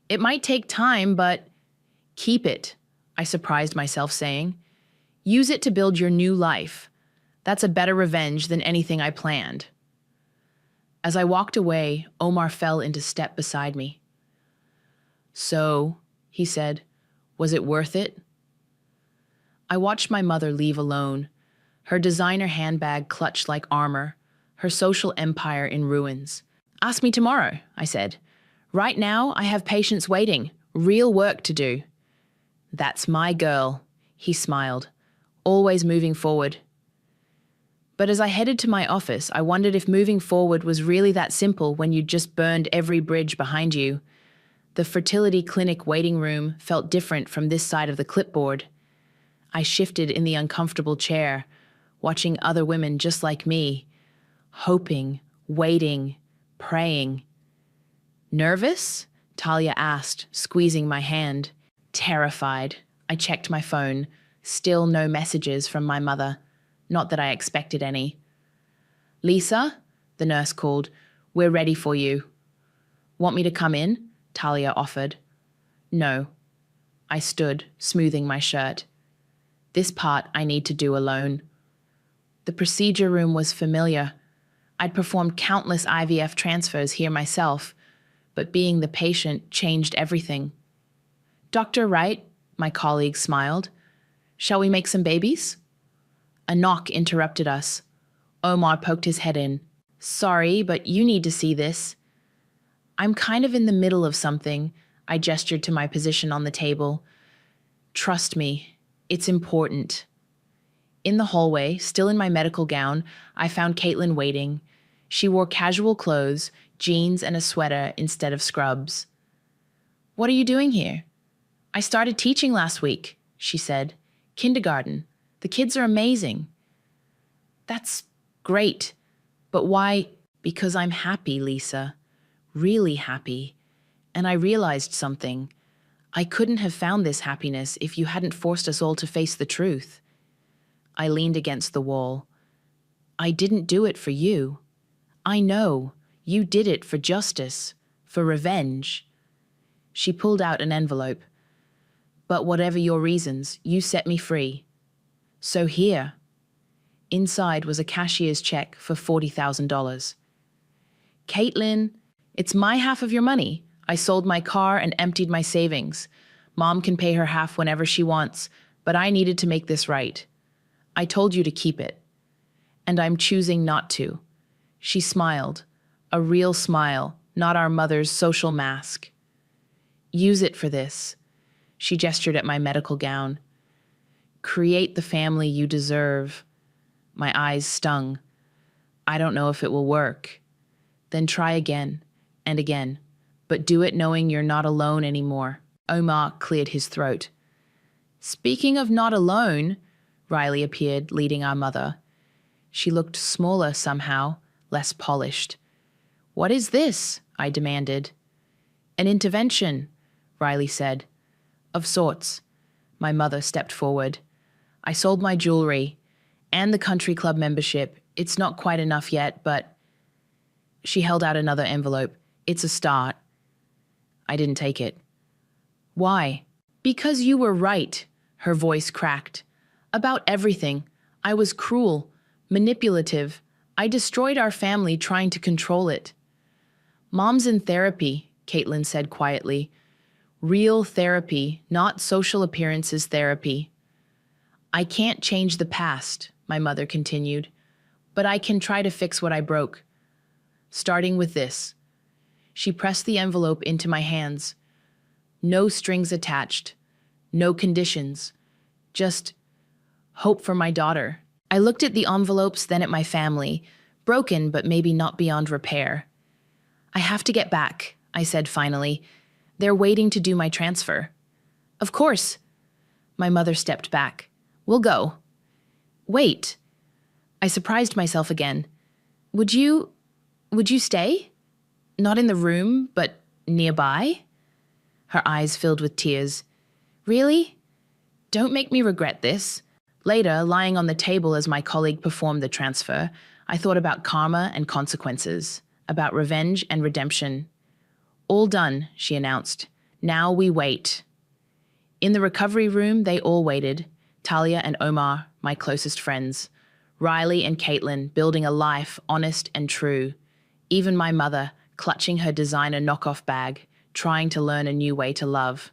It might take time, but keep it, I surprised myself saying. Use it to build your new life. That's a better revenge than anything I planned. As I walked away, Omar fell into step beside me. So, he said, was it worth it? I watched my mother leave alone, her designer handbag clutched like armor, her social empire in ruins. Ask me tomorrow, I said. Right now, I have patients waiting, real work to do. That's my girl, he smiled, always moving forward. But as I headed to my office, I wondered if moving forward was really that simple when you'd just burned every bridge behind you. The fertility clinic waiting room felt different from this side of the clipboard. I shifted in the uncomfortable chair, watching other women just like me, hoping, waiting, praying. Nervous? Talia asked, squeezing my hand. Terrified, I checked my phone. Still no messages from my mother. Not that I expected any. Lisa, the nurse called, we're ready for you. Want me to come in? Talia offered. No. I stood, smoothing my shirt. This part I need to do alone. The procedure room was familiar. I'd performed countless IVF transfers here myself, but being the patient changed everything. Dr. Wright, my colleague smiled. Shall we make some babies? A knock interrupted us. Omar poked his head in. Sorry, but you need to see this. I'm kind of in the middle of something. I gestured to my position on the table. Trust me, it's important. In the hallway, still in my medical gown, I found Caitlin waiting. She wore casual clothes, jeans and a sweater instead of scrubs. What are you doing here? I started teaching last week, she said. Kindergarten. The kids are amazing. That's great. But why? Because I'm happy, Lisa. Really happy. And I realized something. I couldn't have found this happiness if you hadn't forced us all to face the truth. I leaned against the wall. I didn't do it for you. I know. You did it for justice, for revenge. She pulled out an envelope. But whatever your reasons, you set me free. So here. Inside was a cashier's check for $40,000. Caitlin, it's my half of your money. I sold my car and emptied my savings. Mom can pay her half whenever she wants, but I needed to make this right. I told you to keep it. And I'm choosing not to. She smiled. A real smile, not our mother's social mask. Use it for this. She gestured at my medical gown. Create the family you deserve. My eyes stung. I don't know if it will work. Then try again and again, but do it knowing you're not alone anymore. Omar cleared his throat. Speaking of not alone, Riley appeared, leading our mother. She looked smaller somehow, less polished. What is this? I demanded. An intervention, Riley said. Of sorts. My mother stepped forward. I sold my jewelry and the country club membership. It's not quite enough yet, but... She held out another envelope. It's a start. I didn't take it. Why? Because you were right, her voice cracked. About everything. I was cruel, manipulative. I destroyed our family trying to control it. Mom's in therapy, Caitlin said quietly. Real therapy, not social appearances therapy. I can't change the past, my mother continued, but I can try to fix what I broke. Starting with this. She pressed the envelope into my hands. No strings attached. No conditions. Just hope for my daughter. I looked at the envelopes, then at my family. Broken, but maybe not beyond repair. I have to get back, I said finally. They're waiting to do my transfer. Of course. My mother stepped back. We'll go. Wait. I surprised myself again. Would you stay? Not in the room, but nearby? Her eyes filled with tears. Really? Don't make me regret this. Later, lying on the table as my colleague performed the transfer, I thought about karma and consequences, about revenge and redemption. All done, she announced. Now we wait. In the recovery room, they all waited. Talia and Omar, my closest friends. Riley and Caitlin, building a life honest and true. Even my mother, clutching her designer knockoff bag, trying to learn a new way to love.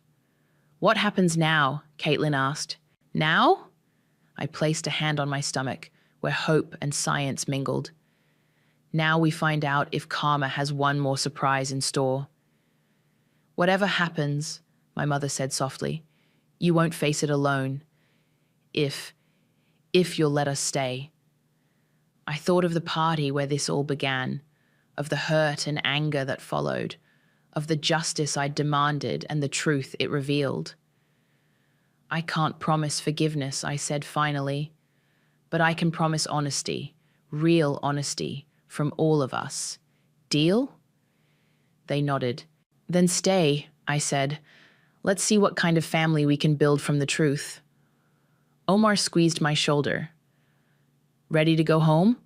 What happens now? Caitlin asked. Now? I placed a hand on my stomach, where hope and science mingled. Now we find out if karma has one more surprise in store. Whatever happens, my mother said softly, you won't face it alone. If you'll let us stay. I thought of the party where this all began, of the hurt and anger that followed, of the justice I demanded and the truth it revealed. I can't promise forgiveness, I said finally, but I can promise honesty, real honesty, from all of us. Deal? They nodded. Then stay, I said. Let's see what kind of family we can build from the truth. Omar squeezed my shoulder. Ready to go home?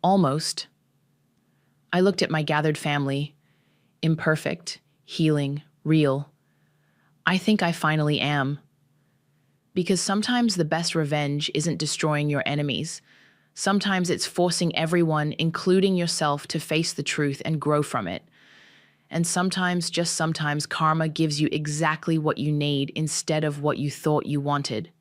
Almost. I looked at my gathered family. Imperfect, healing, real. I think I finally am. Because sometimes the best revenge isn't destroying your enemies. Sometimes it's forcing everyone, including yourself, to face the truth and grow from it. And sometimes, just sometimes, karma gives you exactly what you need instead of what you thought you wanted.